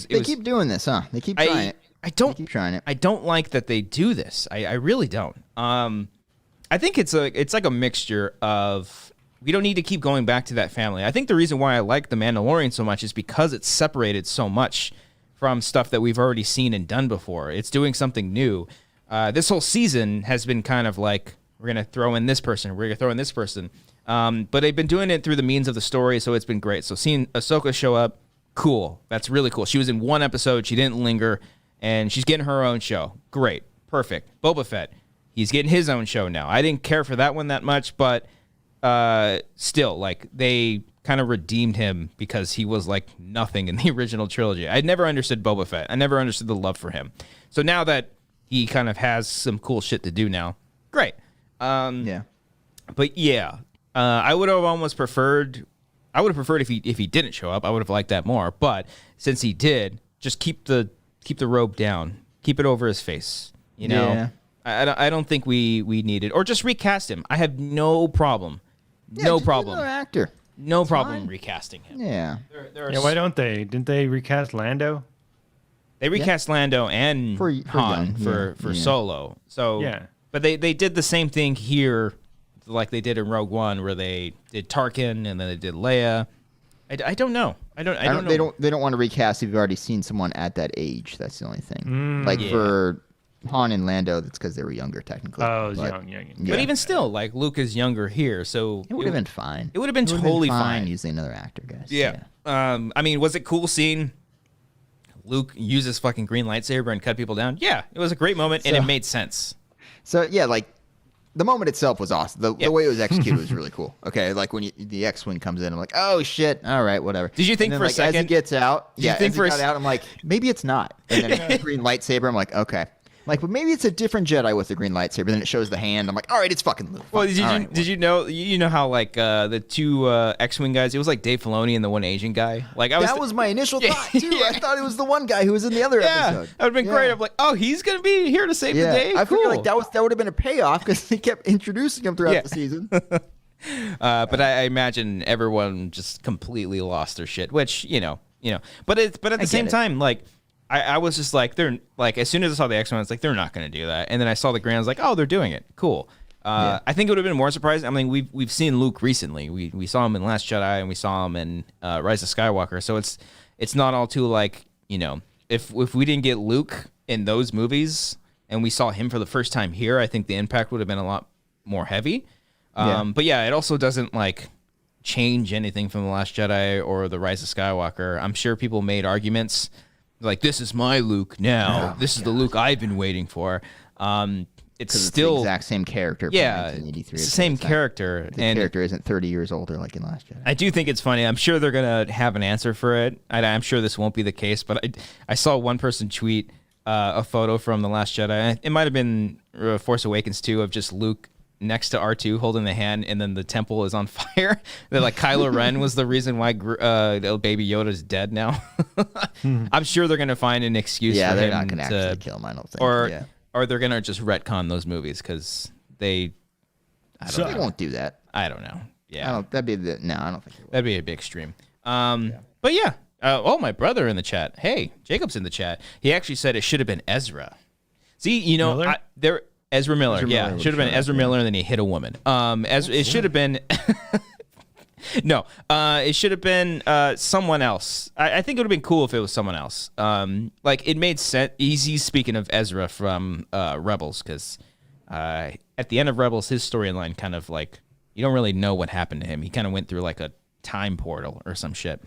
[SPEAKER 1] They
[SPEAKER 3] keep doing this, huh? They keep trying it.
[SPEAKER 1] They keep
[SPEAKER 3] trying it.
[SPEAKER 1] I don't like that they do this. I really don't. I think it's like a mixture of we don't need to keep going back to that family. I think the reason why I like The Mandalorian so much is because it's separated so much from stuff that we've already seen and done before. It's doing something new. This whole season has been kind of like, we're going to throw in this person, we're going to throw in this person. But they've been doing it through the means of the story, so it's been great. So seeing Ahsoka show up, cool. That's really cool. She was in one episode, she didn't linger, and she's getting her own show. Great. Perfect. Boba Fett, he's getting his own show now. I didn't care for that one that much, but still, like, they kind of redeemed him because he was like nothing in the original trilogy. I never understood Boba Fett. I never understood the love for him. So now that he kind of has some cool shit to do now, great. But yeah, I would have almost preferred. I would have preferred if he didn't show up. I would have liked that more. But since he did, just keep the robe down, keep it over his face. You know, I don't think we need it, or just recast him. I have no problem. No problem.
[SPEAKER 3] Another actor.
[SPEAKER 1] No problem recasting him.
[SPEAKER 3] Yeah.
[SPEAKER 2] Why don't they? Didn't they recast Lando?
[SPEAKER 1] They recast Lando and
[SPEAKER 3] For
[SPEAKER 1] Han
[SPEAKER 3] young,
[SPEAKER 1] for Solo. So
[SPEAKER 2] Yeah.
[SPEAKER 1] But they did the same thing here, like they did in Rogue One, where they did Tarkin and then they did Leia. I don't know. I don't know.
[SPEAKER 3] They don't want to recast if you've already seen someone at that age. That's the only thing. For Han and Lando, that's because they were younger technically.
[SPEAKER 2] Oh, it was
[SPEAKER 3] But-
[SPEAKER 2] young.
[SPEAKER 1] But even still, like Luke is younger here, so
[SPEAKER 3] It would have been fine.
[SPEAKER 1] It would have been totally fine.
[SPEAKER 3] using another actor, guys.
[SPEAKER 1] Yeah. I mean, was it cool seeing Luke use his fucking green lightsaber and cut people down? Yeah, it was a great moment and it made sense.
[SPEAKER 3] So yeah, like the moment itself was awesome. The way it was executed was really cool. Okay, like when the X-wing comes in, I'm like, oh shit, all right, whatever.
[SPEAKER 1] Did you think
[SPEAKER 3] and then,
[SPEAKER 1] for a
[SPEAKER 3] like,
[SPEAKER 1] second?
[SPEAKER 3] as he gets out?
[SPEAKER 1] Did you think
[SPEAKER 3] as
[SPEAKER 1] for
[SPEAKER 3] he
[SPEAKER 1] a
[SPEAKER 3] got out, I'm like, maybe it's not. And then green lightsaber, I'm like, okay. Like, but maybe it's a different Jedi with the green lightsaber. Then it shows the hand. I'm like, all right, it's fucking Luke.
[SPEAKER 1] Well,
[SPEAKER 3] Fine.
[SPEAKER 1] did you know how like the two X-wing guys? It was like Dave Filoni and the one Asian guy. Like
[SPEAKER 3] That was my initial thought too.
[SPEAKER 1] Yeah.
[SPEAKER 3] I thought it was the one guy who was in the other episode.
[SPEAKER 1] That would have been great. I'm like, oh, he's gonna be here to save the day.
[SPEAKER 3] I
[SPEAKER 1] Cool.
[SPEAKER 3] feel like that would have been a payoff because they kept introducing him throughout the season.
[SPEAKER 1] But I imagine everyone just completely lost their shit, which you know. But at the same time, like. I was just like, they're like, as soon as I saw the X-Men, it's like, they're not going to do that. And then I saw the Grand, I was like, oh, they're doing it. Cool. I think it would have been more surprising. I mean, we've seen Luke recently. We saw him in Last Jedi and we saw him in Rise of Skywalker. So it's not all too like, if we didn't get Luke in those movies and we saw him for the first time here, I think the impact would have been a lot more heavy. But yeah, it also doesn't like change anything from The Last Jedi or The Rise of Skywalker. I'm sure people made arguments like, this is my Luke now. This is the Luke I've been waiting for.
[SPEAKER 3] 'Cause
[SPEAKER 1] It's
[SPEAKER 3] it's
[SPEAKER 1] still
[SPEAKER 3] the exact same character. From
[SPEAKER 1] yeah,
[SPEAKER 3] 1983.
[SPEAKER 1] it's the same character,
[SPEAKER 3] The
[SPEAKER 1] and
[SPEAKER 3] character isn't 30 years older like in Last Jedi.
[SPEAKER 1] I do think it's funny. I'm sure they're gonna have an answer for it. I'm sure this won't be the case, but I saw one person tweet a photo from The Last Jedi. It might have been Force Awakens 2 of just Luke next to R2 holding the hand, and then the temple is on fire. That like Kylo Ren was the reason why little baby Yoda's dead now. I'm sure they're gonna find an excuse.
[SPEAKER 3] Yeah,
[SPEAKER 1] for
[SPEAKER 3] they're
[SPEAKER 1] him
[SPEAKER 3] not gonna
[SPEAKER 1] to,
[SPEAKER 3] actually kill him. I don't think.
[SPEAKER 1] or or they're gonna just retcon those movies because they.
[SPEAKER 3] They won't do that.
[SPEAKER 1] I don't know. Yeah,
[SPEAKER 3] I don't think they will.
[SPEAKER 1] that'd be a big stream. But yeah. My brother in the chat. Hey, Jacob's in the chat. He actually said it should have been Ezra. See,
[SPEAKER 2] Miller?
[SPEAKER 1] Ezra Miller. Yeah,
[SPEAKER 3] Miller
[SPEAKER 1] should have been Ezra Miller, and then he hit a woman. It should have been. No, it should have been someone else. I think it would have been cool if it was someone else. Like it made sense. He's speaking of Ezra from Rebels, because at the end of Rebels, his storyline kind of like you don't really know what happened to him. He kind of went through like a time portal or some shit.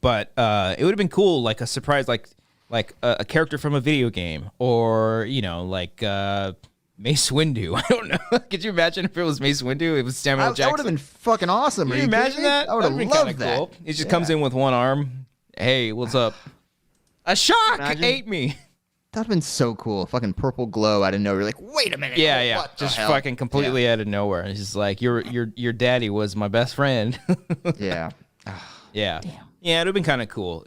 [SPEAKER 1] But it would have been cool, like a surprise, like a character from a video game, or like Mace Windu. I don't know. Could you imagine if it was Mace Windu? It was Samuel Jackson.
[SPEAKER 3] That would have been fucking awesome.
[SPEAKER 1] Can you imagine that?
[SPEAKER 3] I would have loved that.
[SPEAKER 1] Cool. He just comes in with one arm. Hey, what's up? A shark ate me.
[SPEAKER 3] That would have been so cool. Fucking purple glow out of nowhere. You're like, wait a minute.
[SPEAKER 1] Yeah.
[SPEAKER 3] What the
[SPEAKER 1] Just
[SPEAKER 3] hell?
[SPEAKER 1] fucking completely out of nowhere. It's just like your daddy was my best friend.
[SPEAKER 3] Yeah.
[SPEAKER 1] Yeah. Damn. Yeah, it would have been kind of cool.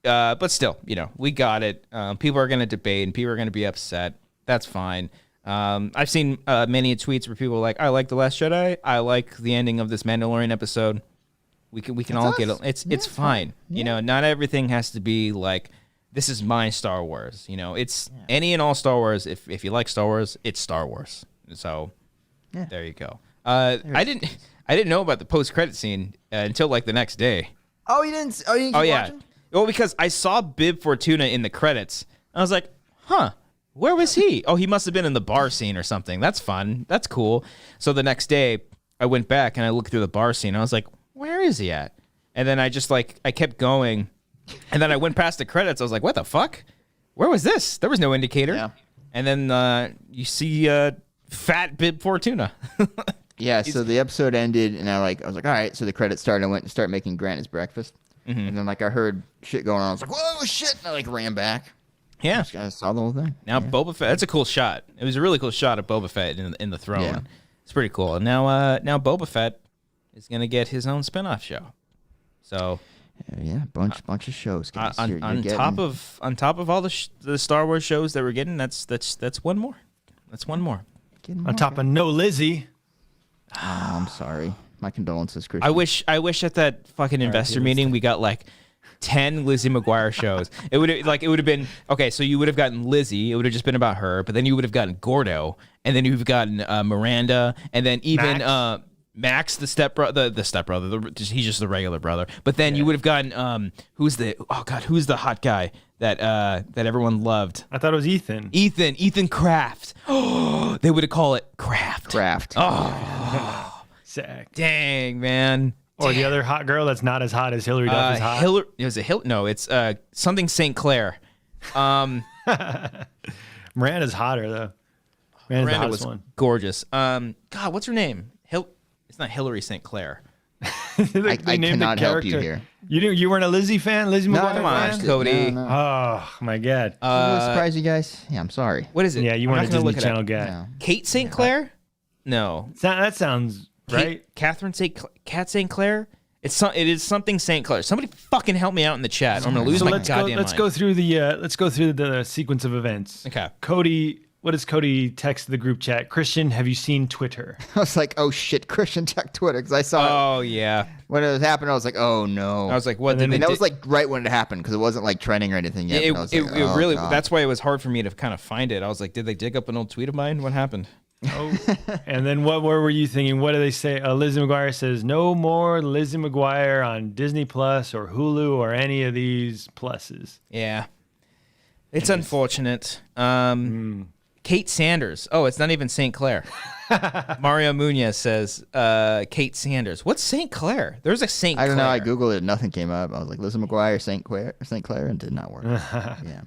[SPEAKER 1] But still, we got it. People are going to debate and people are going to be upset. That's fine. I've seen many tweets where people are like, I like The Last Jedi. I like the ending of this Mandalorian episode. We can all get it. It's fine.
[SPEAKER 3] Yeah.
[SPEAKER 1] Not everything has to be like, this is my Star Wars. It's any and all Star Wars. If you like Star Wars, it's Star Wars. So there you go. I didn't know about the post-credit scene until like the next day.
[SPEAKER 3] Oh, you didn't keep watching?
[SPEAKER 1] Well, because I saw Bib Fortuna in the credits. I was like, huh, where was he? Oh, he must have been in the bar scene or something. That's fun. That's cool. So the next day, I went back and I looked through the bar scene. I was like, where is he at? And then I just I kept going. And then I went past the credits. I was like, what the fuck? Where was this? There was no indicator.
[SPEAKER 3] Yeah.
[SPEAKER 1] And then you see fat Bib Fortuna.
[SPEAKER 3] Yeah, so the episode ended, and I was like, all right. So the credits started. I went to start making Grant his breakfast, and then I heard shit going on. I was like, whoa, shit! And I ran back.
[SPEAKER 1] Yeah,
[SPEAKER 3] I saw the whole thing.
[SPEAKER 1] Now Boba Fett. That's a cool shot. It was a really cool shot of Boba Fett in the throne.
[SPEAKER 3] Yeah.
[SPEAKER 1] It's pretty cool. And now Boba Fett is gonna get his own spinoff show. So
[SPEAKER 3] bunch of shows. Guys.
[SPEAKER 1] On top of all the Star Wars shows that we're getting, that's one more. That's one more.
[SPEAKER 2] On top of No Lizzie.
[SPEAKER 3] Oh, I'm sorry. My condolences, Christian.
[SPEAKER 1] I wish at that fucking investor meeting we got like 10 Lizzie McGuire shows. It would have been okay. So you would have gotten Lizzie. It would have just been about her. But then you would have gotten Gordo, and then you've gotten Miranda, and then even Max, the stepbrother. He's just the regular brother. But then you would have gotten who's the hot guy that everyone loved?
[SPEAKER 2] I thought it was Ethan.
[SPEAKER 1] Ethan Kraft. Oh, they would call it Kraft.
[SPEAKER 3] Oh,
[SPEAKER 2] Sick.
[SPEAKER 1] Dang, man.
[SPEAKER 2] Or the other hot girl that's not as hot as Hillary Duff is hot.
[SPEAKER 1] No, it's something St. Clair.
[SPEAKER 2] Miranda's hotter though. Miranda's the hottest one.
[SPEAKER 1] Gorgeous. God, what's her name? It's not Hillary St. Clair.
[SPEAKER 3] I cannot help you here.
[SPEAKER 2] You weren't a Lizzie fan? Lizzie McGuire
[SPEAKER 1] come on,
[SPEAKER 2] fan?
[SPEAKER 1] Cody.
[SPEAKER 3] No.
[SPEAKER 2] Oh my God.
[SPEAKER 3] I'm really surprised you guys. Yeah, I'm sorry.
[SPEAKER 1] What is it?
[SPEAKER 2] Yeah, you
[SPEAKER 1] I'm
[SPEAKER 2] weren't a
[SPEAKER 1] not gonna
[SPEAKER 2] Disney
[SPEAKER 1] look it
[SPEAKER 2] Channel
[SPEAKER 1] up.
[SPEAKER 2] guy.
[SPEAKER 3] No.
[SPEAKER 1] Kate St. Clair? No.
[SPEAKER 2] That sounds right.
[SPEAKER 1] Catherine Cat St. Clair? It is something St. Clair. Somebody fucking help me out in the chat. Or I'm gonna lose my goddamn
[SPEAKER 2] let's
[SPEAKER 1] mind.
[SPEAKER 2] go through the sequence of events.
[SPEAKER 1] Okay.
[SPEAKER 2] Cody, what does Cody text the group chat? Christian, have you seen Twitter?
[SPEAKER 3] I was like, oh shit, Christian checked Twitter because I saw it.
[SPEAKER 1] Oh yeah.
[SPEAKER 3] When it was happening, I was like, oh no.
[SPEAKER 1] I was like, what?
[SPEAKER 2] And then
[SPEAKER 3] And that was like right when it happened because it wasn't like trending or anything yet.
[SPEAKER 1] It
[SPEAKER 3] but I was like, oh,
[SPEAKER 1] really.
[SPEAKER 3] God.
[SPEAKER 1] That's why it was hard for me to kind of find it. I was like, did they dig up an old tweet of mine? What happened?
[SPEAKER 2] Oh. And then what were you thinking? What do they say? Lizzie McGuire says no more Lizzie McGuire on Disney Plus or Hulu or any of these pluses.
[SPEAKER 1] Yeah. It's unfortunate. Kate Sanders. Oh, it's not even St. Clair. Mario Munoz says Kate Sanders. What's St. Clair? There's a St. Clair.
[SPEAKER 3] I don't know. I Googled it. Nothing came up. I was like, Lizzie McGuire, St. Clair, and it did not work. Yeah.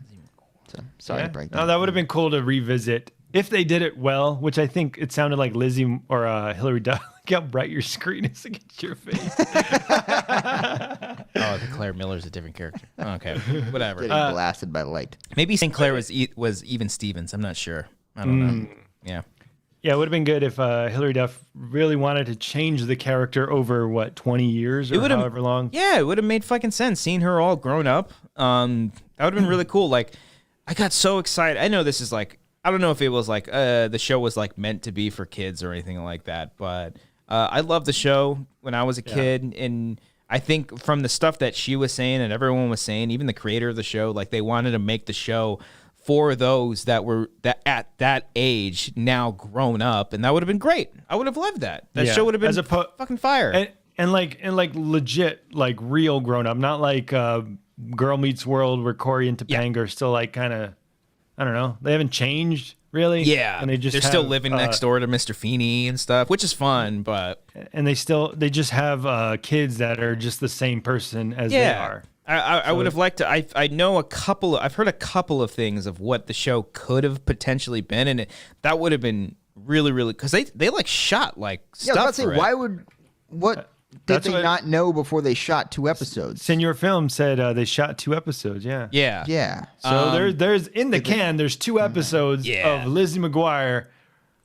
[SPEAKER 3] So sorry to break that.
[SPEAKER 2] No, that would have been cool to revisit if they did it well, which I think it sounded like Lizzie or Hillary Duff. Look how bright your screen is against your face.
[SPEAKER 1] Oh, the Claire Miller's a different character. Okay, whatever.
[SPEAKER 3] Getting blasted by light.
[SPEAKER 1] Maybe St. Clair was even Stevens. I'm not sure. I don't know. Yeah.
[SPEAKER 2] Yeah, it would have been good if Hillary Duff really wanted to change the character over, 20 years or however long?
[SPEAKER 1] Yeah, it would have made fucking sense seeing her all grown up. That would have been really cool. Like, I got so excited. I know this is like, I don't know if it was like the show was like meant to be for kids or anything like that, but I loved the show when I was a kid, and I think from the stuff that she was saying and everyone was saying, even the creator of the show, like they wanted to make the show for those that were at that age now grown up, and that would have been great. I would have loved that. That show would have been fucking fire.
[SPEAKER 2] And like legit, like real grown up, not like Girl Meets World where Corey and Topanga are still like kind of, I don't know, they haven't changed really.
[SPEAKER 1] Yeah,
[SPEAKER 2] and
[SPEAKER 1] they're still living next door to Mr. Feeney and stuff, which is fun. But
[SPEAKER 2] they just have kids that are just the same person as they are.
[SPEAKER 1] I would have liked to. I know I've heard a couple of things of what the show could have potentially been, and that would have been really, really, because they like shot like stuff.
[SPEAKER 3] I was about to say, what did they not know before they shot 2 episodes?
[SPEAKER 2] Senior Film said they shot 2 episodes. Yeah.
[SPEAKER 3] Yeah.
[SPEAKER 2] So there's in the can. There's 2 episodes of Lizzie McGuire.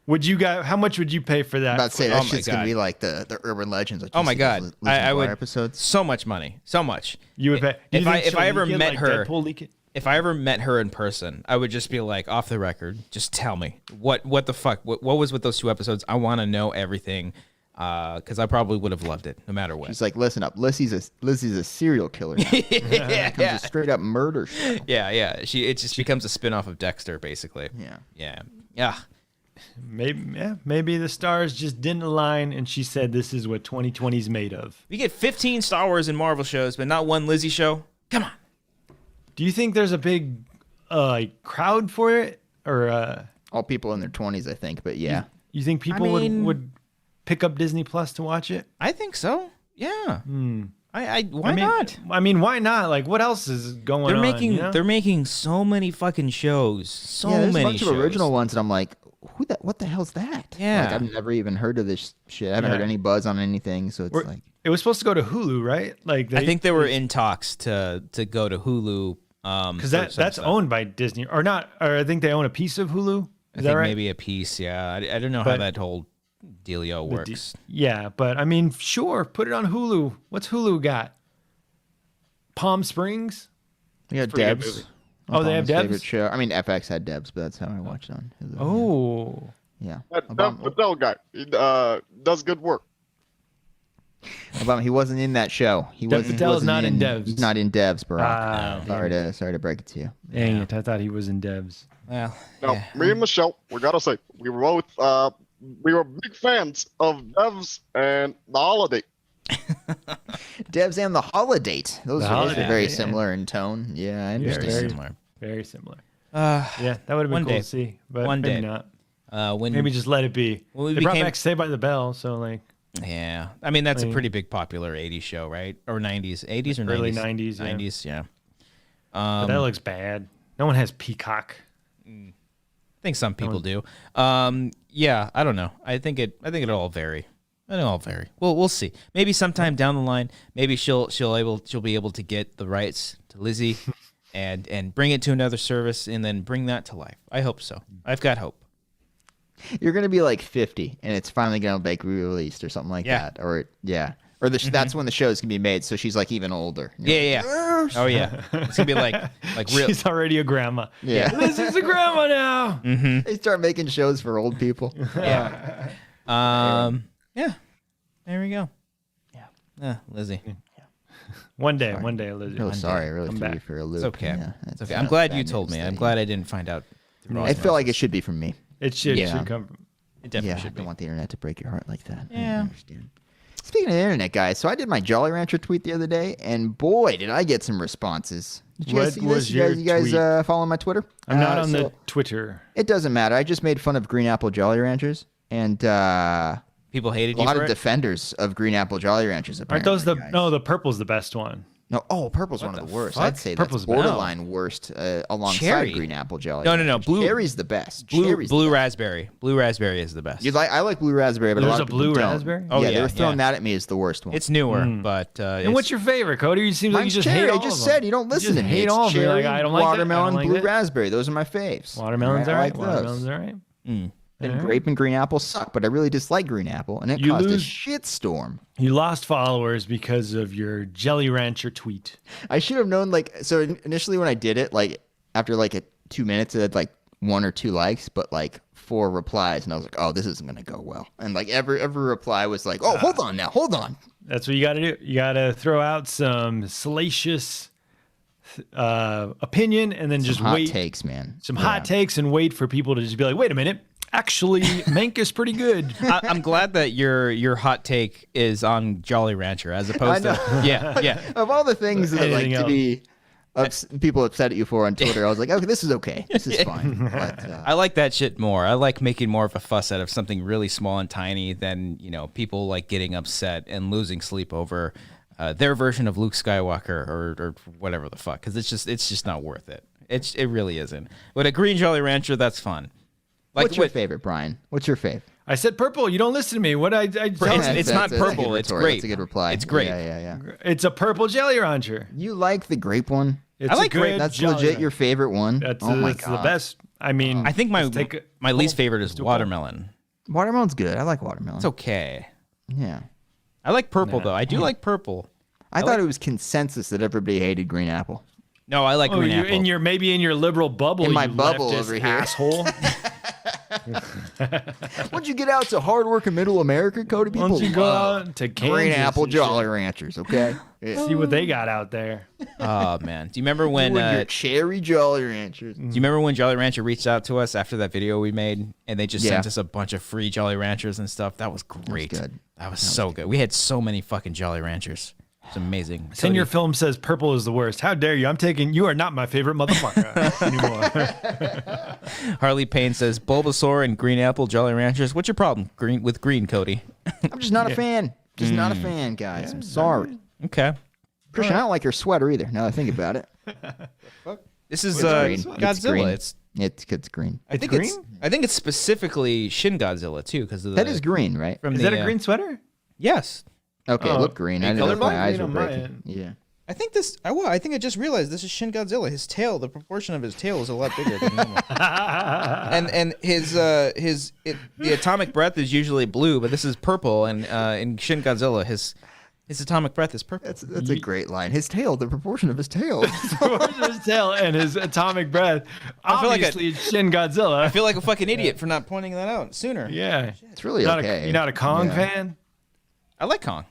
[SPEAKER 2] How much would you pay for that?
[SPEAKER 3] I'm about to say that shit's gonna be like the urban legends. Like,
[SPEAKER 1] oh my god,
[SPEAKER 3] Lizzie
[SPEAKER 1] I would
[SPEAKER 3] episodes.
[SPEAKER 1] So much money, so much.
[SPEAKER 2] You would pay.
[SPEAKER 1] If I ever met her,
[SPEAKER 2] Deadpool
[SPEAKER 1] if I ever met her in person, I would just be like, off the record, just tell me what the fuck, what was with those 2 episodes? I want to know everything, because I probably would have loved it no matter what.
[SPEAKER 3] She's like, listen up, Lizzie's a serial killer. Now. It becomes a straight up murder show.
[SPEAKER 1] Yeah. It just becomes a spinoff of Dexter, basically. Yeah.
[SPEAKER 2] Maybe the stars just didn't align, and she said, "This is what 2020's made of."
[SPEAKER 1] We get 15 Star Wars and Marvel shows, but not one Lizzie show. Come on.
[SPEAKER 2] Do you think there's a big crowd for it, or
[SPEAKER 3] all people in their 20s, I think? But yeah,
[SPEAKER 2] you think people would pick up Disney Plus to watch it?
[SPEAKER 1] I think so. Yeah. Why not?
[SPEAKER 2] I mean, why not? Like, what else is going on?
[SPEAKER 1] They're making so many fucking shows.
[SPEAKER 3] There's
[SPEAKER 1] many
[SPEAKER 3] a bunch of original ones, and I'm like, what the hell's that?
[SPEAKER 1] Yeah.
[SPEAKER 3] Like, I've never even heard of this shit. I haven't heard any buzz on anything, so it's like...
[SPEAKER 2] It was supposed to go to Hulu, right? Like
[SPEAKER 1] I think they were in talks to go to Hulu.
[SPEAKER 2] Because that's owned by Disney, or not? Or I think they own a piece of Hulu. Is that right?
[SPEAKER 1] Maybe a piece, yeah. I don't know how that whole dealio works.
[SPEAKER 2] But I mean, sure, put it on Hulu. What's Hulu got? Palm Springs?
[SPEAKER 3] We got Debs.
[SPEAKER 2] Oh, they have Debs?
[SPEAKER 3] Favorite show. I mean, FX had Debs, but that's how I watched it on Hulu.
[SPEAKER 2] Oh.
[SPEAKER 3] Yeah.
[SPEAKER 5] That Patel guy, he does good work.
[SPEAKER 3] Obama, he wasn't in that show.
[SPEAKER 2] Patel's not in Devs.
[SPEAKER 3] He's not in Devs, Barack. Sorry to break it to you.
[SPEAKER 2] Dang it, I thought he was in Devs.
[SPEAKER 1] Well,
[SPEAKER 5] no, me and Michelle, we gotta say, we were both we were big fans of Devs and The Holiday.
[SPEAKER 3] Devs and The Holiday. Those are very similar in tone. Yeah, I understand.
[SPEAKER 1] Very similar.
[SPEAKER 2] Very similar. Yeah, that would have been cool to see, but maybe not. Maybe just let it be. They brought back Saved by the Bell, so like.
[SPEAKER 1] Yeah, I mean that's a pretty big popular '80s show, right? Or '90s or
[SPEAKER 2] early
[SPEAKER 1] '90s.
[SPEAKER 2] '90s,
[SPEAKER 1] '90s, yeah.
[SPEAKER 2] But that looks bad. No one has Peacock.
[SPEAKER 1] I think some people do. Yeah, I don't know. I think it'll all vary. It'll all vary. Well, we'll see. Maybe sometime down the line, maybe she'll be able to get the rights to Lizzie, and bring it to another service, and then bring that to life. I hope so. I've got hope.
[SPEAKER 3] You're gonna be like 50, and it's finally gonna be re-released or something like that, or that's when the show's gonna be made. So she's like even older.
[SPEAKER 1] Yeah. Oh yeah, it's gonna be like real.
[SPEAKER 2] She's already a grandma.
[SPEAKER 3] Yeah,
[SPEAKER 2] Lizzie's a grandma now.
[SPEAKER 1] Mm-hmm.
[SPEAKER 3] They start making shows for old people.
[SPEAKER 1] Yeah. Yeah. There we go. Yeah. Lizzie.
[SPEAKER 2] Yeah. One day, Lizzie.
[SPEAKER 3] Oh, sorry, I really threw you for a loop.
[SPEAKER 1] It's okay.
[SPEAKER 3] Yeah,
[SPEAKER 1] it's okay. I'm glad you told me. I'm glad I didn't find out.
[SPEAKER 3] I feel like it should be from me.
[SPEAKER 2] It should come from.
[SPEAKER 1] It definitely should
[SPEAKER 3] I
[SPEAKER 1] be.
[SPEAKER 3] don't want the internet to break your heart like that.
[SPEAKER 1] Yeah.
[SPEAKER 3] I understand. Speaking of the internet, guys, so I did my Jolly Rancher tweet the other day, and boy, did I get some responses. Did you guys see this? You guys follow my Twitter?
[SPEAKER 2] I'm not on the Twitter.
[SPEAKER 3] It doesn't matter. I just made fun of Green Apple Jolly Ranchers, and
[SPEAKER 1] people hated you
[SPEAKER 3] a lot
[SPEAKER 1] for
[SPEAKER 3] of defenders of Green Apple Jolly Ranchers.
[SPEAKER 2] Aren't those the purple's the best one?
[SPEAKER 3] No, purple's one of the worst.
[SPEAKER 1] fuck?
[SPEAKER 3] I'd say
[SPEAKER 2] Purple's
[SPEAKER 3] that's borderline worst alongside
[SPEAKER 1] Cherry.
[SPEAKER 3] green apple jelly.
[SPEAKER 1] No. Blue.
[SPEAKER 3] Cherry's the best.
[SPEAKER 1] Blue
[SPEAKER 3] Cherry's the best.
[SPEAKER 1] raspberry. Blue raspberry is the best.
[SPEAKER 3] I like blue raspberry, but
[SPEAKER 2] There's
[SPEAKER 3] a lot
[SPEAKER 2] a
[SPEAKER 3] of people
[SPEAKER 2] blue
[SPEAKER 3] don't.
[SPEAKER 2] raspberry?
[SPEAKER 1] Oh,
[SPEAKER 3] yeah,
[SPEAKER 1] yeah,
[SPEAKER 3] they were throwing
[SPEAKER 1] yeah.
[SPEAKER 3] that at me as the worst one.
[SPEAKER 1] It's newer, but
[SPEAKER 2] And what's your favorite, Cody? You seem like you
[SPEAKER 3] Mine's
[SPEAKER 2] just
[SPEAKER 3] cherry.
[SPEAKER 2] hate all
[SPEAKER 3] I just
[SPEAKER 2] of them.
[SPEAKER 3] said you don't listen
[SPEAKER 2] just
[SPEAKER 3] to me.
[SPEAKER 2] hate
[SPEAKER 3] It's
[SPEAKER 2] all of them. You're
[SPEAKER 3] cherry,
[SPEAKER 2] like, I don't like that. I
[SPEAKER 3] watermelon,
[SPEAKER 2] don't like
[SPEAKER 3] blue
[SPEAKER 2] that.
[SPEAKER 3] raspberry. Those are my faves.
[SPEAKER 2] Watermelon's all
[SPEAKER 3] I
[SPEAKER 2] right.
[SPEAKER 3] like
[SPEAKER 2] Watermelon's
[SPEAKER 3] those.
[SPEAKER 2] all right.
[SPEAKER 3] And grape and green apple suck, but I really dislike green apple, and it
[SPEAKER 2] You
[SPEAKER 3] caused a
[SPEAKER 2] lose-
[SPEAKER 3] shitstorm.
[SPEAKER 2] You lost followers because of your Jelly Rancher tweet.
[SPEAKER 3] I should have known. So initially when I did it, after 2 minutes, it had 1 or 2 likes, but 4 replies, and I was like, oh, this isn't gonna go well. And every reply was like, oh, hold on.
[SPEAKER 2] That's what you got to do. You got to throw out some salacious opinion, and then just
[SPEAKER 3] Hot
[SPEAKER 2] wait.
[SPEAKER 3] takes, man.
[SPEAKER 2] Some hot takes, and wait for people to just be like, wait a minute. Actually, Mank is pretty good.
[SPEAKER 1] I'm glad that your hot take is on Jolly Rancher as opposed to yeah.
[SPEAKER 3] Of all the things that
[SPEAKER 2] Anything
[SPEAKER 3] to
[SPEAKER 2] else.
[SPEAKER 3] be people upset at you for on Twitter, I was like, okay, this is okay. This is fine. But,
[SPEAKER 1] I like that shit more. I like making more of a fuss out of something really small and tiny than people getting upset and losing sleep over their version of Luke Skywalker or whatever the fuck, because it's just not worth it. It really isn't. But a green Jolly Rancher, that's fun.
[SPEAKER 3] what's your favorite, Brian? What's your fave?
[SPEAKER 2] I said purple. You don't listen to me. What I tell
[SPEAKER 1] It's,
[SPEAKER 2] you?
[SPEAKER 1] it's not
[SPEAKER 3] That's a
[SPEAKER 1] purple.
[SPEAKER 3] good
[SPEAKER 1] It's
[SPEAKER 3] retort.
[SPEAKER 1] grape.
[SPEAKER 3] That's a good reply.
[SPEAKER 1] It's grape.
[SPEAKER 3] Yeah.
[SPEAKER 2] It's a purple Jelly Rancher.
[SPEAKER 3] You like the grape one?
[SPEAKER 2] It's
[SPEAKER 1] I like
[SPEAKER 2] a
[SPEAKER 1] grape.
[SPEAKER 2] good
[SPEAKER 3] That's
[SPEAKER 2] Jolly
[SPEAKER 3] legit
[SPEAKER 2] Rancher.
[SPEAKER 3] your favorite one?
[SPEAKER 2] That's,
[SPEAKER 3] oh my
[SPEAKER 2] that's
[SPEAKER 3] god.
[SPEAKER 2] the best. I mean,
[SPEAKER 1] I think my
[SPEAKER 2] let's take
[SPEAKER 1] my least favorite is watermelon.
[SPEAKER 3] Watermelon's good. I like watermelon.
[SPEAKER 1] It's okay.
[SPEAKER 3] Yeah.
[SPEAKER 1] I like purple though. I do like purple.
[SPEAKER 3] I thought it was consensus that everybody hated green apple.
[SPEAKER 1] No, I like green
[SPEAKER 2] you're
[SPEAKER 1] apple.
[SPEAKER 2] in your maybe in your liberal bubble.
[SPEAKER 3] In my
[SPEAKER 2] you
[SPEAKER 3] bubble
[SPEAKER 2] leftist
[SPEAKER 3] over here.
[SPEAKER 2] asshole.
[SPEAKER 3] Once you get out to hardworking middle America, Cody, people
[SPEAKER 2] Once you go
[SPEAKER 3] love
[SPEAKER 2] out to Kansas,
[SPEAKER 3] green apple
[SPEAKER 2] and
[SPEAKER 3] Jolly Ranchers, okay?
[SPEAKER 2] shit, see what they got out there.
[SPEAKER 1] Oh man, do you remember when?
[SPEAKER 3] When
[SPEAKER 1] Do
[SPEAKER 3] your cherry Jolly Ranchers.
[SPEAKER 1] you remember when Jolly Rancher reached out to us after that video we made, and they just
[SPEAKER 3] Yeah.
[SPEAKER 1] sent us a bunch of free Jolly Ranchers and stuff? That was great.
[SPEAKER 3] good.
[SPEAKER 1] That was so good. We had so many fucking Jolly Ranchers. It's amazing.
[SPEAKER 2] Then your film says purple is the worst. How dare you? I'm taking. You are not my favorite motherfucker anymore.
[SPEAKER 1] Harley Payne says Bulbasaur and green apple Jolly Ranchers. What's your problem? Green, Cody.
[SPEAKER 3] I'm just not a fan. Just not a fan, guys. I'm sorry.
[SPEAKER 1] Okay.
[SPEAKER 3] Christian, I don't like your sweater either, now that I think about it.
[SPEAKER 1] This is
[SPEAKER 3] green.
[SPEAKER 1] Godzilla.
[SPEAKER 3] It's green.
[SPEAKER 1] It's
[SPEAKER 3] It's green.
[SPEAKER 1] I think
[SPEAKER 2] green?
[SPEAKER 1] it's I think it's specifically Shin Godzilla too, because
[SPEAKER 3] That is green, right?
[SPEAKER 1] From
[SPEAKER 2] Is
[SPEAKER 1] the,
[SPEAKER 2] that a green sweater?
[SPEAKER 1] Yes.
[SPEAKER 3] Okay, it looked green. I didn't know if my
[SPEAKER 1] colorblind?
[SPEAKER 3] eyes were
[SPEAKER 2] Green on my
[SPEAKER 3] breaking.
[SPEAKER 2] end.
[SPEAKER 3] Yeah.
[SPEAKER 1] I think this. I think I just realized this is Shin Godzilla. His tail, the proportion of his tail is a lot bigger than normal. and the atomic breath is usually blue, but this is purple. And in Shin Godzilla, his atomic breath is purple.
[SPEAKER 3] That's a great line. His tail, the proportion of his tail.
[SPEAKER 2] His tail and his atomic breath.
[SPEAKER 1] feel like
[SPEAKER 2] Obviously, it's Shin Godzilla.
[SPEAKER 1] I feel like a fucking idiot for not pointing that out sooner.
[SPEAKER 2] Yeah.
[SPEAKER 3] It's really
[SPEAKER 2] Not
[SPEAKER 3] okay.
[SPEAKER 2] you're not a Kong
[SPEAKER 3] Yeah.
[SPEAKER 2] fan?
[SPEAKER 1] I like Kong,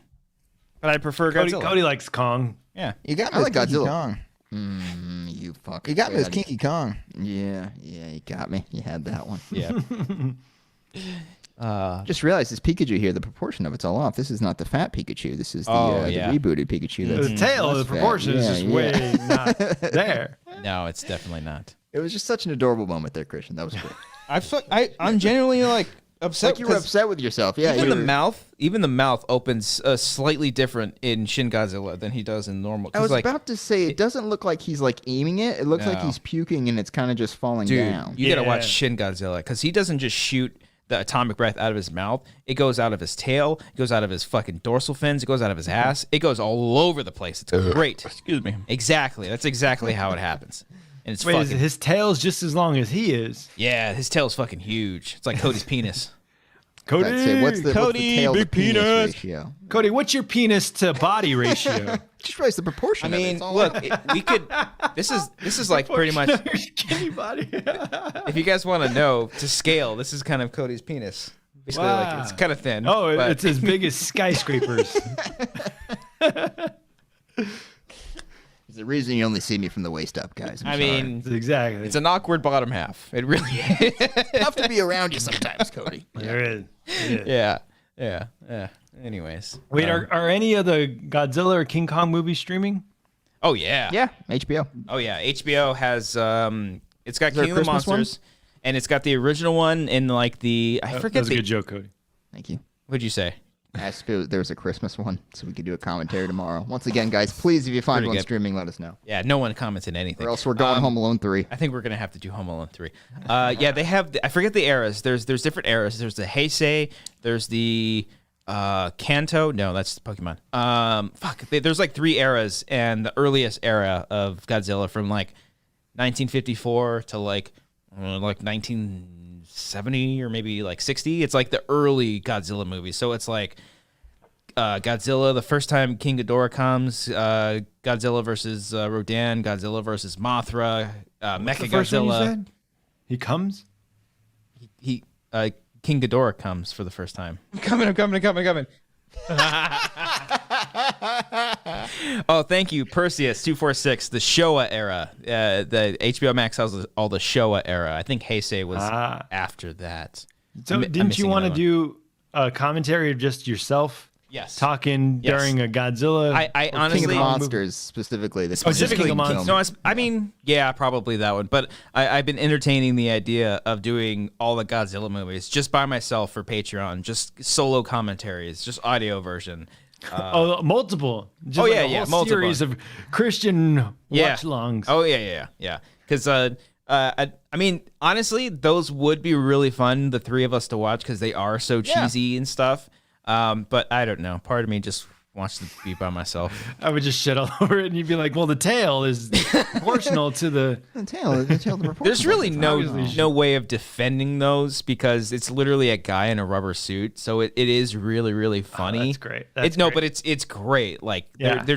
[SPEAKER 1] but I prefer
[SPEAKER 2] Cody,
[SPEAKER 1] Godzilla.
[SPEAKER 2] Cody likes Kong.
[SPEAKER 1] Yeah.
[SPEAKER 6] You got
[SPEAKER 3] I
[SPEAKER 6] me
[SPEAKER 3] like
[SPEAKER 6] with Kinky
[SPEAKER 3] Godzilla.
[SPEAKER 6] Kong.
[SPEAKER 3] You fucking.
[SPEAKER 6] You got me with
[SPEAKER 3] fatty.
[SPEAKER 6] Kinky Kong.
[SPEAKER 3] Yeah, you got me. You had that one.
[SPEAKER 1] Yeah.
[SPEAKER 3] Just realized this Pikachu here, the proportion of it's all off. This is not the fat Pikachu. This is the,
[SPEAKER 1] yeah.
[SPEAKER 3] the rebooted Pikachu. That's
[SPEAKER 2] The tail,
[SPEAKER 3] less
[SPEAKER 2] the
[SPEAKER 3] fat.
[SPEAKER 2] proportion is
[SPEAKER 3] Yeah,
[SPEAKER 2] just
[SPEAKER 3] yeah.
[SPEAKER 2] way not there.
[SPEAKER 1] No, it's definitely not.
[SPEAKER 3] It was just such an adorable moment there, Christian. That was great.
[SPEAKER 1] I'm genuinely like upset.
[SPEAKER 3] Like you were
[SPEAKER 1] 'cause
[SPEAKER 3] upset with yourself. Yeah,
[SPEAKER 1] Even
[SPEAKER 3] you
[SPEAKER 1] the
[SPEAKER 3] were-
[SPEAKER 1] mouth, opens slightly different in Shin Godzilla than he does in normal.
[SPEAKER 3] I
[SPEAKER 1] 'Cause,
[SPEAKER 3] was
[SPEAKER 1] like,
[SPEAKER 3] about to say it doesn't look like he's like aiming it. It looks like
[SPEAKER 1] No.
[SPEAKER 3] he's puking and it's kind of just falling
[SPEAKER 1] dude,
[SPEAKER 3] down.
[SPEAKER 1] you gotta
[SPEAKER 2] Yeah.
[SPEAKER 1] watch Shin Godzilla because he doesn't just shoot the atomic breath out of his mouth. It goes out of his tail. It goes out of his fucking dorsal fins. It goes out of his ass. It goes all over the place. It's great.
[SPEAKER 6] Excuse me.
[SPEAKER 1] Exactly. That's exactly how it happens. And it's
[SPEAKER 2] Wait,
[SPEAKER 1] fucking
[SPEAKER 2] his tail's just as long as he is.
[SPEAKER 1] yeah. His tail's fucking huge. It's like Cody's penis.
[SPEAKER 2] Cody,
[SPEAKER 3] I'd say, what's the
[SPEAKER 1] Cody,
[SPEAKER 3] tail to
[SPEAKER 1] big
[SPEAKER 3] penis
[SPEAKER 1] penis.
[SPEAKER 3] ratio?
[SPEAKER 2] Cody, what's your penis to body ratio?
[SPEAKER 3] Just raise the proportion.
[SPEAKER 1] I
[SPEAKER 3] of it.
[SPEAKER 1] mean,
[SPEAKER 3] It's all
[SPEAKER 1] look,
[SPEAKER 3] off.
[SPEAKER 1] we could. This is like pretty much.
[SPEAKER 2] Skinny body.
[SPEAKER 1] If you guys want to know to scale, this is kind of Cody's penis. Basically, like,
[SPEAKER 2] Wow.
[SPEAKER 1] it's kind of thin.
[SPEAKER 2] Oh,
[SPEAKER 1] but-
[SPEAKER 2] it's as big as skyscrapers.
[SPEAKER 3] There's a reason you only see me from the waist up, guys.
[SPEAKER 1] I mean,
[SPEAKER 2] Exactly.
[SPEAKER 1] it's an awkward bottom half. It really is.
[SPEAKER 3] tough to be around you sometimes, Cody.
[SPEAKER 2] there is.
[SPEAKER 1] yeah. Anyways.
[SPEAKER 2] Wait, are any of the Godzilla or King Kong movies streaming?
[SPEAKER 1] Oh, yeah.
[SPEAKER 3] Yeah, HBO.
[SPEAKER 1] Oh, yeah. HBO has, it's got
[SPEAKER 3] there a
[SPEAKER 1] King of the
[SPEAKER 3] Christmas one?
[SPEAKER 1] Monsters, and it's got the original one in like the, I
[SPEAKER 2] That
[SPEAKER 1] forget
[SPEAKER 2] was a
[SPEAKER 1] the,
[SPEAKER 2] good joke, Cody.
[SPEAKER 3] Thank you.
[SPEAKER 1] what'd you say?
[SPEAKER 3] asked if there was a Christmas one, so we could do a commentary tomorrow. Once again, guys, please, if you find
[SPEAKER 1] Pretty
[SPEAKER 3] one
[SPEAKER 1] good.
[SPEAKER 3] streaming, let us know.
[SPEAKER 1] Yeah, no one commented anything.
[SPEAKER 3] Or else we're going Home Alone 3.
[SPEAKER 1] I think we're gonna have to do Home Alone 3. Yeah, they have. I forget the eras. There's different eras. There's the Heisei. There's the Kanto. No, that's Pokemon. There's like 3 eras, and the earliest era of Godzilla from like 1954 to like 1970 or maybe like 60. It's like the early Godzilla movies. So it's like Godzilla, the first time King Ghidorah comes, Godzilla versus Rodan, Godzilla versus Mothra, Mecha
[SPEAKER 2] First one you
[SPEAKER 1] Godzilla.
[SPEAKER 2] said? He comes?
[SPEAKER 1] He King Ghidorah comes for the first time. I'm coming. Oh, thank you, Perseus246. The Showa era. The HBO Max has all the Showa era. I think Heisei was after that.
[SPEAKER 2] So
[SPEAKER 1] I'm
[SPEAKER 2] didn't you
[SPEAKER 1] missing
[SPEAKER 2] want to
[SPEAKER 1] another
[SPEAKER 2] do a commentary of just yourself?
[SPEAKER 1] Yes.
[SPEAKER 2] Talking
[SPEAKER 1] Yes.
[SPEAKER 2] during a Godzilla.
[SPEAKER 1] I
[SPEAKER 3] King
[SPEAKER 1] honestly
[SPEAKER 3] of the Monsters, specifically. The
[SPEAKER 2] Specifically
[SPEAKER 3] King
[SPEAKER 2] Monsters.
[SPEAKER 3] film.
[SPEAKER 1] No, I mean, yeah, probably that one. But I've been entertaining the idea of doing all the Godzilla movies just by myself for Patreon, just solo commentaries, just audio version.
[SPEAKER 2] Multiple. Just
[SPEAKER 1] Oh,
[SPEAKER 2] like
[SPEAKER 1] yeah,
[SPEAKER 2] a
[SPEAKER 1] yeah,
[SPEAKER 2] whole
[SPEAKER 1] multiple.
[SPEAKER 2] series of Christian
[SPEAKER 1] Yeah.
[SPEAKER 2] watch-alongs.
[SPEAKER 1] Oh yeah. Because I mean, honestly, those would be really fun, the 3 of us to watch, because they are so cheesy and stuff. But I don't know. Part of me just wants to be by myself.
[SPEAKER 2] I would just shit all over it, and you'd be like, "Well, the tail is proportional to the."
[SPEAKER 3] The tail of the report.
[SPEAKER 1] There's really
[SPEAKER 2] Obviously.
[SPEAKER 1] no way of defending those because it's literally a guy in a rubber suit. So it is really, really funny.
[SPEAKER 2] that's great. That's
[SPEAKER 1] No,
[SPEAKER 2] great.
[SPEAKER 1] but it's great. Like
[SPEAKER 2] Yeah.
[SPEAKER 1] they're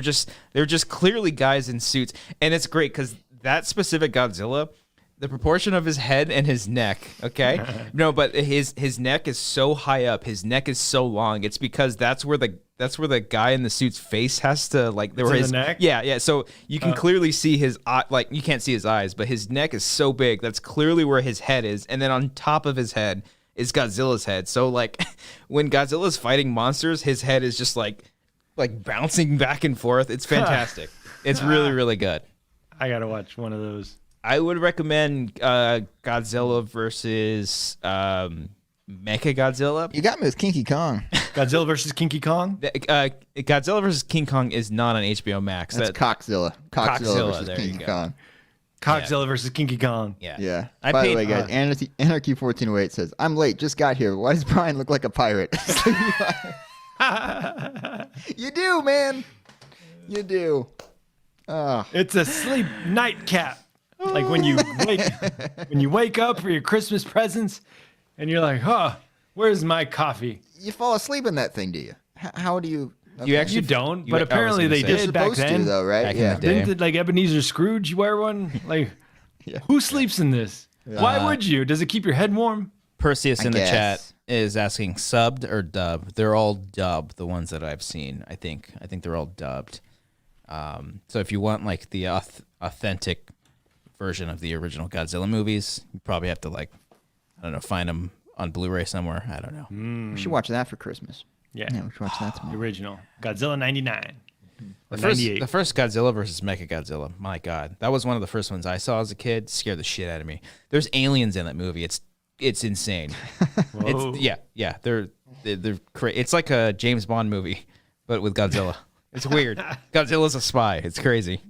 [SPEAKER 1] just clearly guys in suits, and it's great because that specific Godzilla, the proportion of his head and his neck, okay? No, but his neck is so high up, his neck is so long. It's because that's where the guy in the suit's face has to like
[SPEAKER 2] in the neck?
[SPEAKER 1] Yeah. So you can clearly see his eye, like you can't see his eyes, but his neck is so big. That's clearly where his head is, and then on top of his head is Godzilla's head. So like when Godzilla's fighting monsters, his head is just like bouncing back and forth. It's fantastic. It's really, really good.
[SPEAKER 2] I gotta watch one of those.
[SPEAKER 1] I would recommend Godzilla versus Mecha Godzilla.
[SPEAKER 3] You got me with Kinky Kong.
[SPEAKER 2] Godzilla versus Kinky Kong.
[SPEAKER 1] Godzilla versus King Kong is not on HBO Max.
[SPEAKER 3] That's Coxzilla.
[SPEAKER 1] Coxzilla,
[SPEAKER 3] versus
[SPEAKER 1] there you
[SPEAKER 3] Kinky
[SPEAKER 1] go.
[SPEAKER 3] Kong.
[SPEAKER 2] Coxzilla versus Kinky Kong.
[SPEAKER 1] Yeah.
[SPEAKER 3] Yeah.
[SPEAKER 1] I
[SPEAKER 3] By
[SPEAKER 1] paid-
[SPEAKER 3] the way, guys, Anarchy 1408 says, "I'm late. Just got here. Why does Brian look like a pirate?" You do, man. You do. Oh.
[SPEAKER 2] It's a sleep nightcap. Like when you wake up for your Christmas presents, and you're like, "Huh, where's my coffee?"
[SPEAKER 3] You fall asleep in that thing, do you? How do you?
[SPEAKER 1] You actually
[SPEAKER 2] You don't,
[SPEAKER 1] you-
[SPEAKER 2] but
[SPEAKER 1] I was
[SPEAKER 2] apparently
[SPEAKER 1] gonna
[SPEAKER 2] they
[SPEAKER 1] say.
[SPEAKER 3] You're
[SPEAKER 2] did back
[SPEAKER 3] supposed
[SPEAKER 2] then.
[SPEAKER 3] to, though, right?
[SPEAKER 1] Back in
[SPEAKER 3] Yeah.
[SPEAKER 1] the day.
[SPEAKER 2] Didn't like Ebenezer Scrooge wear one? Like,
[SPEAKER 3] Yeah.
[SPEAKER 2] who sleeps in this? Why would you? Does it keep your head warm?
[SPEAKER 1] Perseus in the
[SPEAKER 3] guess.
[SPEAKER 1] chat is asking subbed or dubbed. They're all dubbed. The ones that I've seen, I think they're all dubbed. So if you want like the authentic version of the original Godzilla movies, you probably have to find them on Blu-ray somewhere. I don't know.
[SPEAKER 3] We should watch that for Christmas.
[SPEAKER 2] Yeah,
[SPEAKER 3] Yeah, we should watch that
[SPEAKER 2] the
[SPEAKER 3] tomorrow.
[SPEAKER 2] original Godzilla '99 or
[SPEAKER 1] The
[SPEAKER 2] '98.
[SPEAKER 1] first Godzilla versus Mecha Godzilla. My God, that was one of the first ones I saw as a kid. Scared the shit out of me. There's aliens in that movie. It's insane.
[SPEAKER 2] Whoa.
[SPEAKER 1] Yeah. They're it's like a James Bond movie, but with Godzilla. It's weird. Godzilla's a spy. It's crazy.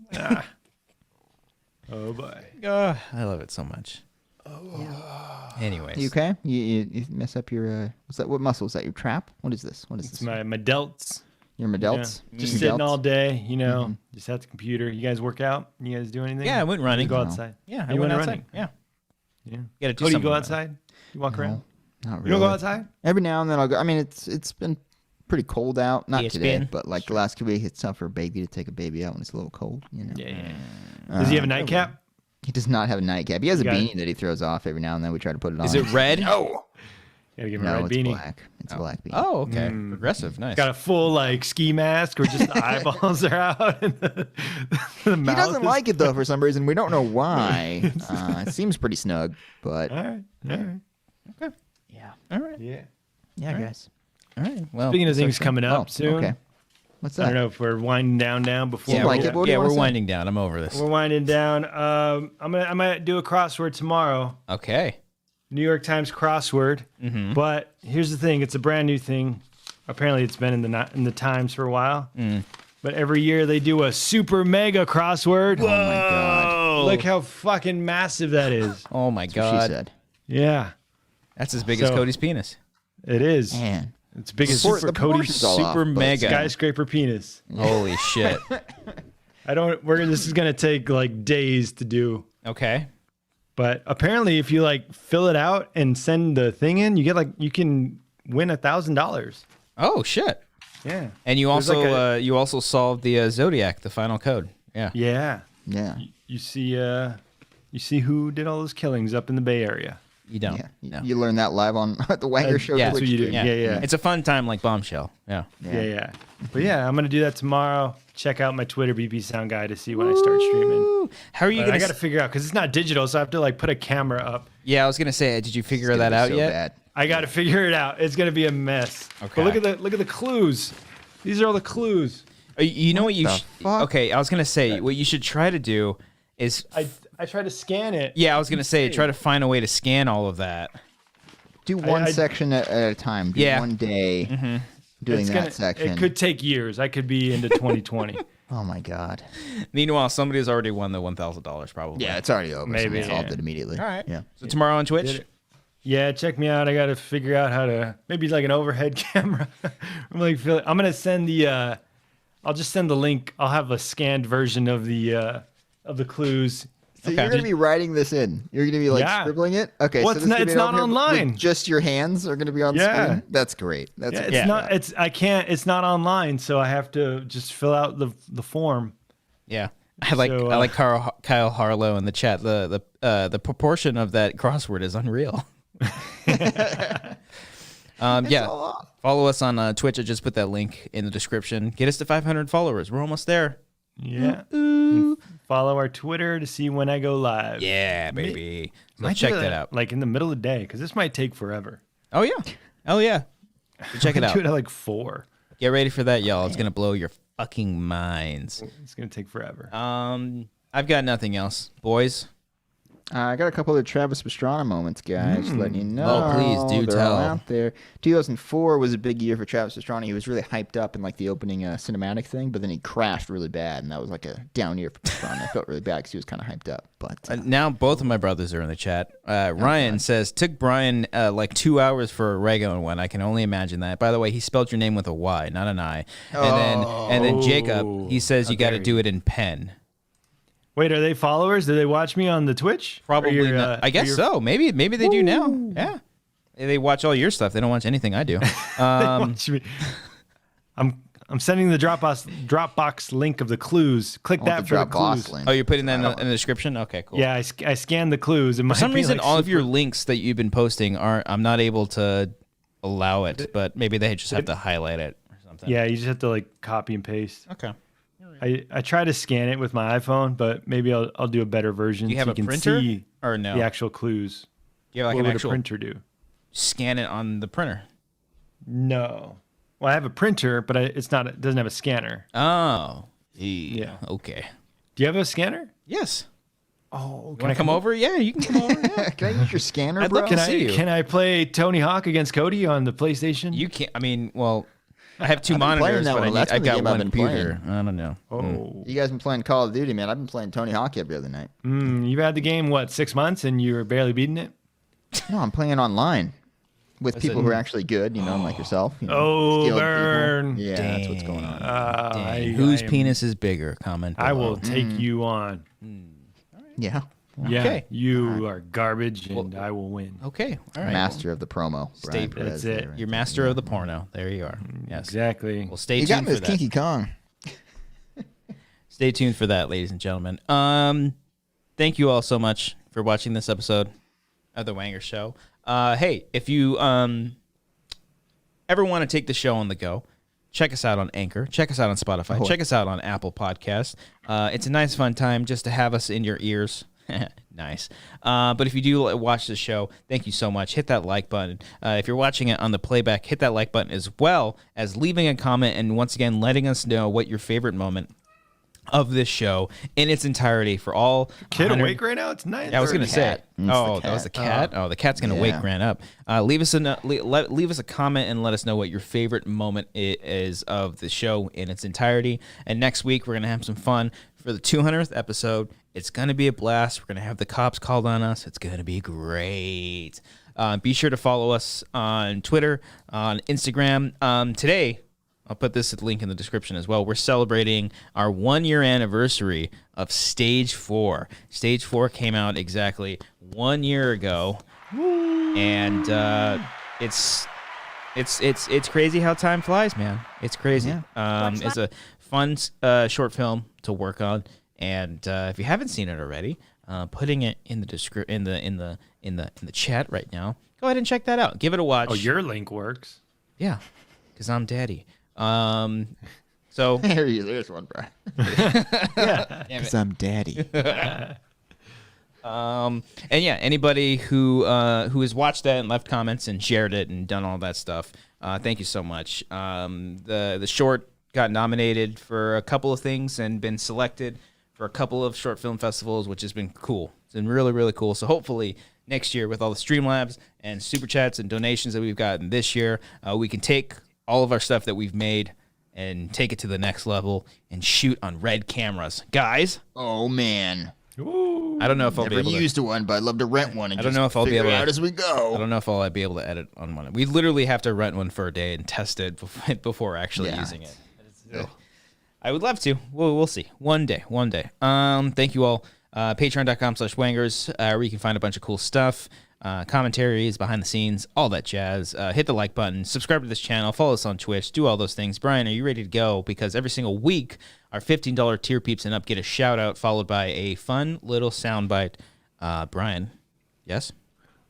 [SPEAKER 2] Oh boy.
[SPEAKER 1] I love it so much. Oh. Anyways.
[SPEAKER 3] You okay? You mess up your what's that? What muscle is that? Your trap? What is this? What is
[SPEAKER 2] It's
[SPEAKER 3] this?
[SPEAKER 2] my delts.
[SPEAKER 3] Your delts?
[SPEAKER 2] Yeah. Just
[SPEAKER 3] Your
[SPEAKER 2] sitting
[SPEAKER 3] delts?
[SPEAKER 2] all day, just at the computer. You guys work out? You guys do anything?
[SPEAKER 1] Yeah, I went running.
[SPEAKER 2] You go
[SPEAKER 3] No.
[SPEAKER 2] outside.
[SPEAKER 1] Yeah, I
[SPEAKER 2] You
[SPEAKER 1] went outside.
[SPEAKER 2] running?
[SPEAKER 1] Yeah.
[SPEAKER 2] Yeah.
[SPEAKER 1] You gotta do
[SPEAKER 2] Oh, do you
[SPEAKER 1] something
[SPEAKER 2] go
[SPEAKER 1] about it.
[SPEAKER 2] outside? You walk around?
[SPEAKER 3] Not really.
[SPEAKER 2] You don't go outside?
[SPEAKER 3] Every now and then I'll go. I mean, it's been pretty cold out. Not today,
[SPEAKER 1] ESPN?
[SPEAKER 3] but like the last 2 weeks, it's tough for a baby to take a baby out when it's a little cold.
[SPEAKER 2] Yeah. Does he have a nightcap?
[SPEAKER 3] He does not have a nightcap. He has a
[SPEAKER 2] got
[SPEAKER 3] beanie that he throws off every now and then. We try to put it on.
[SPEAKER 1] Is it red?
[SPEAKER 2] Gotta give him a
[SPEAKER 3] No,
[SPEAKER 2] red
[SPEAKER 3] it's
[SPEAKER 2] beanie.
[SPEAKER 3] black. It's a black beanie.
[SPEAKER 1] Oh, okay. Progressive. Nice.
[SPEAKER 2] Got a full ski mask, or just the eyeballs are out, and the
[SPEAKER 3] He
[SPEAKER 2] mouth
[SPEAKER 3] doesn't
[SPEAKER 2] is-
[SPEAKER 3] like it though for some reason. We don't know why. It seems pretty snug, but
[SPEAKER 2] All right.
[SPEAKER 1] All right.
[SPEAKER 2] Yeah.
[SPEAKER 3] yeah, I guess.
[SPEAKER 1] All right. Well,
[SPEAKER 2] Speaking of things coming up
[SPEAKER 3] Oh,
[SPEAKER 2] soon,
[SPEAKER 3] okay. What's
[SPEAKER 2] I
[SPEAKER 3] that?
[SPEAKER 2] don't know if we're winding down now before.
[SPEAKER 3] Yeah,
[SPEAKER 2] we-
[SPEAKER 3] like it, what do you
[SPEAKER 1] yeah,
[SPEAKER 3] wanna
[SPEAKER 1] we're
[SPEAKER 3] say?
[SPEAKER 1] winding down. I'm over this.
[SPEAKER 2] We're winding down. I'm gonna do a crossword tomorrow.
[SPEAKER 1] Okay.
[SPEAKER 2] New York Times crossword. But here's the thing: it's a brand new thing. apparently it's been in the Times for a while. But every year they do a super mega crossword.
[SPEAKER 3] Oh my god.
[SPEAKER 2] Look how fucking massive that is.
[SPEAKER 1] Oh my
[SPEAKER 3] She
[SPEAKER 1] god.
[SPEAKER 3] said.
[SPEAKER 2] Yeah,
[SPEAKER 1] That's as big as
[SPEAKER 2] So-
[SPEAKER 1] Cody's penis.
[SPEAKER 2] it is.
[SPEAKER 3] Man.
[SPEAKER 2] It's big as
[SPEAKER 3] The
[SPEAKER 2] Cody's
[SPEAKER 3] proportions all off,
[SPEAKER 1] super
[SPEAKER 3] but
[SPEAKER 1] mega.
[SPEAKER 2] skyscraper penis.
[SPEAKER 1] Holy shit.
[SPEAKER 2] This is gonna take like days to do.
[SPEAKER 1] Okay.
[SPEAKER 2] But apparently, if you like fill it out and send the thing in, you can win $1,000.
[SPEAKER 1] Oh shit.
[SPEAKER 2] Yeah.
[SPEAKER 1] And you
[SPEAKER 2] There's
[SPEAKER 1] also
[SPEAKER 2] like a-
[SPEAKER 1] you also solved the Zodiac, the final code. Yeah.
[SPEAKER 2] Yeah.
[SPEAKER 3] Yeah.
[SPEAKER 2] You see who did all those killings up in the Bay Area.
[SPEAKER 1] You don't.
[SPEAKER 3] Yeah.
[SPEAKER 1] No.
[SPEAKER 3] You learned that live on the Wanger show.
[SPEAKER 1] yeah.
[SPEAKER 2] That's what you do.
[SPEAKER 1] Yeah.
[SPEAKER 2] Yeah.
[SPEAKER 1] It's a fun time like Bombshell. Yeah.
[SPEAKER 2] Yeah. But yeah, I'm gonna do that tomorrow. Check out my Twitter BP Sound Guy to see when I start streaming.
[SPEAKER 1] Ooh. How are you
[SPEAKER 2] But
[SPEAKER 1] gonna?
[SPEAKER 2] I got to figure out because it's not digital, so I have to like put a camera up.
[SPEAKER 1] Yeah, I was gonna say, did you figure
[SPEAKER 3] It's
[SPEAKER 1] that
[SPEAKER 3] gonna
[SPEAKER 1] out
[SPEAKER 3] be so
[SPEAKER 1] yet?
[SPEAKER 3] bad.
[SPEAKER 2] I got to figure it out. It's gonna be a mess.
[SPEAKER 1] Okay.
[SPEAKER 2] But look at the clues. These are all the clues.
[SPEAKER 1] You know what you?
[SPEAKER 3] the fuck?
[SPEAKER 1] Okay, I was gonna say what you should try to do is.
[SPEAKER 2] I tried to scan it.
[SPEAKER 1] Yeah, I was gonna say try to find a way to scan all of that.
[SPEAKER 3] Do one
[SPEAKER 2] I-
[SPEAKER 3] section at a time. Do
[SPEAKER 1] Yeah.
[SPEAKER 3] one day doing
[SPEAKER 2] It's
[SPEAKER 3] that
[SPEAKER 2] gonna,
[SPEAKER 3] section.
[SPEAKER 2] It could take years. I could be into 2020.
[SPEAKER 3] Oh my god.
[SPEAKER 1] Meanwhile, somebody's already won the $1,000 probably.
[SPEAKER 3] Yeah, it's already over.
[SPEAKER 2] Maybe,
[SPEAKER 3] Maybe solved
[SPEAKER 2] yeah.
[SPEAKER 3] it immediately.
[SPEAKER 1] All right.
[SPEAKER 3] Yeah.
[SPEAKER 1] So tomorrow on Twitch.
[SPEAKER 2] Yeah, check me out. I got to figure out how to maybe like an overhead camera. I'm gonna send the. I'll just send the link. I'll have a scanned version of the clues.
[SPEAKER 3] So
[SPEAKER 1] Okay.
[SPEAKER 3] you're gonna be writing this in. You're gonna be like
[SPEAKER 2] Yeah.
[SPEAKER 3] scribbling it. Okay.
[SPEAKER 2] Well,
[SPEAKER 3] so
[SPEAKER 2] it's
[SPEAKER 3] this
[SPEAKER 2] not-
[SPEAKER 3] is gonna
[SPEAKER 2] it's
[SPEAKER 3] be
[SPEAKER 2] not
[SPEAKER 3] over here with
[SPEAKER 2] online.
[SPEAKER 3] Just your hands are gonna be on
[SPEAKER 2] Yeah.
[SPEAKER 3] screen. That's great. That's
[SPEAKER 2] Yeah, it's
[SPEAKER 1] Yeah.
[SPEAKER 2] not. It's I can't. It's not online, so I have to just fill out the form.
[SPEAKER 1] Yeah. I like
[SPEAKER 2] So,
[SPEAKER 1] I like Kyle Harlow in the chat. The proportion of that crossword is unreal. Yeah. Follow us on Twitch. I just put that link in the description. Get us to 500 followers. We're almost there.
[SPEAKER 2] Yeah. And follow our Twitter to see when I go live.
[SPEAKER 1] Yeah, baby. So
[SPEAKER 2] Might
[SPEAKER 1] check
[SPEAKER 2] do
[SPEAKER 1] that out.
[SPEAKER 2] Like in the middle of the day, because this might take forever.
[SPEAKER 1] Oh yeah. Oh yeah. So check it
[SPEAKER 2] Do
[SPEAKER 1] out.
[SPEAKER 2] it at like 4.
[SPEAKER 1] Get ready for that, y'all. It's gonna blow your fucking minds.
[SPEAKER 2] It's gonna take forever.
[SPEAKER 1] I've got nothing else, boys.
[SPEAKER 3] I got a couple of Travis Pastrana moments, guys. Letting you know.
[SPEAKER 1] Oh, please do
[SPEAKER 3] They're
[SPEAKER 1] tell.
[SPEAKER 3] all out there. 2004 was a big year for Travis Pastrana. He was really hyped up in like the opening cinematic thing, but then he crashed really bad, and that was like a down year for Pastrana. I felt really bad because he was kind of hyped up. But
[SPEAKER 1] Now both of my brothers are in the chat. Ryan says, took Brian like 2 hours for a regular one. I can only imagine that. By the way, he spelled your name with a Y, not an I. And then Jacob, he says you got to do it in pen.
[SPEAKER 2] Wait, are they followers? Do they watch me on the Twitch?
[SPEAKER 1] Probably
[SPEAKER 2] Or your,
[SPEAKER 1] not. I guess so. Maybe they do now. Yeah. They watch all your stuff. They don't watch anything I do.
[SPEAKER 2] Watch me. I'm sending the Dropbox link of the clues. Click
[SPEAKER 3] I want
[SPEAKER 2] that
[SPEAKER 3] the
[SPEAKER 2] for the
[SPEAKER 3] drop boss
[SPEAKER 2] clues.
[SPEAKER 3] link.
[SPEAKER 1] Oh, you're putting that in the description? Okay, cool.
[SPEAKER 2] Yeah, I scanned the clues.
[SPEAKER 1] For some reason, all of your links that you've been posting I'm not able to allow it, but maybe they just have to highlight it or something.
[SPEAKER 2] Yeah, you just have to like copy and paste.
[SPEAKER 1] Okay.
[SPEAKER 2] I try to scan it with my iPhone, but maybe I'll do a better version.
[SPEAKER 1] Do you have
[SPEAKER 2] so
[SPEAKER 1] a
[SPEAKER 2] can
[SPEAKER 1] printer
[SPEAKER 2] see
[SPEAKER 1] or no?
[SPEAKER 2] the actual clues.
[SPEAKER 1] Do you have like
[SPEAKER 2] What
[SPEAKER 1] an
[SPEAKER 2] would
[SPEAKER 1] actual
[SPEAKER 2] a printer do?
[SPEAKER 1] scan it on the printer?
[SPEAKER 2] No. Well, I have a printer, but it doesn't have a scanner.
[SPEAKER 1] Oh. Yeah. Okay.
[SPEAKER 2] Do you have a scanner?
[SPEAKER 1] Yes.
[SPEAKER 2] Oh,
[SPEAKER 1] Want to come over? Yeah, you can come over. Yeah.
[SPEAKER 3] Can I use your scanner,
[SPEAKER 1] I'd
[SPEAKER 3] bro?
[SPEAKER 1] love to see you.
[SPEAKER 2] Can I play Tony Hawk against Cody on the PlayStation?
[SPEAKER 1] You can't. I mean, well, I have two
[SPEAKER 3] I've been playing
[SPEAKER 1] monitors,
[SPEAKER 3] that
[SPEAKER 1] but
[SPEAKER 3] one. That's
[SPEAKER 1] I've
[SPEAKER 3] been the
[SPEAKER 1] got
[SPEAKER 3] game I've
[SPEAKER 1] one
[SPEAKER 3] been
[SPEAKER 1] computer. I don't know.
[SPEAKER 2] Oh.
[SPEAKER 3] You guys been playing Call of Duty, man. I've been playing Tony Hawk every other night.
[SPEAKER 2] You've had the game, 6 months, and you were barely beating it?
[SPEAKER 3] No, I'm playing online with people who are actually good, like yourself. skilled people.
[SPEAKER 2] burn.
[SPEAKER 3] Yeah, that's what's going on.
[SPEAKER 1] Dang. Whose penis is bigger? Comment below.
[SPEAKER 2] I will take you on.
[SPEAKER 3] Yeah.
[SPEAKER 2] Yeah,
[SPEAKER 1] Okay.
[SPEAKER 2] you are garbage, and I will win.
[SPEAKER 1] Okay. All right.
[SPEAKER 3] Master of the promo.
[SPEAKER 1] Stay-
[SPEAKER 3] Brian Perez
[SPEAKER 2] That's
[SPEAKER 3] there,
[SPEAKER 2] it.
[SPEAKER 3] right
[SPEAKER 1] You're
[SPEAKER 3] there.
[SPEAKER 1] master of the porno. There you are. Yes.
[SPEAKER 2] Exactly.
[SPEAKER 1] Well, stay
[SPEAKER 3] You got
[SPEAKER 1] tuned
[SPEAKER 3] me
[SPEAKER 1] for
[SPEAKER 3] with
[SPEAKER 1] that.
[SPEAKER 3] Kinky Kong.
[SPEAKER 1] Stay tuned for that, ladies and gentlemen. Thank you all so much for watching this episode of the Wanger Show. Hey, if you ever want to take the show on the go, check us out on Anchor. Check us out on Spotify. Check us out on Apple Podcasts. It's a nice, fun time just to have us in your ears. Nice. But if you do watch the show, thank you so much. Hit that like button. If you're watching it on the playback, hit that like button as well as leaving a comment and once again letting us know what your favorite moment of this show in its entirety for all.
[SPEAKER 2] Kid
[SPEAKER 1] 100
[SPEAKER 2] awake right now? It's 9:30.
[SPEAKER 1] Yeah, I was gonna say.
[SPEAKER 3] cat. It's the
[SPEAKER 1] Oh, that was the cat. Oh, the cat's gonna wake
[SPEAKER 3] Yeah.
[SPEAKER 1] Grant up. Leave us a comment and let us know what your favorite moment is of the show in its entirety. And next week we're gonna have some fun for the 200th episode. It's gonna be a blast. We're gonna have the cops called on us. It's gonna be great. Be sure to follow us on Twitter, on Instagram. Today, I'll put this link in the description as well. We're celebrating our 1-year anniversary of Stage 4. Stage 4 came out exactly 1 year ago, and it's crazy how time flies, man. It's crazy. It's a fun short film to work on, and if you haven't seen it already, putting it in the in the chat right now. Go ahead and check that out. Give it a watch.
[SPEAKER 2] Oh, your link works.
[SPEAKER 1] Yeah, because I'm daddy. So
[SPEAKER 3] There's one, bro. Because I'm daddy.
[SPEAKER 1] and yeah, anybody who has watched that and left comments and shared it and done all that stuff, thank you so much. The short got nominated for a couple of things and been selected for a couple of short film festivals, which has been cool. It's been really, really cool. So hopefully next year, with all the Streamlabs and super chats and donations that we've gotten this year, we can take all of our stuff that we've made and take it to the next level and shoot on red cameras. Guys,
[SPEAKER 3] Oh man,
[SPEAKER 1] I don't know if I'll be
[SPEAKER 3] never
[SPEAKER 1] able to.
[SPEAKER 3] used one, but I'd love to rent one. And
[SPEAKER 1] I don't
[SPEAKER 3] just
[SPEAKER 1] know if I'll be
[SPEAKER 3] figure
[SPEAKER 1] able
[SPEAKER 3] it
[SPEAKER 1] to-
[SPEAKER 3] out as we
[SPEAKER 1] I
[SPEAKER 3] go.
[SPEAKER 1] don't know if I'll be able to edit on one. We literally have to rent one for a day and test it before actually
[SPEAKER 3] Yeah.
[SPEAKER 1] using it. I would love to. We'll see. One day. Thank you all. Patreon.com/Wangers, where you can find a bunch of cool stuff. Commentaries, behind the scenes, all that jazz. Hit the like button, subscribe to this channel, follow us on Twitch, do all those things. Brian, are you ready to go? Because every single week, our $15 tier peeps and up get a shout out, followed by a fun little soundbite. Brian, yes?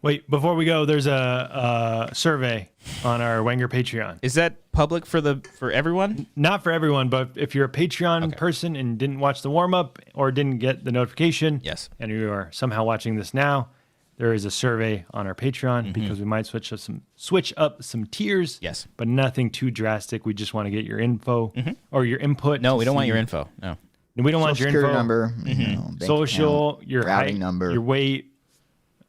[SPEAKER 2] Wait, before we go, there's a survey on our Wanger Patreon.
[SPEAKER 1] Is that public for everyone?
[SPEAKER 2] Not for everyone, but if you're a Patreon person and didn't watch the warm up or didn't get the notification,
[SPEAKER 1] Yes.
[SPEAKER 2] and you are somehow watching this now, there is a survey on our Patreon because we might switch up some tiers.
[SPEAKER 1] Yes.
[SPEAKER 2] But nothing too drastic. We just want to get your info or your input.
[SPEAKER 1] No,
[SPEAKER 2] to
[SPEAKER 1] we don't want
[SPEAKER 2] see-
[SPEAKER 1] your info. No.
[SPEAKER 2] We don't want
[SPEAKER 3] Social
[SPEAKER 2] your
[SPEAKER 3] security
[SPEAKER 2] info.
[SPEAKER 3] number, bank
[SPEAKER 2] Social,
[SPEAKER 3] account,
[SPEAKER 2] your
[SPEAKER 3] routing
[SPEAKER 2] height,
[SPEAKER 3] number,
[SPEAKER 2] your weight,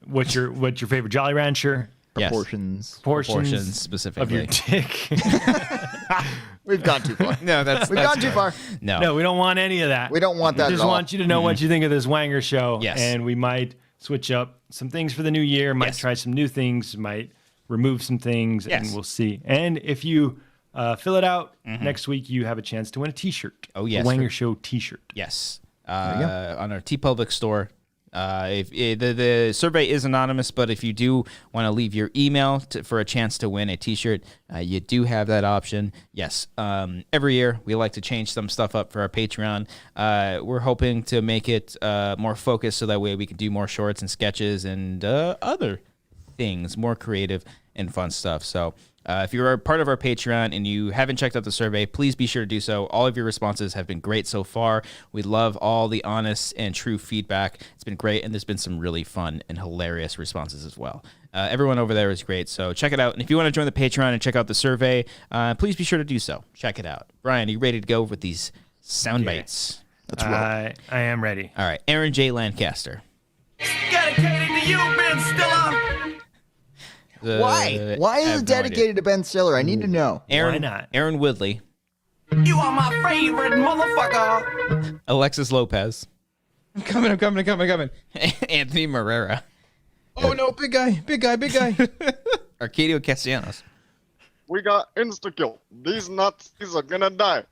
[SPEAKER 2] what's your favorite Jolly Rancher,
[SPEAKER 1] Yes.
[SPEAKER 3] proportions.
[SPEAKER 1] Proportions specifically.
[SPEAKER 2] of your dick.
[SPEAKER 3] We've gone too far.
[SPEAKER 1] No, that's
[SPEAKER 3] We've gone too far.
[SPEAKER 1] No.
[SPEAKER 2] No, we don't want any of that.
[SPEAKER 3] We don't want that
[SPEAKER 2] We just
[SPEAKER 3] at all.
[SPEAKER 2] want you to know what you think of this Wanger show.
[SPEAKER 1] Yes.
[SPEAKER 2] And we might switch up some things for the new year, might
[SPEAKER 1] Yes.
[SPEAKER 2] try some new things, might remove some things,
[SPEAKER 1] Yes.
[SPEAKER 2] and we'll see. And if you fill it out next week, you have a chance to win a t-shirt.
[SPEAKER 1] Oh, yes.
[SPEAKER 2] A Wanger Show t-shirt.
[SPEAKER 1] Yes. On our TeePublic store. If the survey is anonymous, but if you do want to leave your email for a chance to win a T-shirt, you do have that option. Yes. Every year we like to change some stuff up for our Patreon. We're hoping to make it more focused so that way we can do more shorts and sketches and other things, more creative and fun stuff. So if you're a part of our Patreon and you haven't checked out the survey, please be sure to do so. All of your responses have been great so far. We love all the honest and true feedback. It's been great, and there's been some really fun and hilarious responses as well. Everyone over there is great, so check it out. And if you want to join the Patreon and check out the survey, please be sure to do so. Check it out. Brian, are you ready to go with these sound bites?
[SPEAKER 3] Let's roll.
[SPEAKER 2] I am ready.
[SPEAKER 1] All right, Aaron J. Lancaster.
[SPEAKER 4] Dedicated to you, Ben Stiller.
[SPEAKER 3] Why? Why
[SPEAKER 1] I
[SPEAKER 3] is
[SPEAKER 1] have
[SPEAKER 3] it
[SPEAKER 1] no
[SPEAKER 3] dedicated to Ben Stiller? I need to know.
[SPEAKER 1] Aaron,
[SPEAKER 2] Why not?
[SPEAKER 1] Aaron Woodley.
[SPEAKER 4] You are my favorite motherfucker.
[SPEAKER 1] Alexis Lopez. I'm coming. Anthony Marrera.
[SPEAKER 6] Oh no, big guy.
[SPEAKER 1] Arcadio Castellanos.
[SPEAKER 5] We got insta-kill. These Nazis are gonna die.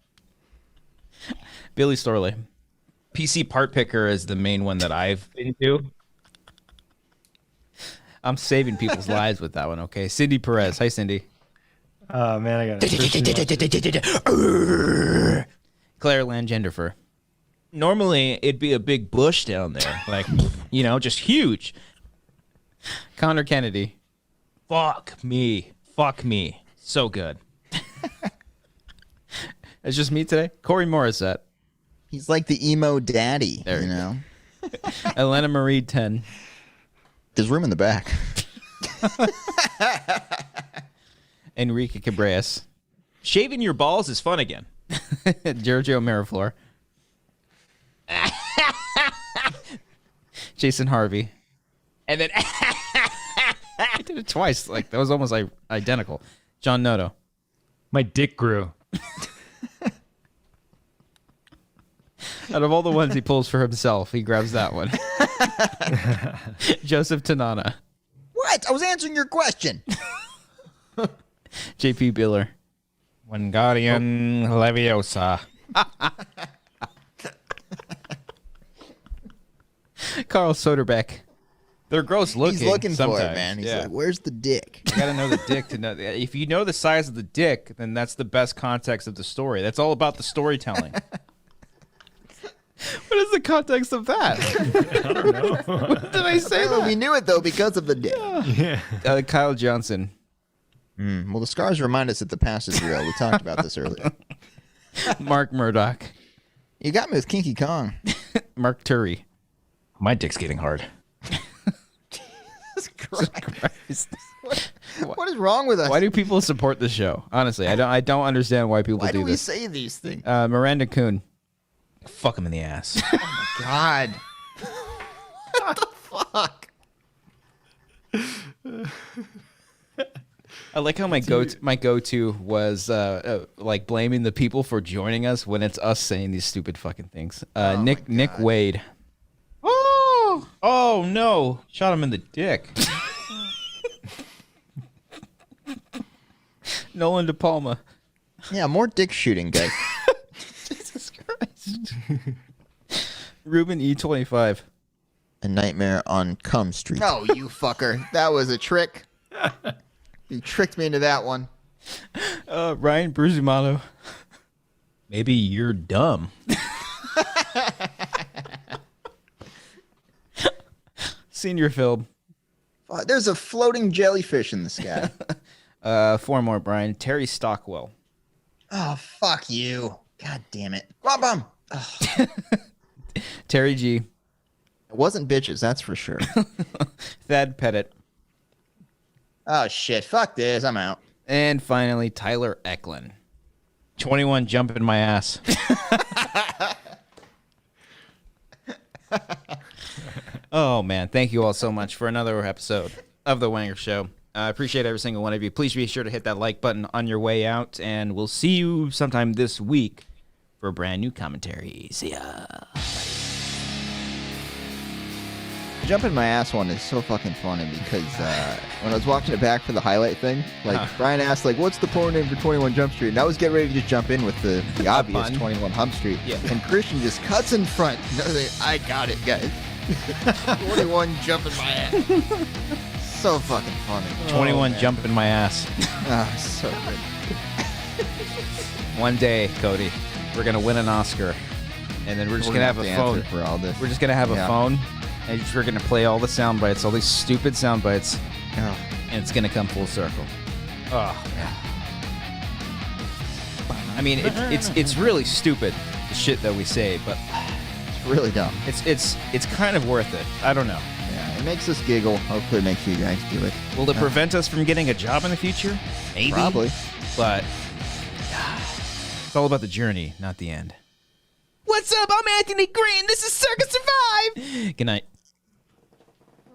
[SPEAKER 1] Billy Storley.
[SPEAKER 6] PC part picker is the main one that I've been to.
[SPEAKER 1] I'm saving people's lives with that one, okay? Cindy Perez. Hi, Cindy.
[SPEAKER 2] Oh, man, I got it.
[SPEAKER 1] Claire Langenderfer.
[SPEAKER 6] Normally, it'd be a big bush down there, like, just huge.
[SPEAKER 1] Connor Kennedy.
[SPEAKER 6] Fuck me. So good.
[SPEAKER 1] It's just me today. Corey Morissette.
[SPEAKER 3] He's like the emo daddy,
[SPEAKER 1] There
[SPEAKER 3] you
[SPEAKER 1] you go.
[SPEAKER 3] know?
[SPEAKER 1] Elena Marie 10.
[SPEAKER 3] There's room in the back.
[SPEAKER 1] Enrique Cabreas.
[SPEAKER 6] Shaving your balls is fun again.
[SPEAKER 1] Giorgio Miraflor. Jason Harvey. And then I did it twice. Like that was almost like identical. John Noto.
[SPEAKER 2] My dick grew.
[SPEAKER 1] Out of all the ones he pulls for himself, he grabs that one. Joseph Tanana.
[SPEAKER 3] What? I was answering your question.
[SPEAKER 1] JP Biller. Wingardium Leviosa. Carl Soderbeck. They're gross looking.
[SPEAKER 3] He's looking
[SPEAKER 1] sometimes.
[SPEAKER 3] for it, man. He's like, "Where's the dick?"
[SPEAKER 1] You gotta know the dick to know. If you know the size of the dick, then that's the best context of the story. That's all about the storytelling. What is the context of that?
[SPEAKER 2] I don't know.
[SPEAKER 1] What did I say?
[SPEAKER 3] Well, we knew it though because of the dick.
[SPEAKER 2] Yeah.
[SPEAKER 1] Kyle Johnson.
[SPEAKER 3] Well, the scars remind us that the past is real. We talked about this earlier.
[SPEAKER 1] Mark Murdoch.
[SPEAKER 3] You got me with Kinky Kong.
[SPEAKER 1] Mark Turry. My dick's getting hard.
[SPEAKER 3] Jesus Christ. What is wrong with us?
[SPEAKER 1] Why do people support the show? Honestly, I don't understand why people
[SPEAKER 3] Why do we
[SPEAKER 1] this.
[SPEAKER 3] say these things?
[SPEAKER 1] Miranda Kuhn. Fuck him in the ass.
[SPEAKER 3] God. What the fuck?
[SPEAKER 1] I like how my go-to was like blaming the people for joining us when it's us saying these stupid fucking things. Nick Wade. Oh no! Shot him in the dick. Nolan De Palma.
[SPEAKER 3] Yeah, more dick shooting, guys.
[SPEAKER 1] Jesus Christ. Ruben E25.
[SPEAKER 3] A Nightmare on Cum Street. Oh, you fucker. That was a trick. You tricked me into that one.
[SPEAKER 1] Ryan Bruzumato.
[SPEAKER 6] Maybe you're dumb.
[SPEAKER 1] Senior Phil.
[SPEAKER 3] There's a floating jellyfish in the sky.
[SPEAKER 1] 4 more, Brian. Terry Stockwell.
[SPEAKER 3] Oh, fuck you. God damn it. Bum bum.
[SPEAKER 1] Terry G.
[SPEAKER 3] It wasn't bitches, that's for sure.
[SPEAKER 1] Thad Pettit.
[SPEAKER 3] Oh, shit. Fuck this. I'm out.
[SPEAKER 1] And finally, Tyler Eklund. 21 jump in my ass. Oh, man. Thank you all so much for another episode of The Wanger Show. I appreciate every single one of you. Please be sure to hit that like button on your way out, and we'll see you sometime this week for a brand new commentary. See ya.
[SPEAKER 3] Jump in my ass one is so fucking funny because when I was watching it back for the highlight thing, like Brian asked, like, what's the porn name for 21 Jump Street? And I was getting ready to just jump in with the obvious 21 Hump Street.
[SPEAKER 1] Yeah.
[SPEAKER 3] And Christian just cuts in front. I got it, guys. 21 Jump in my ass. So fucking funny.
[SPEAKER 1] 21 jump in my ass.
[SPEAKER 3] Oh, so good.
[SPEAKER 1] One day, Cody, we're going to win an Oscar, and then we're just going to have a phone.
[SPEAKER 3] For all this.
[SPEAKER 1] We're just going to have a phone, and we're going to play all the sound bites, all these stupid sound bites,
[SPEAKER 3] Oh.
[SPEAKER 1] and it's going to come full circle. Oh, man. I mean, it's really stupid, the shit that we say, but
[SPEAKER 3] It's really dumb.
[SPEAKER 1] it's kind of worth it. I don't know.
[SPEAKER 3] Yeah, it makes us giggle. Hopefully it makes you guys do it.
[SPEAKER 1] Will it prevent us from getting a job in the future? Maybe.
[SPEAKER 3] Probably.
[SPEAKER 1] But it's all about the journey, not the end. What's up? I'm Anthony Green. This is Circus Survive. Good night.